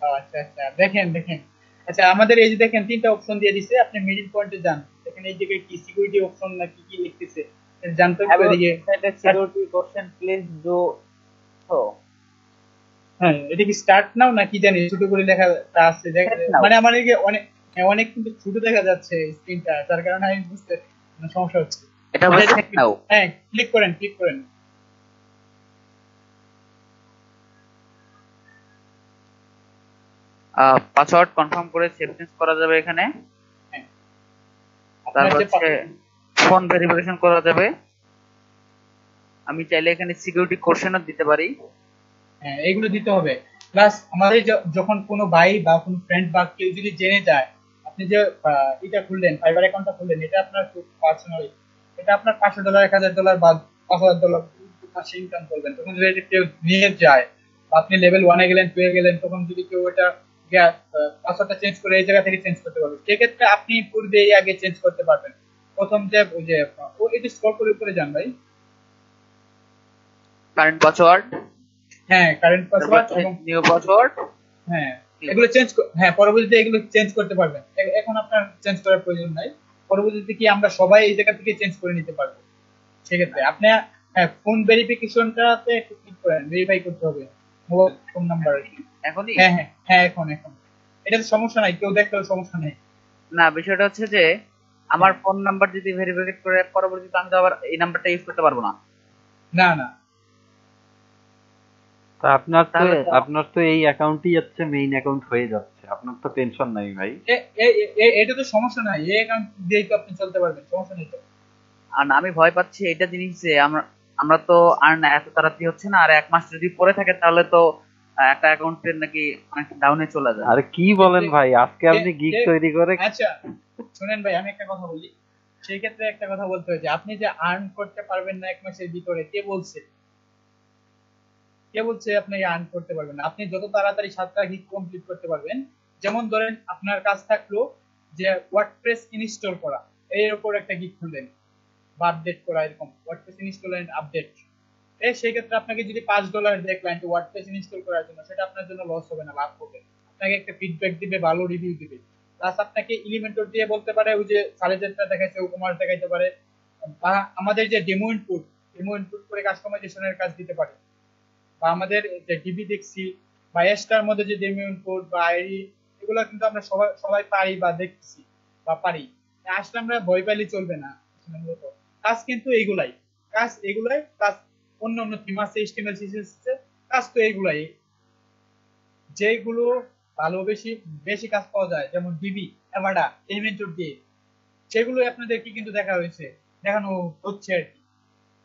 আচ্ছা আচ্ছা, দেখেন দেখেন। আচ্ছা, আমাদের এই যে দেখেন 3টা অপশন দিয়ে দিছে, আপনি মিডিল পয়েন্টে যান, দেখেন এই জায়গায় কি সিকিউরিটি অপশন না কি কি লিখতেছে জানতে হবে এদিকে। Security question please do. তো হ্যাঁ, এটা কি স্টার্ট নাও না কি জানি ছোট করে লেখা আছে মানে আমার এই অনেক অনেক কিন্তু ছোট দেখা যাচ্ছে স্ক্রিনটা, যার কারণে আমি বুঝতে সমস্যা হচ্ছে। এটা বলে চেক নাও। হ্যাঁ, ক্লিক করেন ক্লিক করেন। পাসওয়ার্ড কনফার্ম করে সেভ চেঞ্জ করা যাবে এখানে। তারপর হচ্ছে ফোন ভেরিফিকেশন করা যাবে। আমি চাইলে এখানে সিকিউরিটি কোশ্চেনও দিতে পারি। হ্যাঁ, এগুলো দিতে হবে। প্লাস আমাদের যখন কোনো ভাই বা কোনো ফ্রেন্ড বা কেউ যদি জেনে যায় আপনি যে এটা খুললেন, ফাইবার অ্যাকাউন্টটা খুললেন, এটা আপনার খুব পার্সোনালি, এটা আপনার $500 $1000 বা $5000 মাসে ইনকাম করবেন, তখন যদি কেউ নিয়ে যায় বা আপনি লেভেল 1 এ গেলেন 2 এ গেলেন, তখন যদি কেউ এটা পাসওয়ার্ডটা চেঞ্জ করে এই জায়গা থেকে চেঞ্জ করতে পারবে, সেক্ষেত্রে আপনি পূর্বে আগে চেঞ্জ করতে পারবেন। প্রথম যে ওই যে এটা স্ক্রল করে উপরে যান ভাই। কারেন্ট পাসওয়ার্ড, হ্যাঁ কারেন্ট পাসওয়ার্ড এবং নিউ পাসওয়ার্ড, হ্যাঁ এগুলো চেঞ্জ, হ্যাঁ পরবর্তীতে এগুলো চেঞ্জ করতে পারবেন। এখন আপনার চেঞ্জ করার প্রয়োজন নাই, পরবর্তীতে কি আমরা সবাই এই জায়গা থেকে চেঞ্জ করে নিতে পারবো। সেক্ষেত্রে আপনি হ্যাঁ ফোন ভেরিফিকেশনটাতে একটু ক্লিক করেন, ভেরিফাই করতে হবে মোবাইল ফোন নাম্বার। এখনই? হ্যাঁ হ্যাঁ হ্যাঁ এখন এটা সমস্যা নাই, কেউ দেখলেও সমস্যা নেই। না, বিষয়টা হচ্ছে যে আমার ফোন নাম্বার যদি ভেরিফাই করে পরবর্তীতে আমি তো আবার এই নাম্বারটা ইউজ করতে পারবো না। না না, তা আপনার তো এই অ্যাকাউন্টই হচ্ছে মেইন অ্যাকাউন্ট হয়ে যাচ্ছে, আপনার তো টেনশন নাই ভাই। এটা তো সমস্যা নাই, এই অ্যাকাউন্ট দিয়ে তো আপনি চলতে পারবেন, সমস্যা নেই তো। আর আমি ভয় পাচ্ছি এটা জিনিস যে আমরা তো আর না এত তাড়াতাড়ি হচ্ছে না, আর 1 মাস যদি পরে থাকে তাহলে তো একটা অ্যাকাউন্টের নাকি অনেক ডাউনে চলে যায়। আরে কি বলেন ভাই, আজকে আপনি গিগ তৈরি করে। আচ্ছা শুনেন ভাই, আমি একটা কথা বলি, সেই ক্ষেত্রে একটা কথা বলতে হয় যে আপনি যে আর্ন করতে পারবেন না 1 মাসের ভিতরে, কে বলছে? কে বলছে আপনি আর্ন করতে পারবেন না? আপনি যত তাড়াতাড়ি 7টা গিগ কমপ্লিট করতে পারবেন, যেমন ধরেন আপনার কাজ থাকলো যে ওয়ার্ডপ্রেস ইনস্টল করা, এর উপর একটা গিগ খুললেন বা আপডেট করা, এরকম ওয়ার্ডপ্রেস ইনস্টল এন্ড আপডেট, সেই ক্ষেত্রে আপনাকে যদি $5 দেয় ক্লায়েন্ট ওয়ার্ডপ্রেস ইনস্টল করার জন্য, সেটা আপনার জন্য লস হবে না, লাভ হবে। আপনাকে একটা ফিডব্যাক দিবে, ভালো রিভিউ দিবে, প্লাস আপনাকে এলিমেন্টর দিয়ে বলতে পারে ওই যে সালেজেরটা দেখাইছে ওকমার দেখাইতে পারে, বা আমাদের যে ডেমো ইনপুট করে কাস্টমাইজেশনের কাজ দিতে পারে, বা আমাদের যে ডিবি দেখছি বা এসটার মধ্যে যে ডেমো ইনপুট বা আইডি, এগুলো কিন্তু আমরা সবাই সবাই পারি বা দেখছি বা পারি। আসলে আমরা ভয় পাইলে চলবে না, মূলত কাজ কিন্তু এইগুলাই, কাজ অন্য অন্য থিম আছে, HTML CSS আছে, কাজ তো এইগুলাই, যেগুলো ভালো বেশি বেশি কাজ পাওয়া যায়, যেমন ডিবি, এভাডা, এলিমেন্টর দিয়ে, সেগুলো আপনাদেরকে কিন্তু দেখানো হচ্ছে আর কি।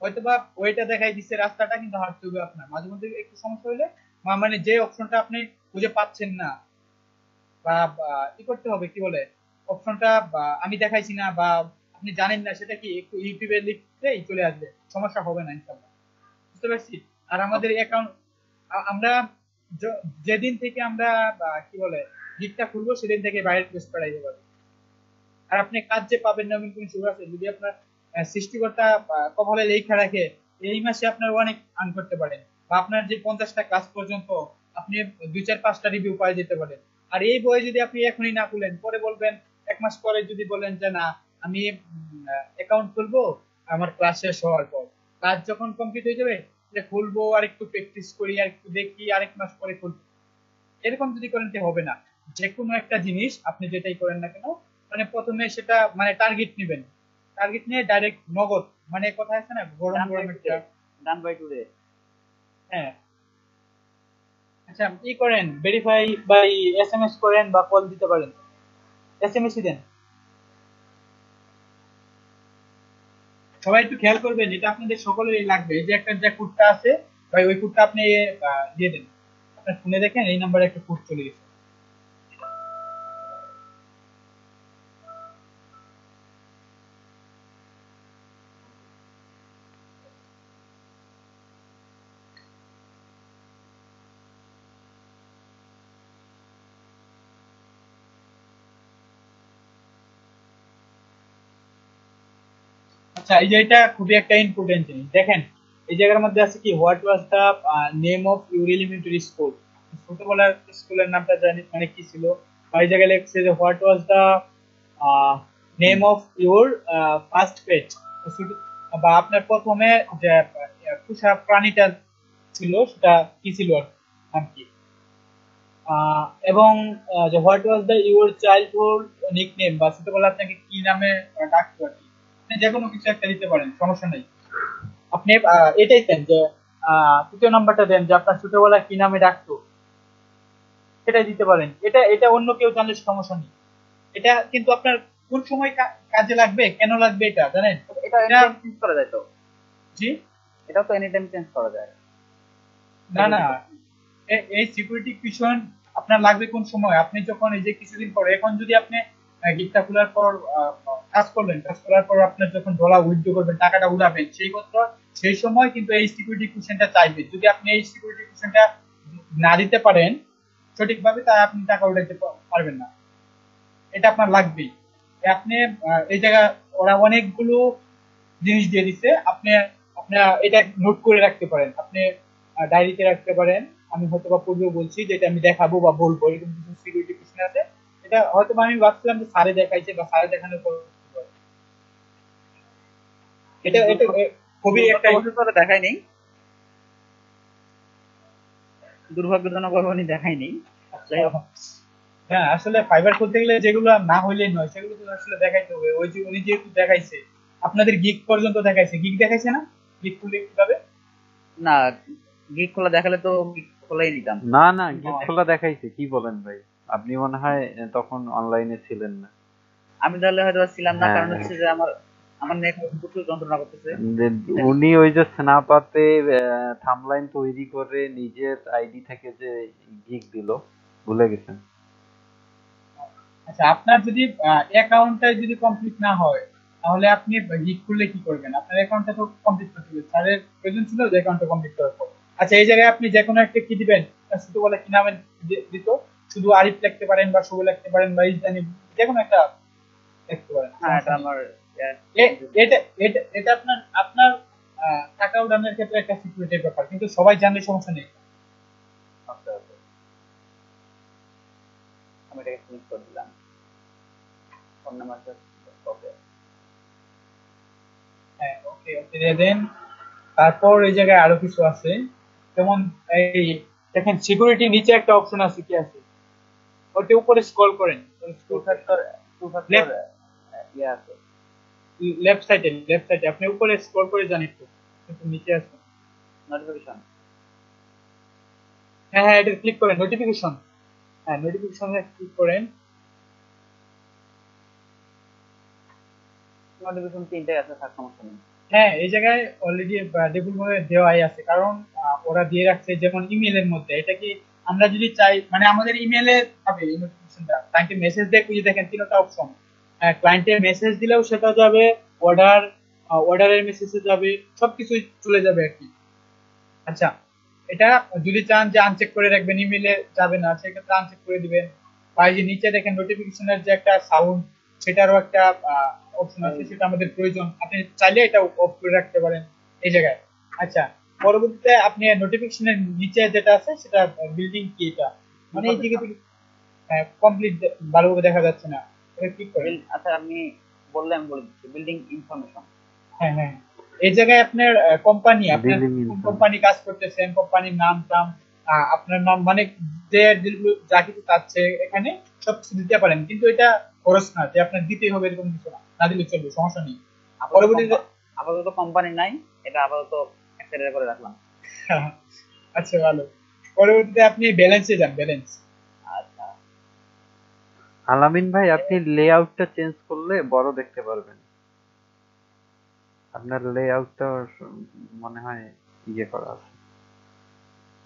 হয়তোবা ওইটা দেখাই দিচ্ছে রাস্তাটা, কিন্তু হাঁটতে হবে আপনার, মাঝে মধ্যে একটু সমস্যা হলে মানে যে অপশনটা আপনি খুঁজে পাচ্ছেন না বা কি করতে হবে, কি বলে অপশনটা আমি দেখাইছি না বা আপনি জানেন না, সেটা কি একটু ইউটিউবে লিখলেই চলে আসবে, সমস্যা হবে না ইনশাআল্লাহ, বুঝতে পারছি। আর আমাদের অ্যাকাউন্ট আমরা যেদিন থেকে আমরা কি বলে গিগটা খুলবো সেদিন থেকে বাইরের টেস্ট করাই যাবে। আর আপনি কাজ যে পাবেন না এমন কোন সুযোগ আছে? যদি আপনার সৃষ্টিকর্তা কপালে লেখা রাখে এই মাসে আপনার অনেক আর্ন করতে পারেন, বা আপনার যে 50টা কাজ পর্যন্ত আপনি 2-4-5টা রিভিউ পাই যেতে পারেন। আর এই বইয়ে যদি আপনি এখনই না খুলেন, পরে বলবেন 1 মাস পরে যদি বলেন যে না আমি অ্যাকাউন্ট খুলবো আমার ক্লাস শেষ হওয়ার পর, কাজ যখন কমপ্লিট হয়ে যাবে যে খুলবো, আর একটু প্র্যাকটিস করি, আর একটু দেখি, আরেক মাস পরে খুলবো, এরকম যদি করেন হবে না। যে কোনো একটা জিনিস আপনি যেটাই করেন না কেন, মানে প্রথমে সেটা মানে টার্গেট নিয়ে ডাইরেক্ট নগদ, মানে কথা আছে না গরম গরম একটা ডান বাই টুডে। হ্যাঁ আচ্ছা, কি করেন ভেরিফাই বাই SMS করেন বা কল দিতে পারেন, SMS দেন। সবাই একটু খেয়াল করবেন, এটা আপনাদের সকলেরই লাগবে, এই যে একটা যে কোডটা আছে ভাই, ওই কোডটা আপনি দিয়ে দেন। আপনার ফোনে দেখেন এই নাম্বারে একটা কোড চলে গেছে। আচ্ছা, এই যে এটা খুবই একটা ইম্পর্টেন্ট জিনিস। দেখেন এই জায়গার মধ্যে আছে কি, what was the name of your elementary school. ছোটবেলার স্কুলের নামটা জানি মানে কি ছিল। বা এই জায়গায় লিখছে যে what was the name of your first pet, বা আপনার প্রথমে যে পোষা প্রাণীটা ছিল সেটা কি ছিল আর কি। এবং যে what was the your childhood nickname, বা ছোটবেলা আপনাকে কি নামে ডাকতো আর কি। আপনি যে কোনো কিছু একটা দিতে পারেন, সমস্যা নেই। আপনি এটাই দেন যে তৃতীয় নাম্বারটা দেন যে আপনার ছোটবেলায় কি নামে ডাকতো, সেটাই দিতে পারেন। এটা এটা অন্য কেউ জানলে সমস্যা নেই। এটা কিন্তু আপনার কোন সময় কাজে লাগবে, কেন লাগবে এটা জানেন? এটা এটা এনি টাইম চেঞ্জ করা যায় তো? জি এটা তো এনি টাইম চেঞ্জ করা যায়। না না, এই সিকিউরিটি কুশন আপনার লাগবে কোন সময়, আপনি যখন এই যে কিছুদিন পরে, এখন যদি আপনি গিকটা খোলার পর কাজ করলেন, কাজ করার পর আপনার যখন ডলার উইথড্র করবেন, টাকাটা উড়াবেন, সেই সময় কিন্তু এই সিকিউরিটি কুশনটা চাইবে। যদি আপনি এই সিকিউরিটি কুশনটা না দিতে পারেন সঠিকভাবে, তাই আপনি টাকা উঠাইতে পারবেন না। এটা আপনার লাগবেই। আপনি এই জায়গা ওরা অনেকগুলো জিনিস দিয়ে দিচ্ছে, আপনি আপনার এটা নোট করে রাখতে পারেন, আপনি ডায়েরিতে রাখতে পারেন। আমি হয়তো বা পূর্বে বলছি যে এটা আমি দেখাবো বা বলবো, এরকম কিছু সিকিউরিটি প্রশ্ন আছে। এটা হয়তো বা আমি ভাবছিলাম যে স্যারে দেখাইছে বা স্যারে দেখানোর পর এটা এটা খুবই একটা দুর্ভাগ্যবশত দেখাই নেই, দুর্ভাগ্যজনক ভাবে দেখাই নেই। যাই হোক, হ্যাঁ, আসলে ফাইবার খুলতে গেলে যেগুলো না হইলেই নয়, সেগুলো তো আসলে দেখাইতে হবে। ওই যে উনি যেহেতু দেখাইছে, আপনাদের গিগ পর্যন্ত দেখাইছে, গিগ দেখাইছে না? গিগ খুললে কিভাবে? না গিগ খোলা দেখালে তো গিগ খোলাই নিতাম। না না, গিগ খোলা দেখাইছে, কি বলেন ভাই? আপনি মনে হয় তখন অনলাইনে ছিলেন না। আমি তাহলে হয়তো ছিলাম না, কারণ হ্যাঁ, হচ্ছে যে আমার আমার নেট প্রচুর যন্ত্রণা করতেছে। উনি ওই যে স্ন্যাপাতে থাম্বলাইন তৈরি করে নিজের আইডি থেকে যে গিগ দিল, ভুলে গেছেন। আচ্ছা, আপনার যদি অ্যাকাউন্টটা যদি কমপ্লিট না হয়, তাহলে আপনি গিগ খুললে কি করবেন? আপনার অ্যাকাউন্টটা তো কমপ্লিট করতে হবে, স্যারের প্রয়োজন ছিল যে অ্যাকাউন্টটা কমপ্লিট করার পর। আচ্ছা, এই জায়গায় আপনি যে কোনো একটা কি দিবেন, শুধু বলে কি নামে দিত, শুধু আরিফ লিখতে পারেন বা শুভ লিখতে পারেন বা ইসলামী, যে কোনো একটা লিখতে পারেন। হ্যাঁ, এটা আমার এটা এটা এটা আপনার আপনার টাকা উঠানোর ক্ষেত্রে একটা সিকিউরিটির ব্যাপার, কিন্তু সবাই জানলে সমস্যা নেই। আচ্ছা আচ্ছা, আমি এটাকে ক্লিক করে দিলাম। ফোন নাম্বারটা ওকে। হ্যাঁ, ওকে ওকে দিয়ে দেন। তারপর এই জায়গায় আরো কিছু আছে, যেমন এই দেখেন সিকিউরিটি নিচে একটা অপশন আছে, কি আছে ওটা উপরে স্ক্রল করেন, টু ফ্যাক্টর ইয়ে আছে। লেফট সাইডে আপনি উপরে স্ক্রল করে যান একটু, একটু নিচে আছে। নোটিফিকেশন, হ্যাঁ হ্যাঁ, এটা ক্লিক করেন, নোটিফিকেশন। হ্যাঁ, নোটিফিকেশনে ক্লিক করেন। নোটিফিকেশন তিনটাই আছে, থাক সমস্যা নেই। হ্যাঁ, এই জায়গায় অলরেডি ডিফল্ট ভাবে দেওয়াই আছে, কারণ ওরা দিয়ে রাখছে যেমন ইমেলের মধ্যে। এটা কি আমরা যদি চাই, মানে আমাদের ইমেলে পাবে এই নোটিফিকেশনটা, ক্লায়েন্টে মেসেজ দেখ, ওই যে দেখেন তিনটা অপশন, ক্লায়েন্টে মেসেজ দিলেও সেটা যাবে, অর্ডারের মেসেজে যাবে, সবকিছু চলে যাবে আর কি। আচ্ছা, এটা যদি চান যে আনচেক করে রাখবেন, ইমেলে যাবে না, সেক্ষেত্রে আনচেক করে দিবেন। বা এই যে নিচে দেখেন নোটিফিকেশনের যে একটা সাউন্ড, সেটারও একটা অপশন আছে, সেটা আমাদের প্রয়োজন, আপনি চাইলে এটা অফ করে রাখতে পারেন এই জায়গায়। আচ্ছা, পরবর্তীতে আপনি নোটিফিকেশনের নিচে যেটা আছে সেটা বিল্ডিং কি, এটা মানে এই দিকে থেকে কমপ্লিট ভালোভাবে দেখা যাচ্ছে না, এটা ক্লিক করেন। আচ্ছা, আমি বললে আমি বলে দিচ্ছি, বিল্ডিং ইনফরমেশন। হ্যাঁ হ্যাঁ, এই জায়গায় আপনার কোম্পানি, আপনার Billing কোন info. কোম্পানি কাজ করতেছেন, কোম্পানির নাম টাম, আপনার নাম, মানে যে যা কিছু চাচ্ছে এখানে সবকিছু দিতে পারেন, কিন্তু এটা খরচ না যে আপনার দিতেই হবে এরকম কিছু না, না দিলে চলবে, সমস্যা নেই। পরবর্তীতে আপাতত কোম্পানি নাই, এটা আপাতত এক সাইডে করে রাখলাম। আচ্ছা, ভালো। পরবর্তীতে আপনি ব্যালেন্সে যান, ব্যালেন্স। আচ্ছা, আলামিন ভাই, আপনি লেআউটটা চেঞ্জ করলে বড় দেখতে পারবেন। আপনার লেআউটটা মনে হয় ইয়ে করা আছে।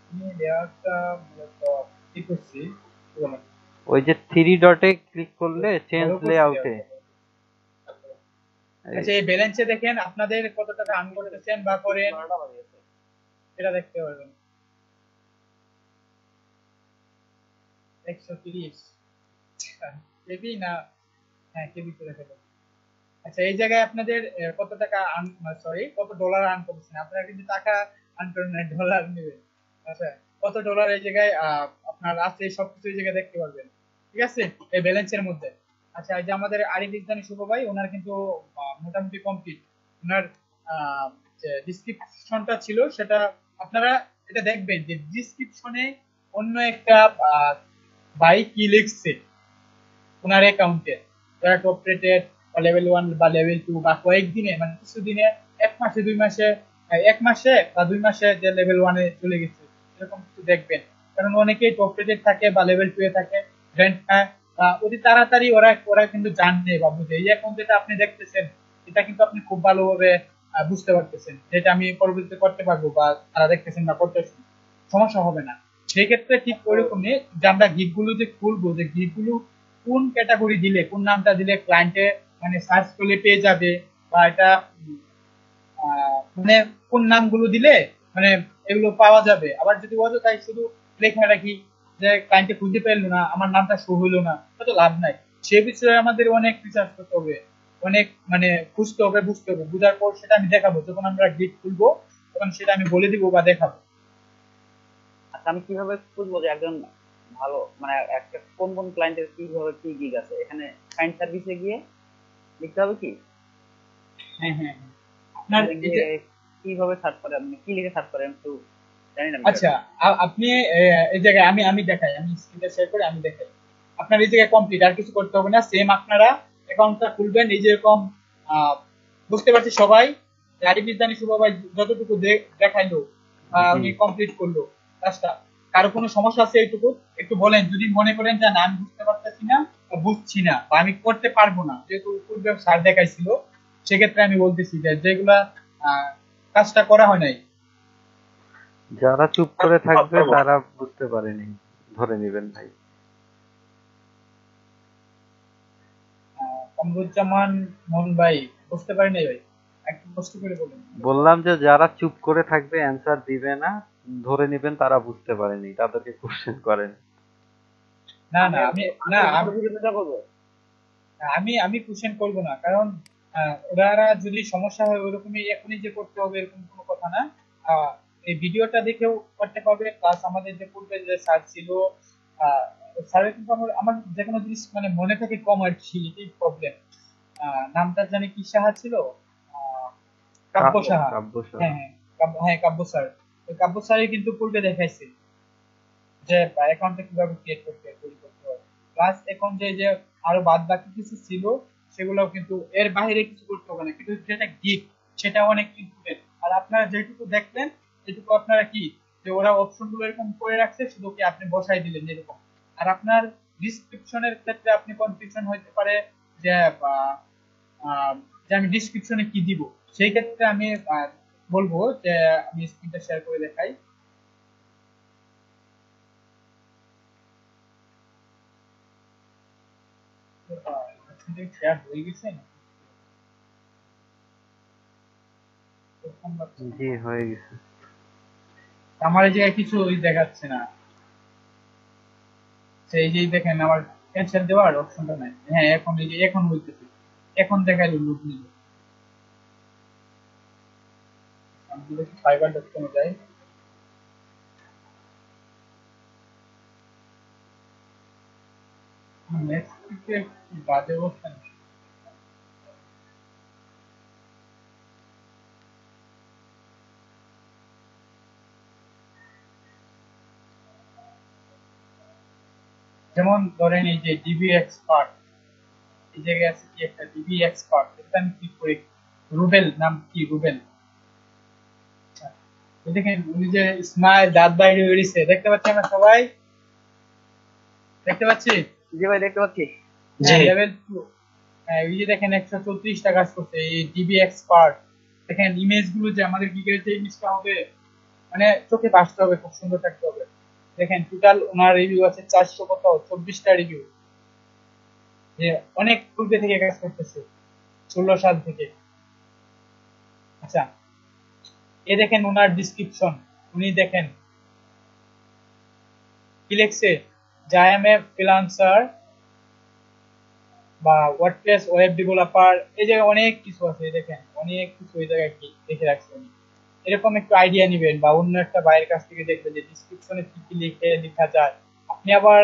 আমি লেয়ারটা মূলত কি করছি, কি বলেন? ওই যে থ্রি ডটে ক্লিক করলে চেঞ্জ বড় করছি লেআউটে। আচ্ছা, এই ব্যালেন্সে দেখেন আপনাদের কত টাকা আর্ন করতেছেন বা করেন, এটা দেখতে পারবেন। 130 কেবি না, হ্যাঁ কেবি করে ফেলেন। আচ্ছা, এই জায়গায় আপনাদের কত টাকা কত ডলার আর্ন করছেন? আপনারা কিন্তু টাকা আর্ন করেন না, ডলার নেবেন। আচ্ছা, কত ডলার এই জায়গায় আপনার আছে সবকিছু এই জায়গায় দেখতে পারবেন, ঠিক আছে, এই ব্যালেন্সের মধ্যে। আচ্ছা, এই যে আমাদের আরিফ ইসলামী শুভ ভাই, ওনার কিন্তু মোটামুটি কমপ্লিট। ওনার যে ডিসক্রিপশনটা ছিল সেটা আপনারা এটা দেখবেন যে ডিসক্রিপশনে অন্য একটা ভাই কি লিখছে ওনার অ্যাকাউন্টে, যারা টপ রেটেড বা লেভেল 1 বা লেভেল 2 বা কয়েকদিনে, মানে কিছুদিনে, এক মাসে 2 মাসে, এক মাসে বা 2 মাসে যে লেভেল 1 এ চলে গেছে, এরকম কিছু দেখবেন। কারণ অনেকেই টপ রেটেড থাকে বা লেভেল 2 এ থাকে, র্যাঙ্ক অতি তাড়াতাড়ি ওরা ওরা কিন্তু জানে বা বুঝে। এই এখন যেটা আপনি দেখতেছেন, এটা কিন্তু আপনি খুব ভালোভাবে বুঝতে পারতেছেন, যেটা আমি পরবর্তীতে করতে পারবো বা তারা দেখতেছেন বা করতেছেন, সমস্যা হবে না। সেই ক্ষেত্রে ঠিক ওইরকমই যে আমরা গিগ গুলো যে খুলবো, যে গিগ গুলো কোন ক্যাটাগরি দিলে, কোন নামটা দিলে ক্লায়েন্টে মানে সার্চ করলে পেয়ে যাবে, বা এটা মানে কোন নামগুলো দিলে মানে এগুলো পাওয়া যাবে। আবার যদি অযথাই শুধু লেখা রাখি যে ক্লায়েন্টে খুঁজে পেলো না, আমার নামটা শো হইলো না, তো লাভ নাই। সে বিষয়ে আমাদের অনেক রিসার্চ করতে হবে, অনেক মানে খুঁজতে হবে, বুঝতে হবে। বুঝার পর সেটা আমি দেখাবো, যখন আমরা গিগ খুলবো তখন সেটা আমি বলে দিব বা দেখাবো। আচ্ছা, আমি কিভাবে বুঝবো যে একজন ভালো, মানে একটা কোন কোন ক্লায়েন্টের কিভাবে কি গিগ আছে? এখানে ক্লায়েন্ট সার্ভিসে গিয়ে লিখতে হবে কি? হ্যাঁ হ্যাঁ হ্যাঁ। আপনার এখানে গিয়ে কিভাবে সার্চ করে, আপনি কি লিখে সার্চ করেন একটু জানি না আচ্ছা, বিষয়টা। আপনি এই জায়গায় আমি দেখাই, আমি স্ক্রিনটা শেয়ার করে আমি দেখাই। আপনার এই জায়গায় কমপ্লিট, আর কিছু করতে হবে না। সেম আপনারা অ্যাকাউন্টটা খুলবেন এই যেরকম বুঝতে পারছি সবাই। আরিফ ইসলামী শুভ ভাই যতটুকু দেখাইলো, উনি কমপ্লিট করলো কাজটা। কারো কোনো সমস্যা আছে এইটুকু একটু বলেন, যদি মনে করেন যে না আমি বুঝতে পারতেছি না বা বুঝছি না বা আমি করতে পারবো না, যেহেতু পূর্বে স্যার দেখাইছিল, সেক্ষেত্রে আমি বলতেছি যে যেগুলা কাজটা করা হয় নাই। যারা চুপ করে থাকবে তারা বুঝতে পারেনি, ধরে নিবেন ভাই। কামরুজ্জামান মোহন ভাই, বুঝতে পারি নাই ভাই, একটু কষ্ট করে বলুন। বললাম যে যারা চুপ করে থাকবে, অ্যান্সার দিবে না, ধরে নিবেন তারা বুঝতে পারেনি, তাদেরকে কোশ্চেন করেন। না আমি না আমি না আমি চেষ্টা করবো। আমি আমি কোশ্চেন করবো না, কারণ ওরা যদি সমস্যা হয় ওরকমই এখনই যে করতে হবে এরকম কোনো কথা না। আহ, এই ভিডিওটা দেখেও করতে পারবে, প্লাস আমাদের যে পূর্বে যে স্যার ছিল, স্যারের কিন্তু আমার যে কোনো জিনিস মানে মনে থাকে কম আর কি, এটাই প্রবলেম। নামটা জানি কি সাহা ছিল, আহ, কাব্য সাহা। কাব্য সাহা। হ্যাঁ হ্যাঁ, কাব্য স্যার। ওই কাব্য স্যারই কিন্তু পূর্বে দেখাইছে যে অ্যাকাউন্টটা কিভাবে ক্রিয়েট করতে হয়, তৈরি করতে হয়। প্লাস এখন যে যে আরো বাদ বাকি কিছু ছিল, সেগুলোও কিন্তু এর বাইরে কিছু করতে হবে না, কিন্তু যেটা গিগ সেটা অনেক ইম্পর্টেন্ট। আর আপনারা যেটুকু দেখলেন এটুকু আপনারা কি, যে ওরা অপশন গুলো এরকম করে রাখছে, শুধু কি আপনি বসাই দিলেন এরকম। আর আপনার ডিসক্রিপশনের ক্ষেত্রে আপনি কনফিউশন হইতে পারে যে যে আমি ডিসক্রিপশনে কি দিব। সেই ক্ষেত্রে আমি বলবো যে আমি স্ক্রিনটা শেয়ার করে দেখাই। শেয়ার হয়ে গেছে না? জি, হয়ে গেছে। আমার এই জায়গায় কিছু ওই দেখাচ্ছে না। সেই যে দেখেন আমার ক্যান্সেল দেওয়ার অপশনটা নাই। হ্যাঁ, এখন এই যে এখন হইতেছে, এখন দেখাইলো লুট নিল। আমি দেখি fiverr.com-এ যাই। নেক্সট উইকে বাজে অবস্থা নেই। যেমন ধরেন এই যে ডিবি এক্সপার্ট, এই জায়গায় আছে কি একটা ডিবি এক্সপার্ট, এটা আমি ক্লিক করি। রুবেল নাম কি, রুবেল। আচ্ছা, এই দেখেন উনি যে স্মাইল দাঁত বাইরে বেরিয়েছে, দেখতে পাচ্ছি আমরা সবাই, দেখতে পাচ্ছি। জি ভাই, দেখতে পাচ্ছি। লেভেল 2। হ্যাঁ, এই যে দেখেন 134টা কাজ করছে এই ডিবি এক্সপার্ট। দেখেন ইমেজ গুলো যে আমাদের গিগের যে ইমেজটা হবে, মানে চোখে ভাসতে হবে, খুব সুন্দর থাকতে হবে। দেখেন টোটাল ওনার রিভিউ আছে 424টা রিভিউ, যে অনেক পূর্বে থেকে কাজ করতেছে, 16 সাল থেকে। আচ্ছা, এ দেখেন ওনার ডিসক্রিপশন, উনি দেখেন কি লিখছে, যে আই এম এ ফ্রিল্যান্সার বা ওয়ার্ডপ্রেস ওয়েব ডেভেলপার, এই জায়গায় অনেক কিছু আছে, দেখেন অনেক কিছু এই জায়গায় লিখে রাখছি আমি। এরকম একটু আইডিয়া নেবেন বা অন্য একটা ভাইয়ের কাছ থেকে দেখবেন যে ডিসক্রিপশনে কি কি লিখে লেখা যায়। আপনি আবার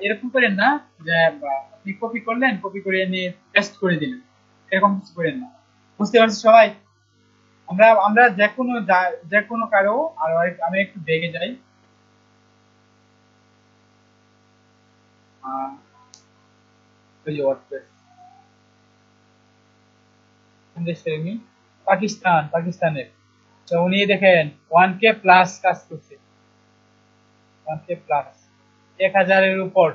এরকম করেন না যে আপনি কপি করলেন, কপি করে নিয়ে পেস্ট করে দিলেন, এরকম কিছু করেন না। বুঝতে পারছি সবাই? আমরা আমরা যে কোনো কারো, আর আমি একটু বেগে যাই। ওই যে ওয়ার্ডপ্রেস দেশের আমি পাকিস্তানের, তো উনি দেখেন 1K প্লাস কাজ করছে, 1K প্লাস, 1000-এর উপর,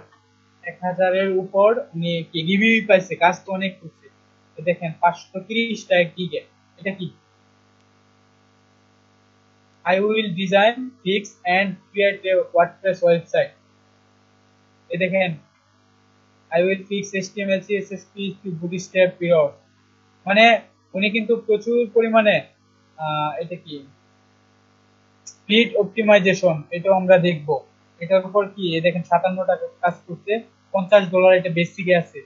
1000-এর উপর উনি কি গিভি পাইছে, কাজ তো অনেক করছে। তো দেখেন 530 টাকা গিগে, এটা কি? I will design, fix and create a WordPress website. এই দেখেন I will fix HTML, CSS, PHP, Bootstrap, period. মানে উনি কিন্তু প্রচুর পরিমাণে এটা কি স্পিড অপটিমাইজেশন, এটাও আমরা দেখব। এটার উপর কি দেখেন 57 টাকা কাজ করছে, $50 এটা বেসিকে আছে।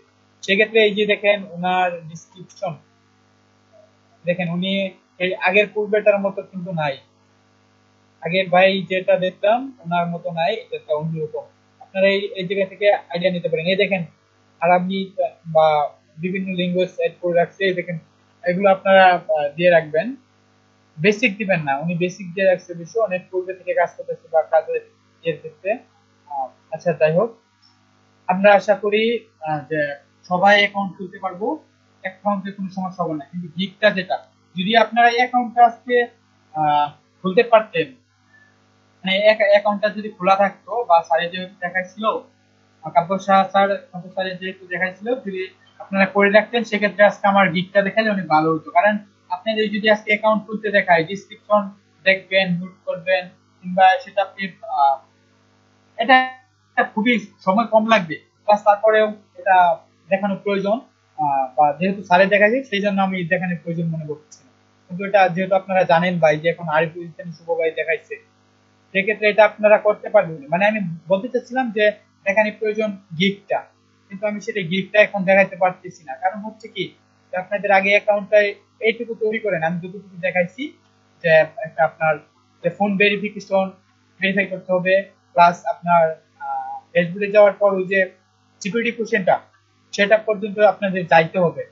সেক্ষেত্রে এই যে দেখেন ওনার ডিসক্রিপশন, দেখেন উনি এই আগের পূর্বেটার মতো কিন্তু নাই, আগের ভাই যেটা দেখলাম ওনার মতো নাই, এটা একটা অন্যরকম। আপনারা এই জায়গা থেকে আইডিয়া নিতে পারেন। এই দেখেন আরবিক বা বিভিন্ন ল্যাঙ্গুয়েজ এড করে রাখছে, দেখেন এগুলো আপনারা দিয়ে রাখবেন, বেসিক দিবেন না, উনি বেসিক দিয়ে রাখছে বিষয়, অনেক পূর্বে থেকে কাজ করতেছে বা কাজের ইয়ের ক্ষেত্রে। আচ্ছা যাই হোক, আমরা আশা করি যে সবাই অ্যাকাউন্ট খুলতে পারবো, অ্যাকাউন্টে কোনো সমস্যা হবে না। কিন্তু গিগটা যেটা, যদি আপনারা এই অ্যাকাউন্টটা আজকে খুলতে পারতেন, মানে অ্যাকাউন্টটা যদি খোলা থাকতো বা স্যারের যেহেতু দেখাইছিল, কাব্য স্যারের যেহেতু দেখাইছিল, যদি আপনারা করে রাখতেন সেক্ষেত্রে আজকে আমার গিগটা দেখালে অনেক ভালো হতো। কারণ আপনাদের যদি আজকে অ্যাকাউন্ট খুলতে দেখায়, ডিসক্রিপশন দেখবেন, নোট করবেন, কিংবা সেটা আপনি এটা খুবই সময় কম লাগবে, প্লাস তারপরেও এটা দেখানো প্রয়োজন, বা যেহেতু স্যারের দেখাইছে সেই জন্য আমি দেখানোর প্রয়োজন মনে করছি না। কিন্তু এটা যেহেতু আপনারা জানেন ভাই যে এখন আরিফুল ইসলাম শুভ ভাই দেখাইছে, সেক্ষেত্রে এটা আপনারা করতে পারবেন। মানে আমি বলতে চাচ্ছিলাম যে এখানে প্রয়োজন গিগটা, কিন্তু আমি সেটা গিগটা এখন দেখাইতে পারতেছি না। কারণ হচ্ছে কি, যে আপনাদের আগে অ্যাকাউন্টটা এইটুকু তৈরি করেন, আমি যতটুকু দেখাইছি যে একটা আপনার যে ফোন ভেরিফাই করতে হবে, প্লাস আপনার ফেসবুকে যাওয়ার পর ওই যে সিকিউরিটি কোশ্চেনটা, সেটা পর্যন্ত আপনাদের যাইতে হবে।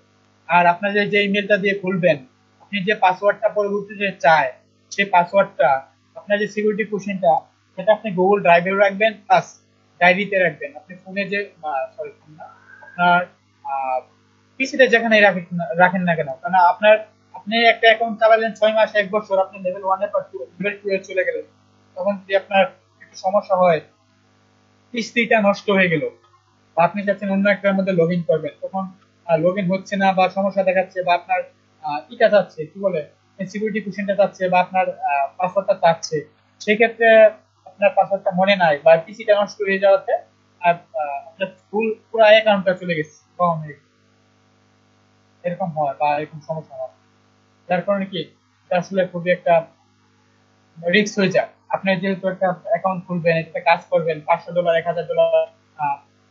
আর আপনাদের যে ইমেলটা দিয়ে খুলবেন, আপনি যে পাসওয়ার্ডটা পরবর্তীতে চায়, সেই পাসওয়ার্ডটা, আপনার যে সিকিউরিটি কোশ্চেনটা, সেটা আপনি গুগল ড্রাইভে রাখবেন, প্লাস ডায়েরিতে রাখবেন। আপনি ফোনে যে সরি ফোন না, আপনার পিসিতে যেখানে রাখেন না কেন, কারণ আপনি একটা অ্যাকাউন্ট চালালেন 6 মাস 1 বছর, আপনি লেভেল 1 এর পর লেভেল 2 এ চলে গেলেন, তখন যদি আপনার একটু সমস্যা হয়, কিস্তিটা নষ্ট হয়ে গেল, বা আপনি চাচ্ছেন অন্য একটার মধ্যে লগ ইন করবেন, তখন লগ ইন হচ্ছে না বা সমস্যা দেখাচ্ছে, বা আপনার ইটা চাচ্ছে কি বলে সিকিউরিটি কোশ্চেনটা চাচ্ছে, বা আপনার পাসওয়ার্ডটা চাচ্ছে, সেক্ষেত্রে আপনার পাসওয়ার্ডটা মনে নাই বা পিসিটা নষ্ট হয়ে যাওয়াতে আপনার পুরো অ্যাকাউন্টটা চলে গেছে, এরকম হয় বা এরকম সমস্যা হয়। যার কারণে কি এটা আসলে খুবই একটা রিস্ক হয়ে যায়। আপনি যেহেতু একটা অ্যাকাউন্ট খুলবেন, এটাতে কাজ করবেন, $500, $1000,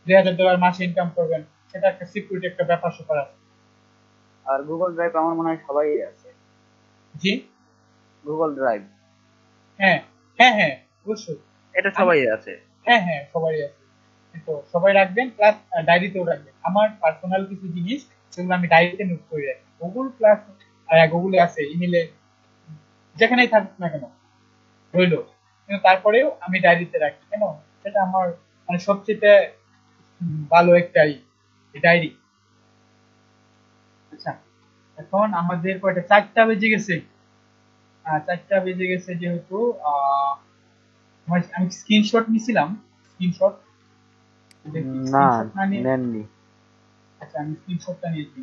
$2000 মাসে ইনকাম করবেন, সেটা একটা সিকিউরিটি একটা ব্যাপার স্যাপার আছে। আর গুগল ড্রাইভ আমার মনে হয় সবাই আছে। জি, গুগল ড্রাইভ হ্যাঁ হ্যাঁ হ্যাঁ, অবশ্যই। এটা সবাই আছে। হ্যাঁ হ্যাঁ, সবাই আছে, তো সবাই রাখবেন, প্লাস ডায়েরিতেও রাখবেন। আমার পার্সোনাল কিছু জিনিস সেগুলো আমি ডায়েরিতে নোট করে রাখি, গুগল প্লাস গুগলে আছে, ইমেলে, যেখানেই থাকুক না কেন রইলো, কিন্তু তারপরেও আমি ডায়েরিতে রাখি। কেন? সেটা আমার মানে সবচেয়ে ভালো একটাই ডায়েরি। আচ্ছা, এখন আমাদের কয়টা, 4টা বেজে গেছে। 4টা বেজে গেছে যেহেতু আমি স্ক্রিনশট নিছিলাম, স্ক্রিনশট না না নিয়ে, নেননি। আচ্ছা আমি স্ক্রিনশটটা নিয়েছি।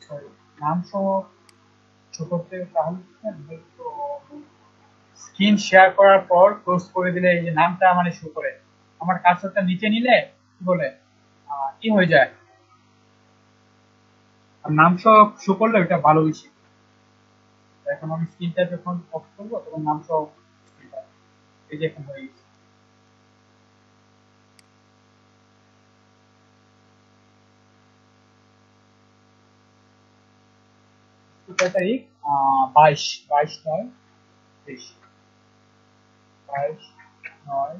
সরি, নাম সহ ছোটতে, তাহলে স্ক্রিন শেয়ার করার পর ক্লোজ করে দিলে এই যে নামটা মানে শো করে, আমার কার্সরটা নিচে নিলে কি বলে কি হয়ে যায়, আর নাম সহ শো করলে ওটা ভালো বেশি। এখন আমি স্ক্রিনটা যখন অফ করবো তখন নাম সহ এই যে এখন হয়ে গেছে। কয় তারিখ 22/9/23 22/9।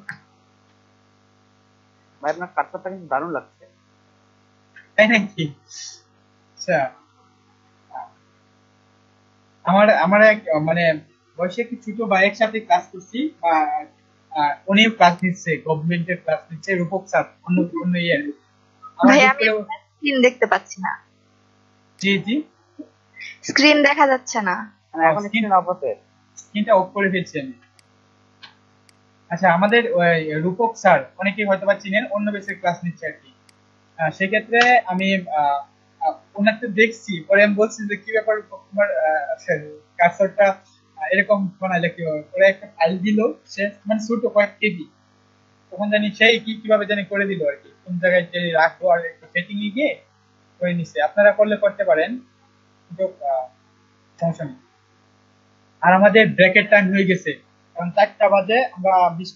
ভাই আপনার কাটসারটা কিন্তু দারুণ লাগছে। তাই নাকি? আচ্ছা, আমার আমার এক মানে বয়সে একটি ছোট ভাইয়ের সাথে ক্লাস করছি, উনিও ক্লাস নিচ্ছে, গভর্নমেন্টের ক্লাস নিচ্ছে, রূপক স্যার, অন্য অন্য ইয়ার। আমার ভাই হুট আমি করে স্ক্রিন দেখতে পাচ্ছি না, জি জি স্ক্রিন দেখা যাচ্ছে না। এখন স্ক্রিন অফ আছে। স্ক্রিনটা অফ করে ফেলছি আমি। আচ্ছা, আমাদের ওই রূপক স্যার অনেকেই হয়তো বা চিনেন, অন্য বেসের ক্লাস নিচ্ছে আর কি। সেক্ষেত্রে আমি ওনাকে দেখছি, পরে আমি বলছি যে কি ব্যাপার তোমার কার্সরটা এরকম বানাইলে কি হবে? পরে একটা ফাইল দিল, সে মানে ছোট কয়েক কেবি, তখন জানি সেই কিভাবে জানি করে দিল আর কি, কোন জায়গায় যে রাখবো আর সেটিং এ গিয়ে করে নিছে। আপনারা করলে করতে পারেন, কিন্তু সমস্যা নেই। আর আমাদের ব্রেকের টাইম হয়ে গেছে, কারণ 4টা বাজে, আমরা 20